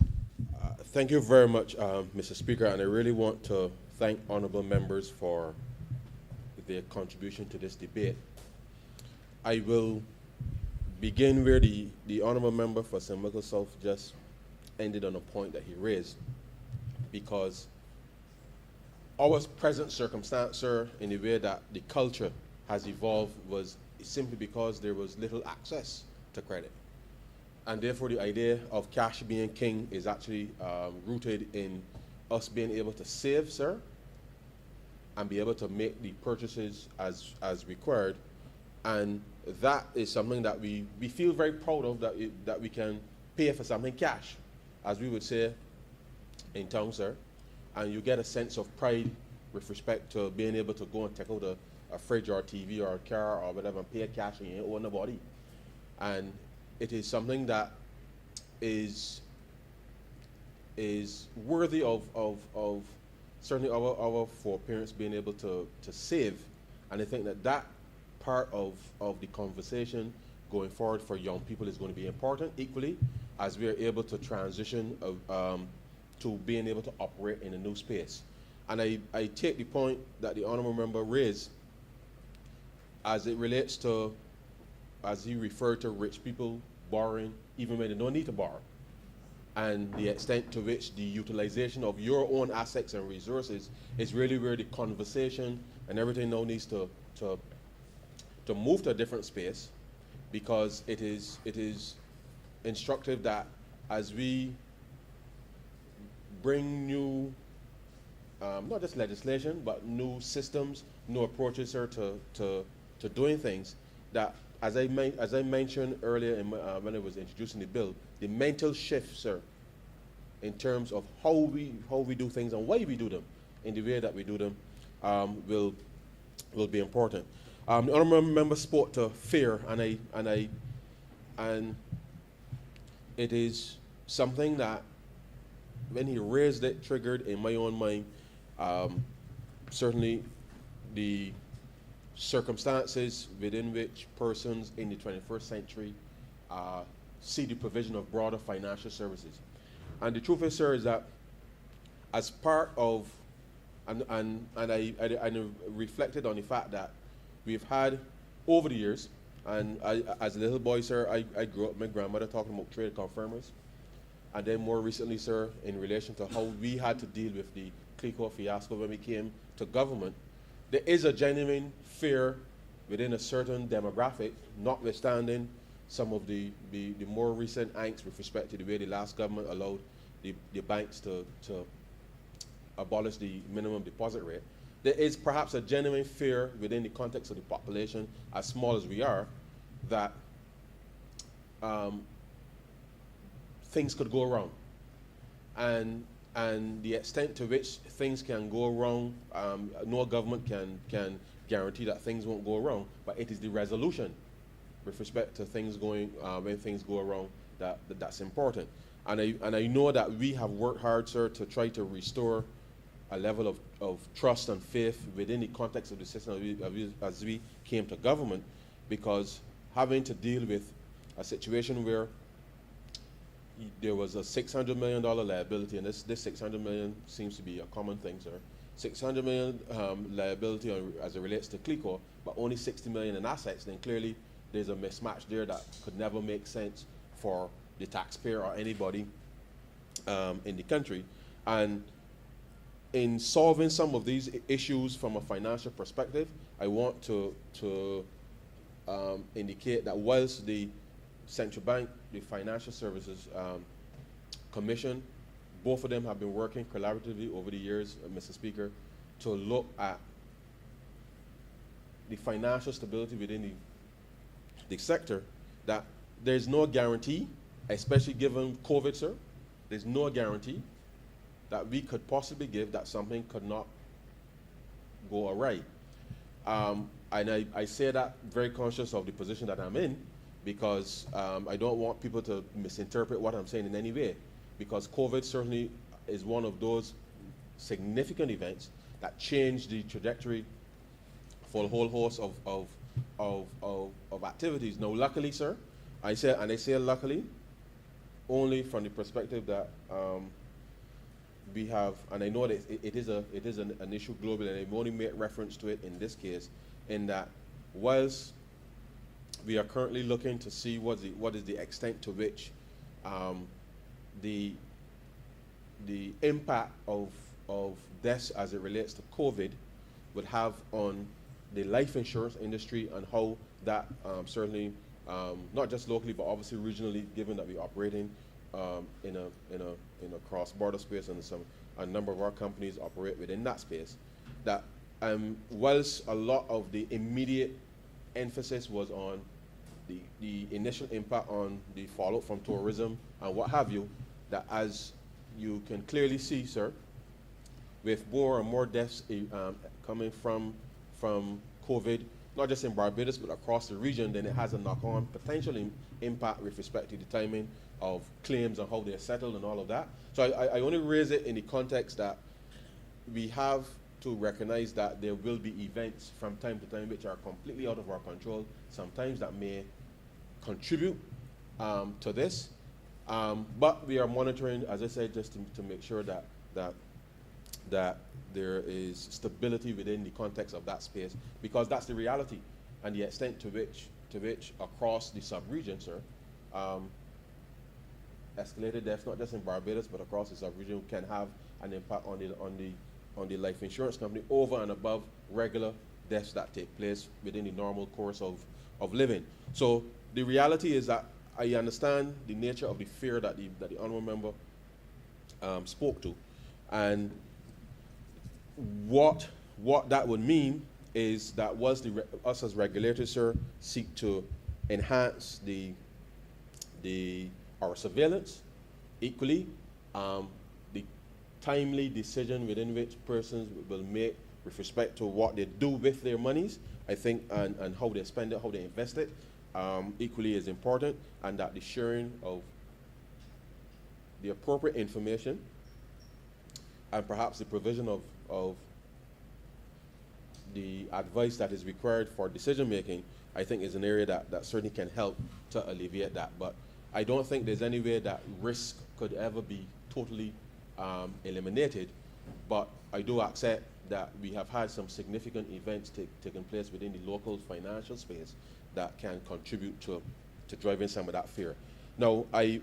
Thank you very much, Mr. Speaker, and I really want to thank honorable members for their contribution to this debate. I will begin where the honorable member for St. Michael South just ended on a point that he raised, because our present circumstance, sir, in the way that the culture has evolved was simply because there was little access to credit. And therefore, the idea of cash being king is actually rooted in us being able to save, sir, and be able to make the purchases as required. And that is something that we feel very proud of, that we can pay for something cash, as we would say in town, sir. And you get a sense of pride with respect to being able to go and take out a fridge or a TV or a car or whatever and pay cash and you ain't own nobody. And it is something that is is worthy of certainly our foreparents being able to save. And I think that part of the conversation going forward for young people is going to be important equally as we are able to transition to being able to operate in a new space. And I take the point that the honourable member raised as it relates to, as he referred to rich people borrowing even when they don't need to borrow, and the extent to which the utilization of your own assets and resources is really where the conversation and everything now needs to move to a different space, because it is instructive that as we bring new, not just legislation, but new systems, new approaches, sir, to doing things, that as I mentioned earlier when I was introducing the bill, the mental shift, sir, in terms of how we do things and why we do them in the way that we do them, will be important. The honourable member spoke to fear, and it is something that when he raised it, triggered in my own mind certainly the circumstances within which persons in the 21st century see the provision of broader financial services. And the truth is, sir, is that as part of, and I reflected on the fact that we've had over the years, and as a little boy, sir, I grew up with my grandmother talking about trade confirmers. And then more recently, sir, in relation to how we had to deal with the CLICO fiasco when we came to government, there is a genuine fear within a certain demographic, notwithstanding some of the more recent angst with respect to the way the last government allowed the banks to abolish the minimum deposit rate. There is perhaps a genuine fear within the context of the population, as small as we are, that things could go wrong. And the extent to which things can go wrong, no government can guarantee that things won't go wrong, but it is the resolution with respect to things going, when things go wrong, that's important. And I know that we have worked hard, sir, to try to restore a level of trust and faith within the context of the system as we came to government, because having to deal with a situation where there was a $600 million liability, and this $600 million seems to be a common thing, sir. $600 million liability as it relates to CLICO, but only $60 million in assets, then clearly there's a mismatch there that could never make sense for the taxpayer or anybody in the country. And in solving some of these issues from a financial perspective, I want to indicate that whilst the Central Bank, the Financial Services Commission, both of them have been working collaboratively over the years, Mr. Speaker, to look at the financial stability within the sector, that there's no guarantee, especially given COVID, sir, there's no guarantee that we could possibly give that something could not go awry. And I say that very conscious of the position that I'm in, because I don't want people to misinterpret what I'm saying in any way, because COVID certainly is one of those significant events that changed the trajectory for a whole host of activities. Now, luckily, sir, I say luckily, only from the perspective that we have, and I know that it is an issue globally, and I've only made reference to it in this case, in that whilst we are currently looking to see what is the extent to which the impact of deaths as it relates to COVID would have on the life insurance industry, and how that certainly, not just locally but obviously regionally, given that we're operating in a cross-border space, and a number of our companies operate within that space, that whilst a lot of the immediate emphasis was on the initial impact on the fallout from tourism and what have you, that as you can clearly see, sir, with more and more deaths coming from COVID, not just in Barbados, but across the region, then it has a knock-on potential impact with respect to the timing of claims and how they're settled and all of that. So I only raise it in the context that we have to recognize that there will be events from time to time which are completely out of our control, sometimes that may contribute to this. But we are monitoring, as I said, just to make sure that there is stability within the context of that space, because that's the reality and the extent to which across the sub-region, sir, escalated deaths, not just in Barbados, but across the sub-region, can have an impact on the life insurance company over and above regular deaths that take place within the normal course of living. So the reality is that I understand the nature of the fear that the honourable member spoke to, and what that would mean is that was us as regulators, sir, seek to enhance our surveillance, equally, the timely decision within which persons will make with respect to what they do with their monies, I think, and how they spend it, how they invest it, equally is important, and that the sharing of the appropriate information and perhaps the provision of the advice that is required for decision making, I think is an area that certainly can help to alleviate that. But I don't think there's any way that risk could ever be totally eliminated. But I do accept that we have had some significant events taking place within the local financial space that can contribute to driving some of that fear. Now, I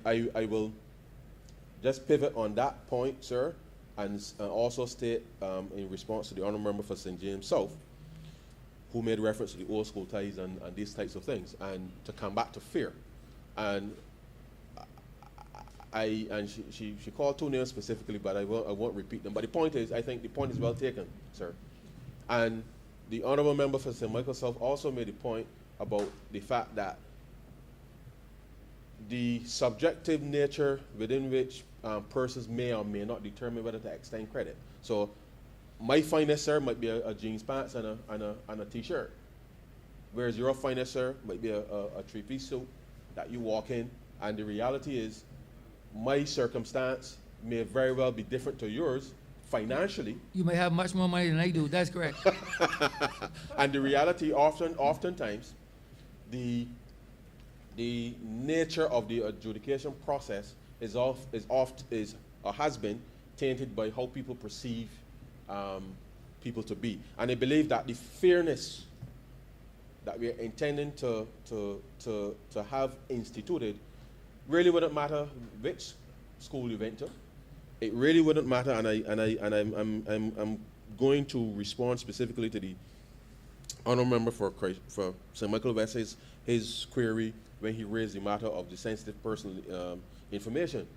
will just pivot on that point, sir, and also state in response to the honourable member for St. James South, who made reference to the old school ties and these types of things, and to come back to fear. And she called two names specifically, but I won't repeat them. But the point is, I think the point is well taken, sir. And the honourable member for St. Michael South also made a point about the fact that the subjective nature within which persons may or may not determine whether to extend credit. So my finest, sir, might be a jeans pants and a t-shirt, whereas your finest, sir, might be a three-piece suit that you walk in, and the reality is my circumstance may very well be different to yours financially. You may have much more money than I do. That's correct. And the reality, oftentimes, the nature of the adjudication process has been tainted by how people perceive people to be, and I believe that the fairness that we are intending to have instituted really wouldn't matter which school you went to. It really wouldn't matter, I'm going to respond specifically to the honourable member for St. Michael West, his query when he raised the matter of the sensitive personal information.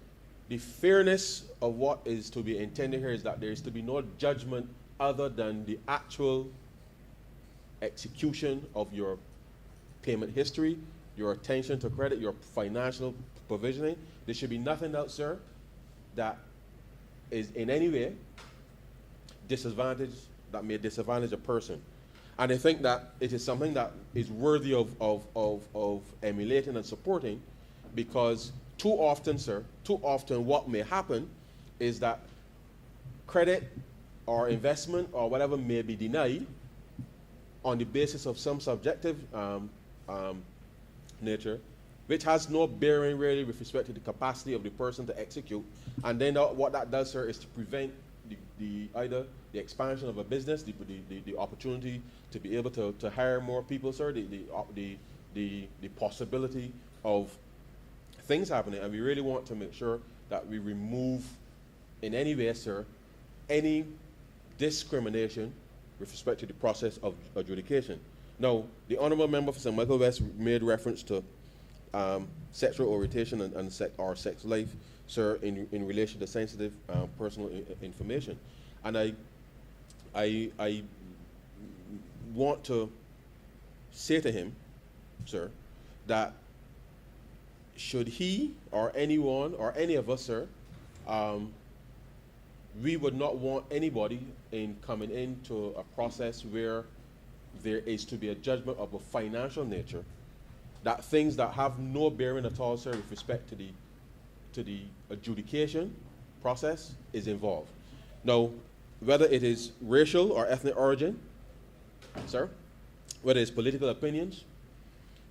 The fairness of what is to be intended here is that there is to be no judgment other than the actual execution of your payment history, your attention to credit, your financial provisioning. There should be nothing else, sir, that is in any way that may disadvantage a person. And I think that it is something that is worthy of emulating and supporting, because too often, sir, what may happen is that credit or investment or whatever may be denied on the basis of some subjective nature, which has no bearing really with respect to the capacity of the person to execute. And then what that does, sir, is to prevent either the expansion of a business, the opportunity to be able to hire more people, sir, the possibility of things happening. And we really want to make sure that we remove in any way, sir, any discrimination with respect to the process of adjudication. Now, the honourable member for St. Michael West made reference to sexual orientation and sex life, sir, in relation to sensitive personal information. And I want to say to him, sir, that should he or anyone or any of us, sir, we would not want anybody in coming into a process where there is to be a judgment of a financial nature, that things that have no bearing at all, sir, with respect to the adjudication process is involved. Now, whether it is racial or ethnic origin, sir, whether it's political opinions,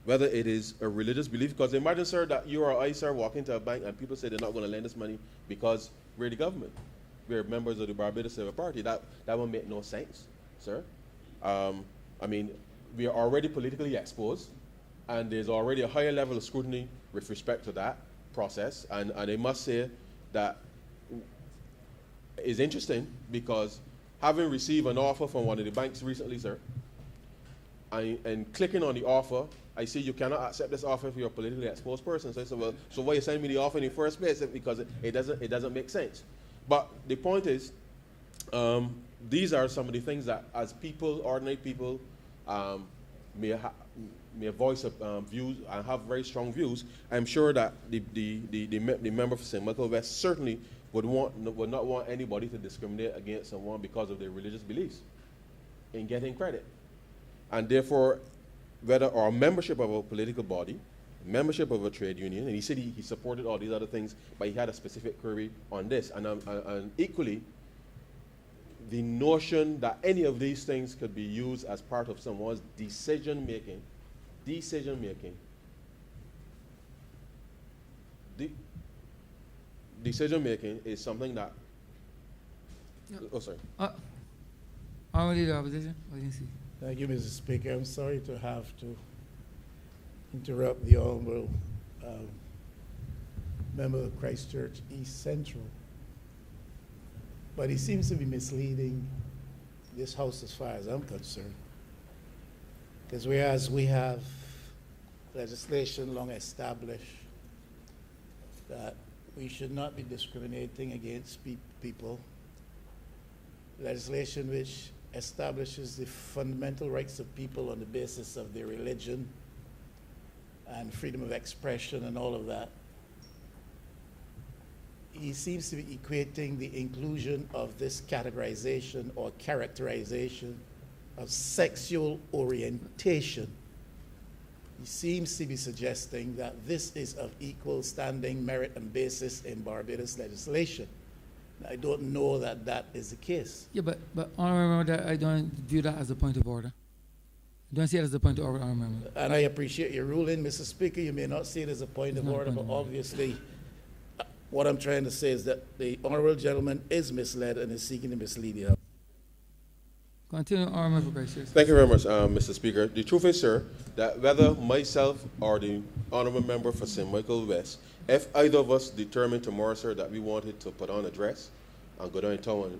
whether it is a religious belief, because imagine, sir, that you or I, sir, walk into a bank and people say they're not going to lend us money because we're the government. We're members of the Barbados Civil Party. That would make no sense, sir. I mean, we are already politically exposed, and there's already a higher level of scrutiny with respect to that process. And I must say that is interesting, because having received an offer from one of the banks recently, sir, and clicking on the offer, I see you cannot accept this offer if you're a politically exposed person. So I said, well, so why you sending me the offer in the first place? Because it doesn't make sense. But the point is, these are some of the things that, as people, ordinary people, may voice views and have very strong views. I'm sure that the member for St. Michael West certainly would not want anybody to discriminate against someone because of their religious beliefs in getting credit. And therefore, whether our membership of a political body, membership of a trade union, and he said he supported all these other things, but he had a specific query on this. And equally, the notion that any of these things could be used as part of someone's decision making is something that. Yeah. Oh, sorry. Honorable Leader of Opposition, what do you see? Thank you, Mr. Speaker. I'm sorry to have to interrupt the honorable member of Christchurch East Central, but he seems to be misleading this House as far as I'm concerned. Because whereas we have legislation long established that we should not be discriminating against people, legislation which establishes the fundamental rights of people on the basis of their religion and freedom of expression and all of that, he seems to be equating the inclusion of this categorization or characterization of sexual orientation. He seems to be suggesting that this is of equal standing, merit, and basis in Barbados legislation. I don't know that that is the case. Yeah, but honorable member, that I don't view that as a point of order. I don't see it as a point of order, honorable member. And I appreciate your ruling, Mr. Speaker. You may not see it as a point of order, but obviously what I'm trying to say is that the honorable gentleman is misled and is seeking to mislead you. Continue, honorable member Christchurch. Thank you very much, Mr. Speaker. The truth is, sir, that whether myself or the honorable member for St. Michael West, if either of us determined tomorrow, sir, that we wanted to put on a dress and go downtown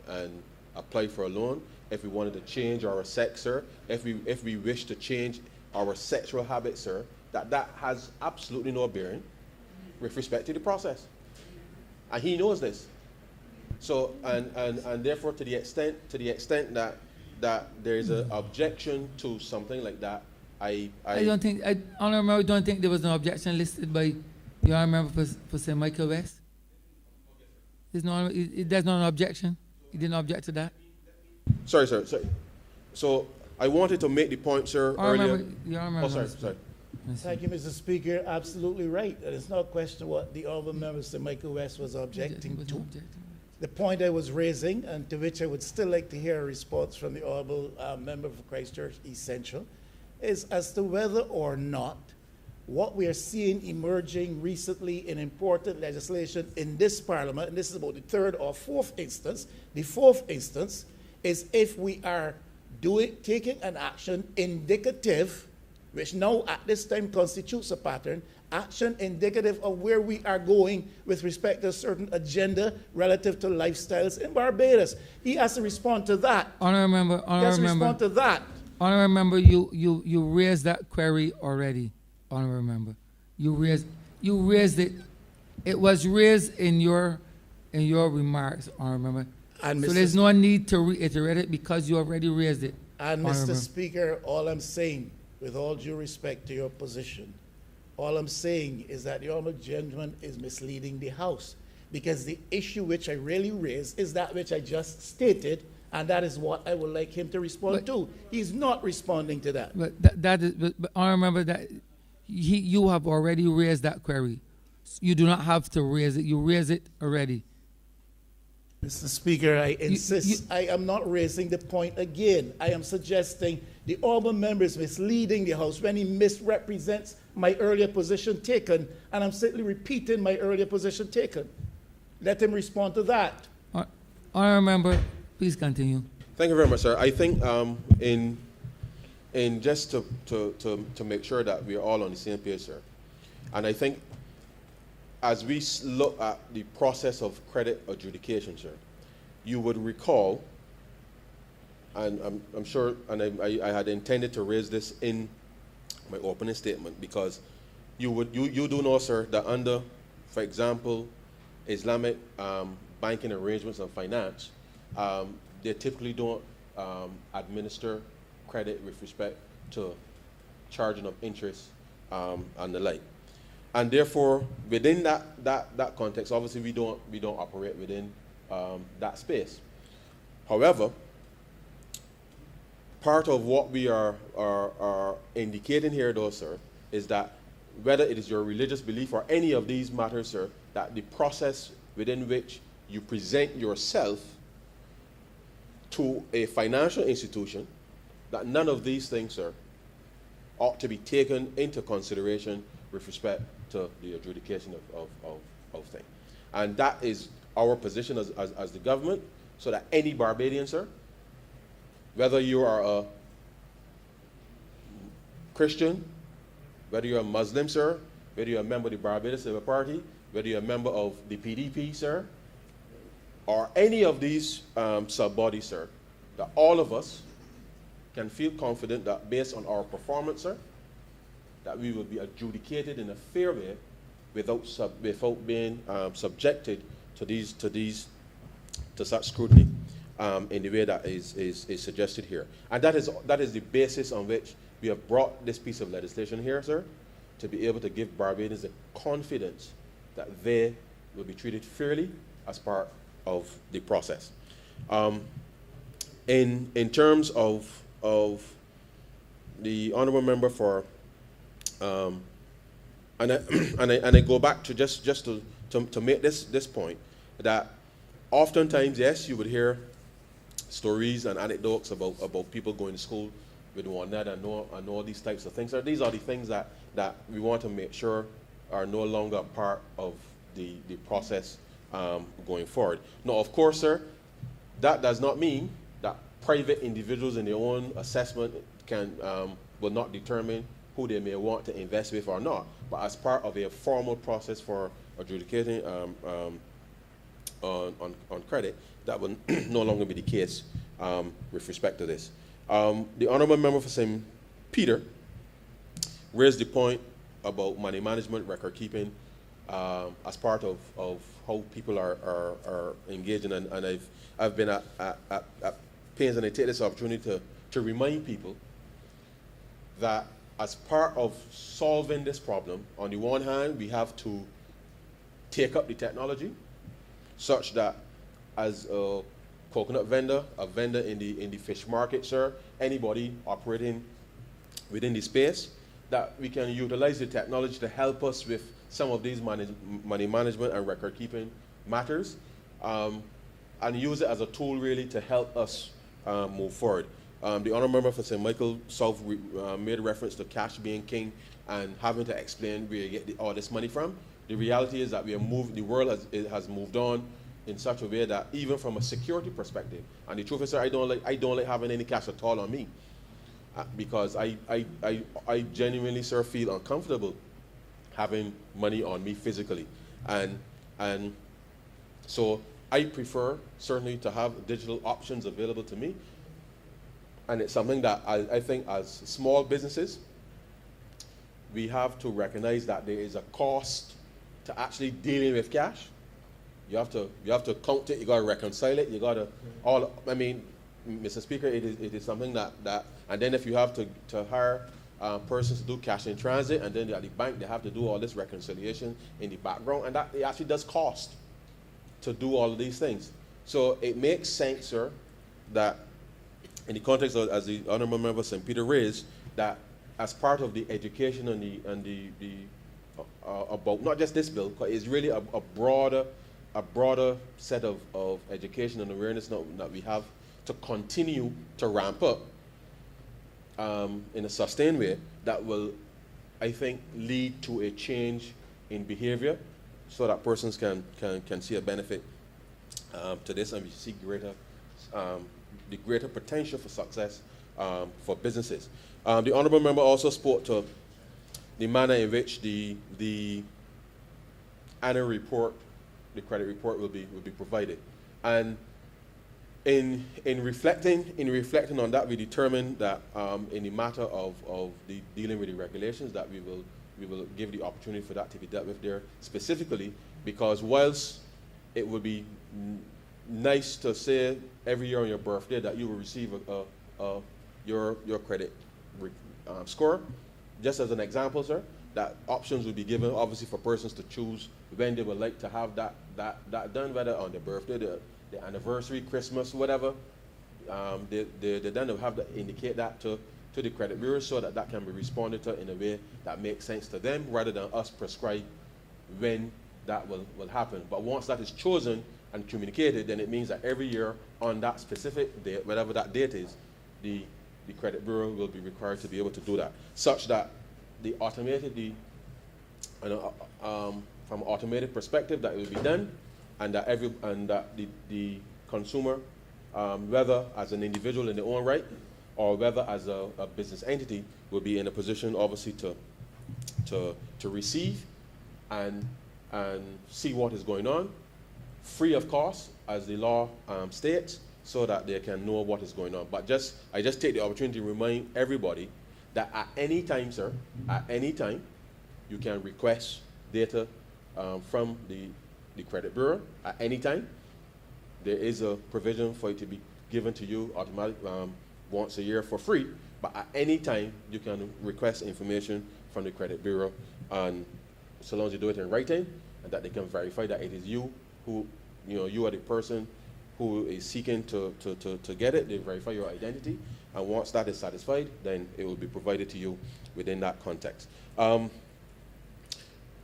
and apply for a loan, if we wanted to change our sex, sir, if we wish to change our sexual habits, sir, that has absolutely no bearing with respect to the process. And he knows this. So, and therefore, to the extent that there is an objection to something like that, I don't think, honorable member, don't think there was an objection listed by the honorable member for St. Michael West? There's not an objection? He didn't object to that? Sorry. So I wanted to make the point, sir, earlier. Sorry. Thank you, Mr. Speaker. Absolutely right. And it's not a question what the honorable member, St. Michael West, was objecting to. The point I was raising, and to which I would still like to hear a response from the honorable member for Christchurch East Central, is as to whether or not what we are seeing emerging recently in important legislation in this Parliament, and this is about the third or fourth instance, the fourth instance is if we are taking an action indicative, which now at this time constitutes a pattern, action indicative of where we are going with respect to a certain agenda relative to lifestyles in Barbados. He has to respond to that. Honorable member, he has to respond to that. Honorable member, you raised that query already. Honorable member, you raised it. It was raised in your remarks, honorable member. And so there's no need to reiterate it because you already raised it. And Mr. Speaker, all I'm saying, with all due respect to your position, all I'm saying is that the honorable gentleman is misleading the House, because the issue which I really raised is that which I just stated, And that is what I would like him to respond to. He's not responding to that. But that is, but I remember that you have already raised that query. You do not have to raise it. You raise it already. Mr. Speaker, I insist. I am not raising the point again. I am suggesting the honourable member is misleading the House when he misrepresents my earlier position taken, and I'm simply repeating my earlier position taken. Let him respond to that. Honourable member, please continue. Thank you very much, sir. I think in just to make sure that we're all on the same page, sir, and I think as we look at the process of credit adjudication, sir, you would recall, and I'm sure, and I had intended to raise this in my opening statement, because you do know, sir, that under, for example, Islamic banking arrangements and finance, they typically don't administer credit with respect to charging of interest and the like. And therefore, within that context, obviously we don't operate within that space. However, part of what we are indicating here, though, sir, is that whether it is your religious belief or any of these matters, sir, that the process within which you present yourself to a financial institution, that none of these things, sir, ought to be taken into consideration with respect to the adjudication of things. And that is our position as the government, so that any Barbadian, sir, whether you are a Christian, whether you're a Muslim, sir, whether you're a member of the Barbados Labour Party, whether you're a member of the PDP, sir, or any of these sub-bodies, sir, that all of us can feel confident that based on our performance, sir, that we will be adjudicated in a fair way without being subjected to such scrutiny in the way that is suggested here. And that is the basis on which we have brought this piece of legislation here, sir, to be able to give Barbadians the confidence that they will be treated fairly as part of the process. In terms of the honourable member for and I go back to just to make this point, that oftentimes, yes, you would hear stories and anecdotes about people going to school with one another and all these types of things. These are the things that we want to make sure are no longer part of the process going forward. Now, of course, sir, that does not mean that private individuals in their own assessment will not determine who they may want to invest with or not. But as part of a formal process for adjudicating on credit, that will no longer be the case with respect to this. The honourable member for St. Peter raised the point about money management, record keeping, as part of how people are engaging, and I've been at pains, and I take this opportunity to remind people that as part of solving this problem, on the one hand, we have to take up the technology such that as a coconut vendor, a vendor in the fish market, sir, anybody operating within the space, that we can utilize the technology to help us with some of these money management and record keeping matters, and use it as a tool really to help us move forward. The honourable member for St. Michael South made reference to cash being king and having to explain where you get all this money from. The reality is that the world has moved on in such a way that even from a security perspective, and the truth is, sir, I don't like having any cash at all on me, because I genuinely, sir, feel uncomfortable having money on me physically, and so I prefer certainly to have digital options available to me. And it's something that I think as small businesses, we have to recognize that there is a cost to actually dealing with cash. You have to count it, you got to reconcile it, you got to Mr. Speaker, it is something that and then if you have to hire persons to do cash in transit, and then at the bank they have to do all this reconciliation in the background, and that it actually does cost to do all of these things. So it makes sense, sir, that in the context of, as the Honourable Member St. Peter raised, that as part of the education and the about not just this bill, but it's really a broader set of education and awareness that we have to continue to ramp up in a sustained way that will, I think, lead to a change in behavior so that persons can see a benefit to this, and we see the greater potential for success for businesses. The Honourable Member also spoke to the manner in which the annual report, the credit report, will be provided, and in reflecting on that, we determined that in the matter of the dealing with the regulations, that we will give the opportunity for that to be dealt with there specifically, because whilst it would be nice to say every year on your birthday that you will receive your credit score, just as an example, sir, that options will be given obviously for persons to choose when they would like to have that done, whether on their birthday, the anniversary, Christmas, whatever. They then will have to indicate that to the credit bureau so that can be responded to in a way that makes sense to them, rather than us prescribe when that will happen. But once that is chosen and communicated, then it means that every year on that specific date, whatever that date is, the credit bureau will be required to be able to do that, such that the automated, from an automated perspective, that it will be done, and that the consumer, whether as an individual in their own right or whether as a business entity, will be in a position obviously to receive and see what is going on, free of cost, as the law states, so that they can know what is going on. But I just take the opportunity to remind everybody that at any time, sir, at any time, you can request data from the credit bureau at any time. There is a provision for it to be given to you automatic once a year for free, but at any time you can request information from the credit bureau, and so long as you do it in writing, and that they can verify that it is you who, you are the person who is seeking to get it. They verify your identity, and once that is satisfied, then it will be provided to you within that context.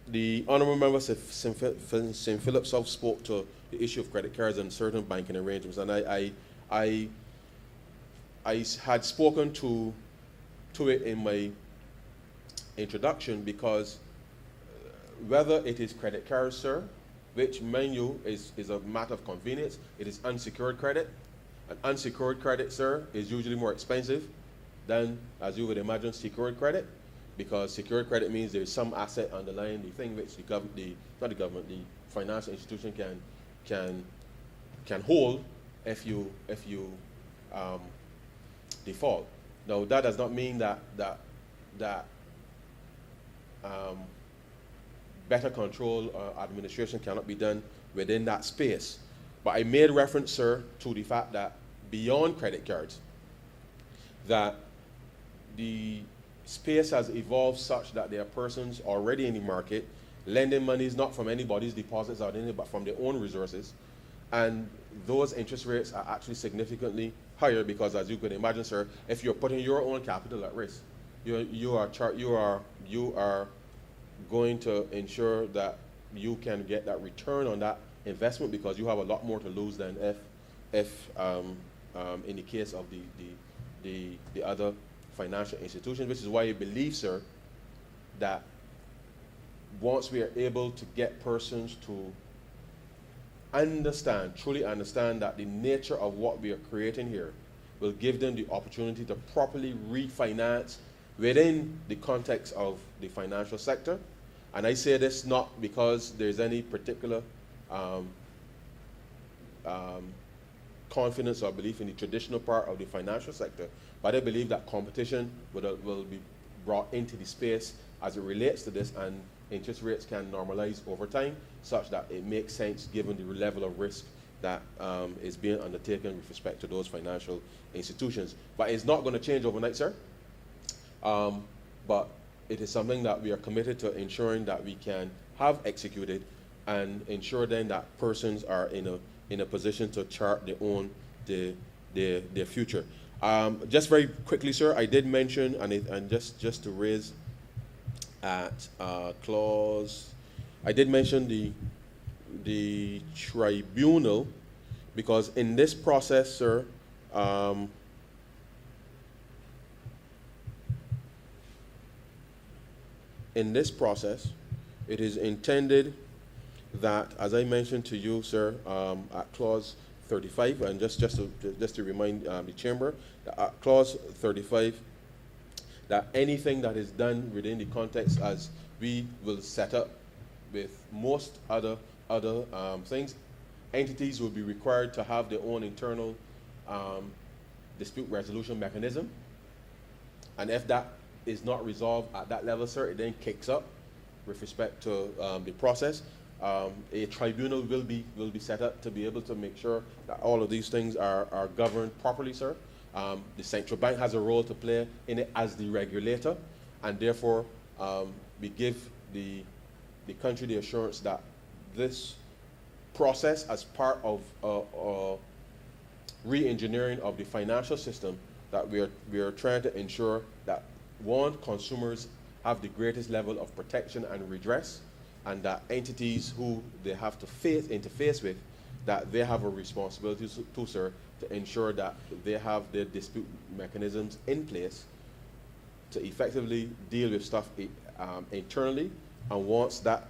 The Honourable Member St. Philip South spoke to the issue of credit cards and certain banking arrangements, and I had spoken to it in my introduction, because whether it is credit cards, sir, which, mind you, is a matter of convenience, it is unsecured credit. And unsecured credit, sir, is usually more expensive than, as you would imagine, secured credit, because secured credit means there's some asset underlying the thing which the financial institution can hold if you default. Now, that does not mean that better control or administration cannot be done within that space. But I made reference, sir, to the fact that beyond credit cards, that the space has evolved such that there are persons already in the market lending monies not from anybody's deposits or anything, but from their own resources. And those interest rates are actually significantly higher, because, as you could imagine, sir, if you're putting your own capital at risk, you are going to ensure that you can get that return on that investment, because you have a lot more to lose than if in the case of the other financial institutions, which is why I believe, sir, that once we are able to get persons to truly understand that the nature of what we are creating here will give them the opportunity to properly refinance within the context of the financial sector. And I say this not because there's any particular confidence or belief in the traditional part of the financial sector, but I believe that competition will be brought into the space as it relates to this, and interest rates can normalize over time such that it makes sense given the level of risk that is being undertaken with respect to those financial institutions. But it's not going to change overnight, sir. But it is something that we are committed to ensuring that we can have executed, and ensure then that persons are in a position to chart their their future. Just very quickly, sir, I did mention, and just to raise at clause, I did mention the tribunal, because in this process, sir, in this process, it is intended that, as I mentioned to you, sir, at clause 35, and just to remind the chamber, that at clause 35, that anything that is done within the context as we will set up with most other things, entities will be required to have their own internal dispute resolution mechanism, and if that is not resolved at that level, sir, it then kicks up with respect to the process. A tribunal will be set up to be able to make sure that all of these things are governed properly, sir. The central bank has a role to play in it as the regulator, and therefore we give the country the assurance that this process, as part of re-engineering of the financial system, that we are trying to ensure that, one, consumers have the greatest level of protection and redress, and that entities who they have to interface with, that they have a responsibility to, sir, to ensure that they have their dispute mechanisms in place to effectively deal with stuff internally, and once that,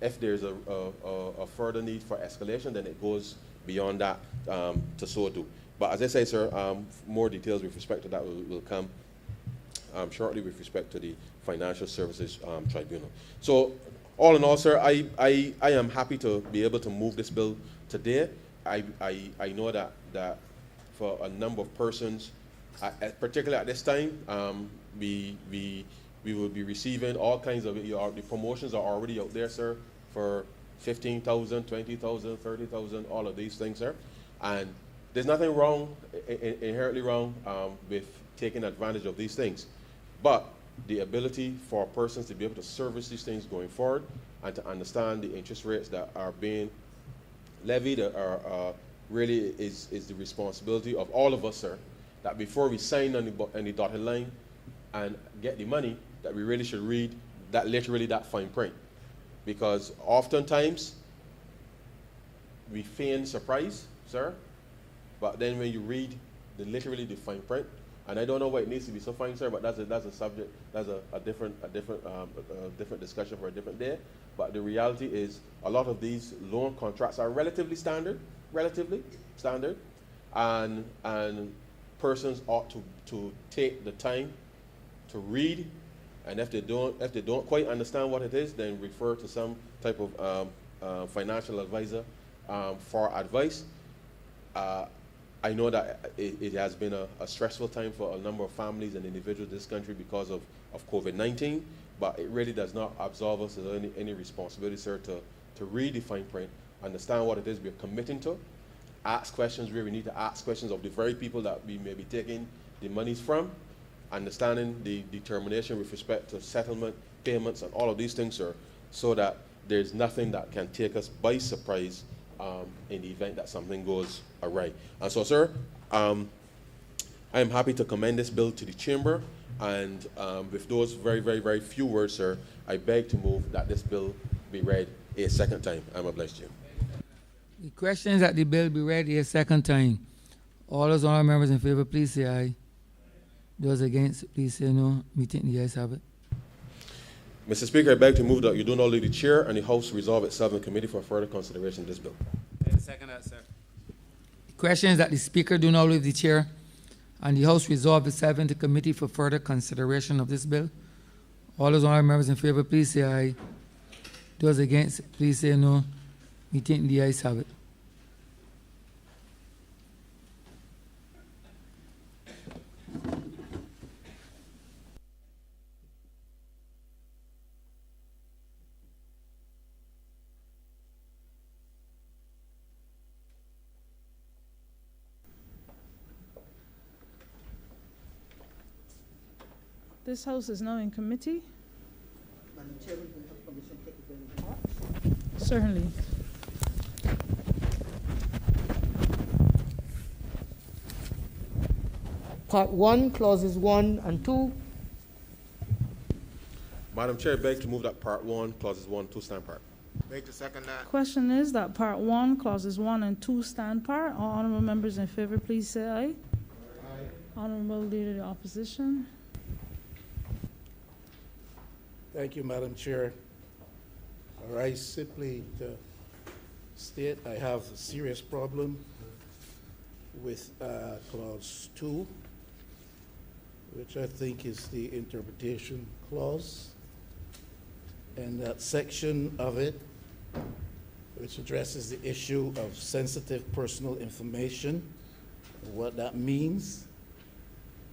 if there's a further need for escalation, then it goes beyond that to so do. But as I say, sir, more details with respect to that will come shortly with respect to the Financial Services Tribunal. So, all in all, sir, I am happy to be able to move this bill today. I know that for a number of persons, particularly at this time, we will be receiving all kinds of, the promotions are already out there, sir, for 15,000, 20,000, 30,000, all of these things, sir. And there's nothing wrong, inherently wrong, with taking advantage of these things. But the ability for persons to be able to service these things going forward and to understand the interest rates that are being levied are really is the responsibility of all of us, sir, that before we sign on the dotted line and get the money, that we really should read that, literally that fine print. Because oftentimes we feign surprise, sir, but then when you read literally the fine print, and I don't know why it needs to be so fine, sir, but that's a subject, that's a different discussion for a different day. But the reality is, a lot of these loan contracts are relatively standard, and persons ought to take the time to read, and if they don't quite understand what it is, then refer to some type of financial advisor for advice. I know that it has been a stressful time for a number of families and individuals in this country because of COVID-19, but it really does not absolve us of any responsibility, sir, to read the fine print, understand what it is we're committing to, ask questions where we need to ask questions of the very people that we may be taking the monies from, understanding the determination with respect to settlement, payments, and all of these things, sir, so that there's nothing that can take us by surprise in the event that something goes awry. And so, sir, I am happy to commend this bill to the chamber, and with those very, very, very few words, sir, I beg to move that this bill be read a second time. I'm obliged to you. The question is that the bill be read a second time. All those honorable members in favor, please say aye. Those against, please say no. Me think the ayes have it. Mr. Speaker, I beg to move that you do not leave the chair and the House resolve itself in committee for further consideration of this bill. I second that, sir. The question is that the Speaker do not leave the chair and the House resolve itself into committee for further consideration of this bill. All those honorable members in favor, please say aye. Those against, please say no. Me think the ayes have it. This House is now in committee. Madam Chairman, we have permission to take the bill in part. Certainly. Part 1, clauses 1 and 2. Madam Chair, I beg to move that Part 1, Clauses 1, 2 stand part. Beg to second that. Question is that Part 1, clauses 1 and 2 stand part. All honorable members in favor, please say aye. Aye. Honorable Leader of the Opposition. Thank you, Madam Chair. All right, simply to state I have a serious problem with clause 2, which I think is the interpretation clause, and that section of it which addresses the issue of sensitive personal information, what that means,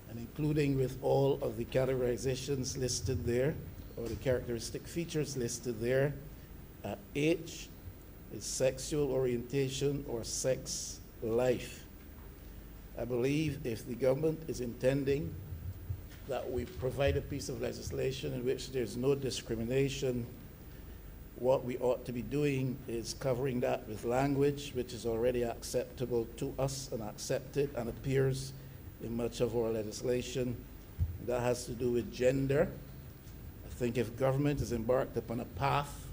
and including with all of the categorizations listed there, or the characteristic features listed there. H is sexual orientation or sex life. I believe if the government is intending that we provide a piece of legislation in which there's no discrimination, what we ought to be doing is covering that with language which is already acceptable to us and accepted and appears in much of our legislation. That has to do with gender. I think if government is embarked upon a path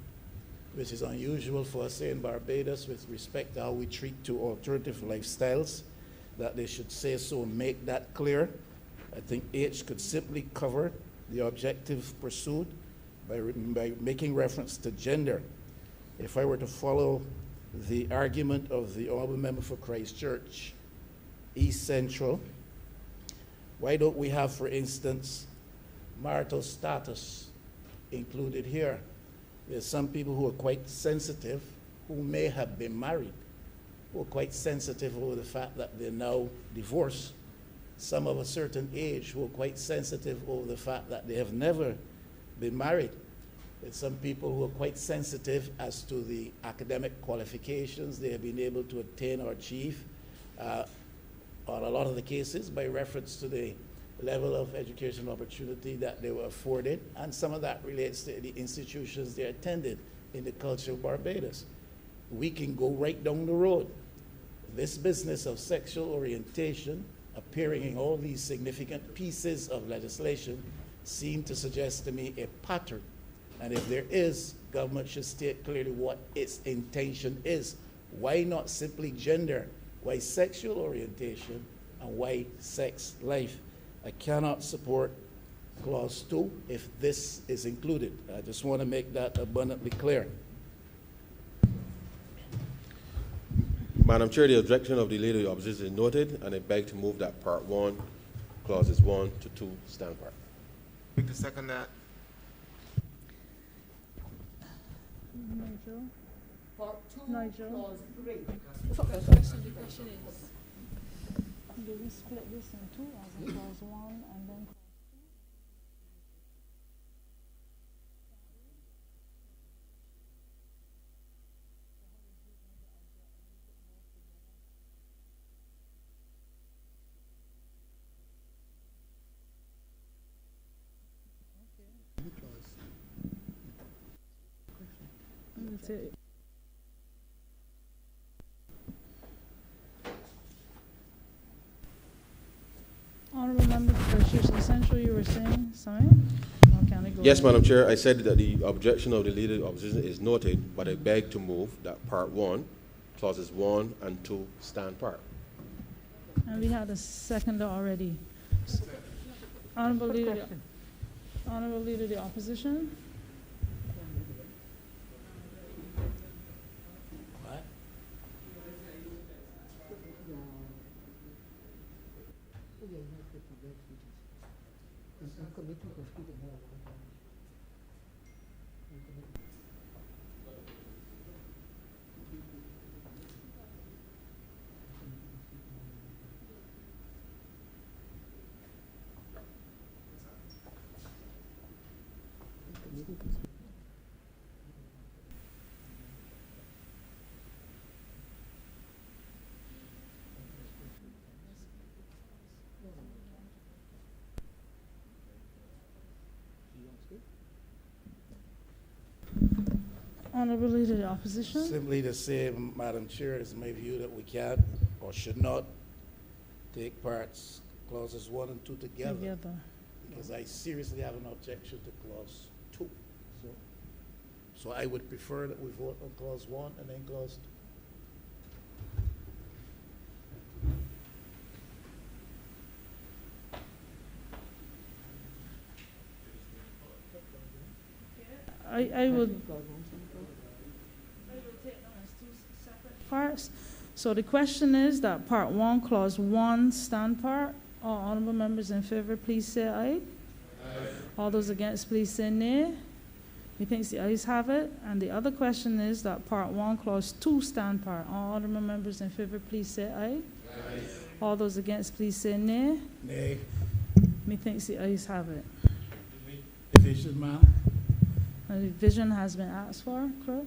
which is unusual for us in Barbados with respect to how we treat to alternative lifestyles, that they should say so and make that clear. I think H could simply cover the objective pursued by making reference to gender. If I were to follow the argument of the honorable member for Christchurch, East Central, why don't we have, for instance, marital status included here? There's some people who are quite sensitive, who may have been married, who are quite sensitive over the fact that they're now divorced. Some of a certain age who are quite sensitive over the fact that they have never been married. There's some people who are quite sensitive as to the academic qualifications they have been able to attain or achieve, on a lot of the cases by reference to the level of educational opportunity that they were afforded, and some of that relates to the institutions they attended in the culture of Barbados. We can go right down the road. This business of sexual orientation appearing in all these significant pieces of legislation seem to suggest to me a pattern. And if there is, government should state clearly what its intention is. Why not simply gender? Why sexual orientation? And why sex life? I cannot support clause 2 if this is included. I just want to make that abundantly clear. Madam Chair, the objection of the Leader of the Opposition is noted, and I beg to move that Part 1, Clauses 1 to 2 stand part. Beg to second that. Nigel. Part 2, Nigel. clause 3. The question is, Do we split this in two as a clause 1 and then That's it. Honorable Member for Christchurch Central, you were saying something? Or can I go Yes, on? Madam Chair, I said that the objection of the Leader of the Opposition is noted, but I beg to move that Part 1, Clauses 1 and 2 stand part. And we had a second already. Honorable Leader of the Opposition. What? Honorable Leader of the Opposition. Simply to say, Madam Chair, it's my view that we can or should not take parts clauses 1 and 2 together. Together. Because I seriously have an objection to clause 2. So I would prefer that we vote on clause 1 and then clause 2. I would take them as two separate parts. So the question is that part 1, clause 1, stand part. All honorable members in favor, please say aye. Aye. All those against, please say nay. Methinks the ayes have it. And the other question is that part 1, clause 2, stand part. All honorable members in favor, please say aye. Aye. All those against, please say nay. Nay. Methinks the ayes have it. Division, ma'am. A division has been asked for, clerk.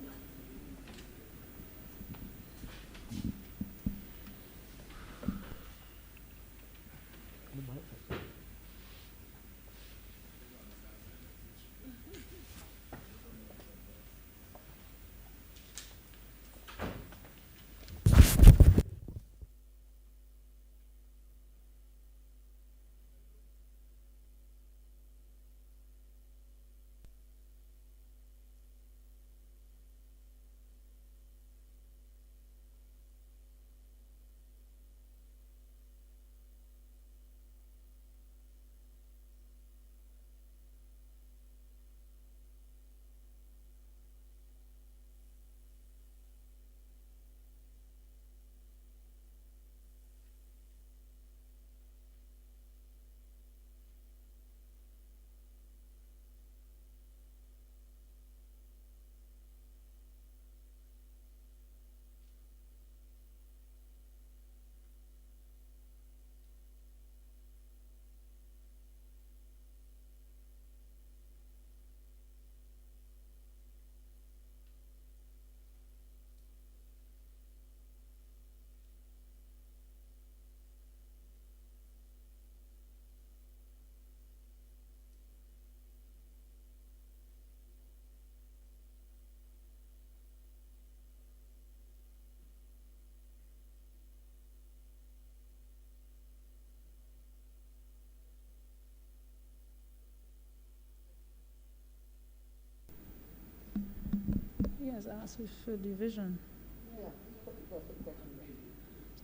Yes, asked for division.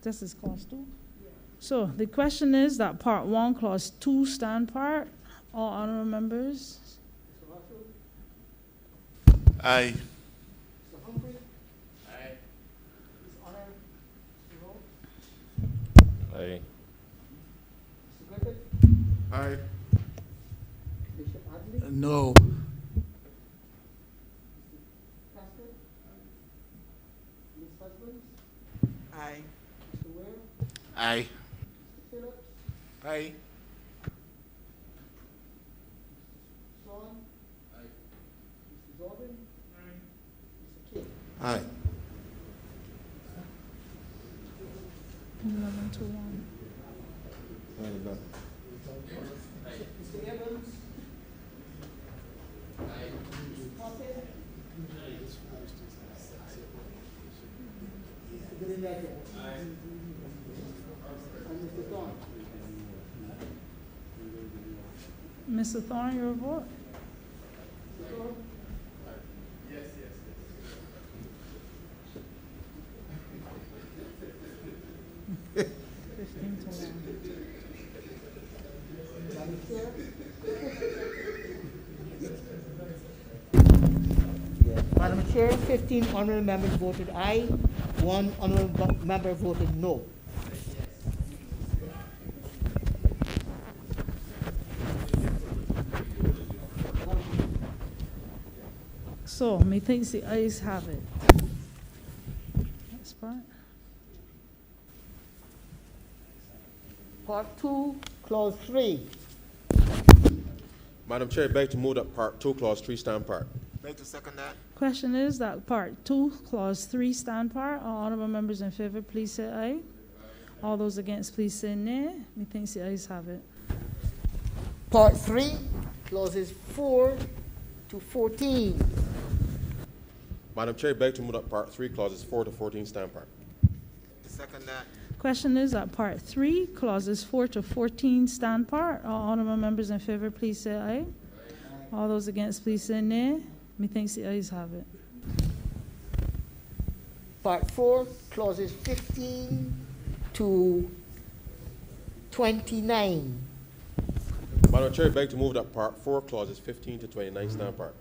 This is clause 2. So the question is that part 1, clause 2, stand part. All honorable members. Aye. Aye. Aye. No. Aye. Aye. Aye. Aye. 11 to 1. Mr. Thorne, your vote? Yes. 15 to 1. Madam Chair, 15 honorable members voted aye, 1 honorable member voted no. So, methinks the ayes have it. That's part. Part 2, clause 3. Madam Chair, I beg to move that part 2, clause 3, stand part. Beg to second that. Question is that part 2, clause 3, stand part. All honorable members in favor, please say aye. All those against, please say nay. Methinks the ayes have it. Part 3, clauses 4 to 14. Madam Chair, I beg to move that part 3, clauses 4 to 14, stand part. To second that. Question is that Part 3, clauses 4 to 14 stand part. All honorable members in favor, please say aye. All those against, please say nay. Methinks the ayes have it. Part 4, clauses 15 to 29. Madam Chair, I beg to move that Part 4, clauses 15 to 29 stand part.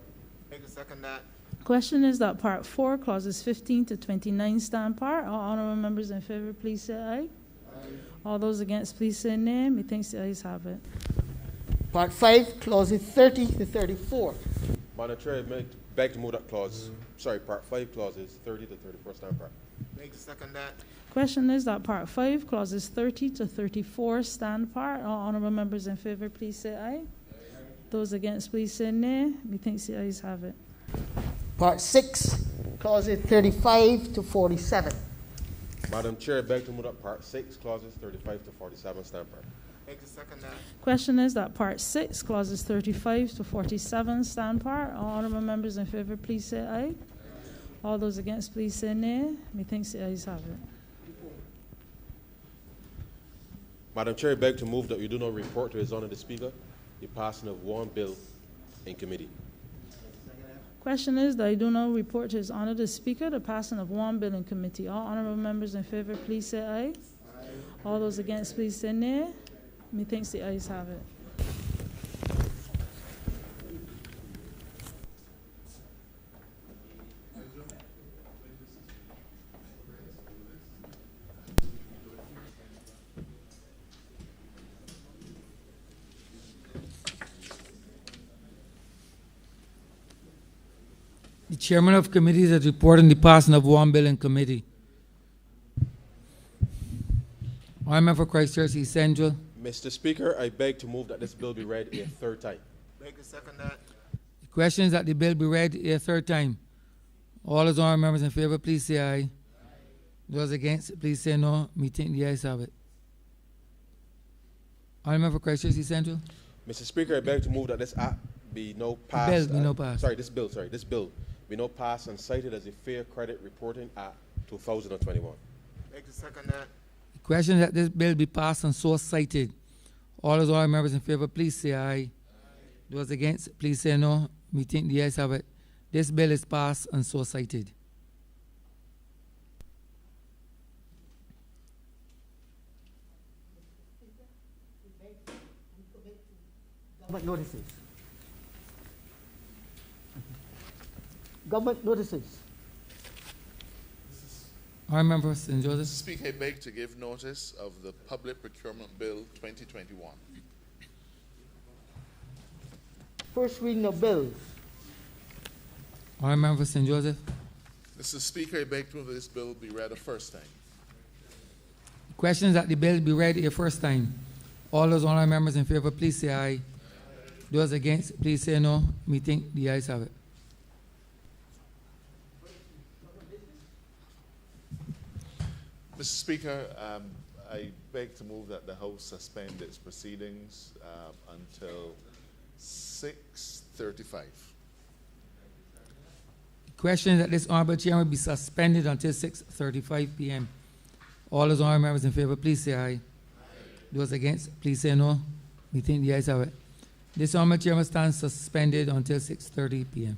I can second that. Question is that Part 4, clauses 15 to 29 stand part. All honorable members in favor, please say aye. All those against, please say nay. Methinks the ayes have it. Part 5, clauses 30 to 34. Madam Chair, I beg to move that Part 5, clauses 30 to 34 stand part. I can second that. Question is that Part 5, clauses 30 to 34 stand part. All honorable members in favor, please say aye. Those against, please say nay. Methinks the ayes have it. Part 6, clauses 35 to 47. Madam Chair, I beg to move that Part 6, clauses 35 to 47 stand part. I can second that. Question is that Part 6, clauses 35 to 47 stand part. All honorable members in favor, please say aye. All those against, please say nay. Methinks the ayes have it. Madam Chair, I beg to move that we do not report to His Honor the Speaker the passing of one bill in committee. Question is that I do not report to His Honor the Speaker the passing of one bill in committee. All honorable members in favor, please say aye. All those against, please say nay. Methinks the ayes have it. The chairman of committees has reported the passing of one bill in committee. Honorable for Christchurch East Central. Mr. Speaker, I beg to move that this bill be read a third time. Beg to second that. The question is that the bill be read a third time. All those honorable members in favor, please say aye. Those against, please say no. Me think the ayes have it. Honorable for Christchurch East Central. Mr. Speaker, I beg to move that this act be no passed. This bill be no passed and cited as a Fair Credit Reporting Act 2021. Beg to second that. The question is that this bill be passed and so cited. All those honorable members in favor, please say aye. Those against, please say no. Me think the ayes have it. This bill is passed and so cited. Government notices. Government notices. Honorable Member for St. Joseph. Mr. Speaker, I beg to give notice of the Public Procurement Bill 2021. First reading of bills. Honorable Member for St. Joseph. Mr. Speaker, I beg to move that this bill be read a first time. The question is that the bill be read a first time. All those honorable members in favor, please say aye. Those against, please say no. Me think the ayes have it. Mr. Speaker, I beg to move that the House suspend its proceedings until 6:35. The question is that this honorable chairman be suspended until 6:35 p.m. All those honorable members in favor, please say aye. Those against, please say no. We think the ayes have it. This honorable chairman stands suspended until 6:30 p.m.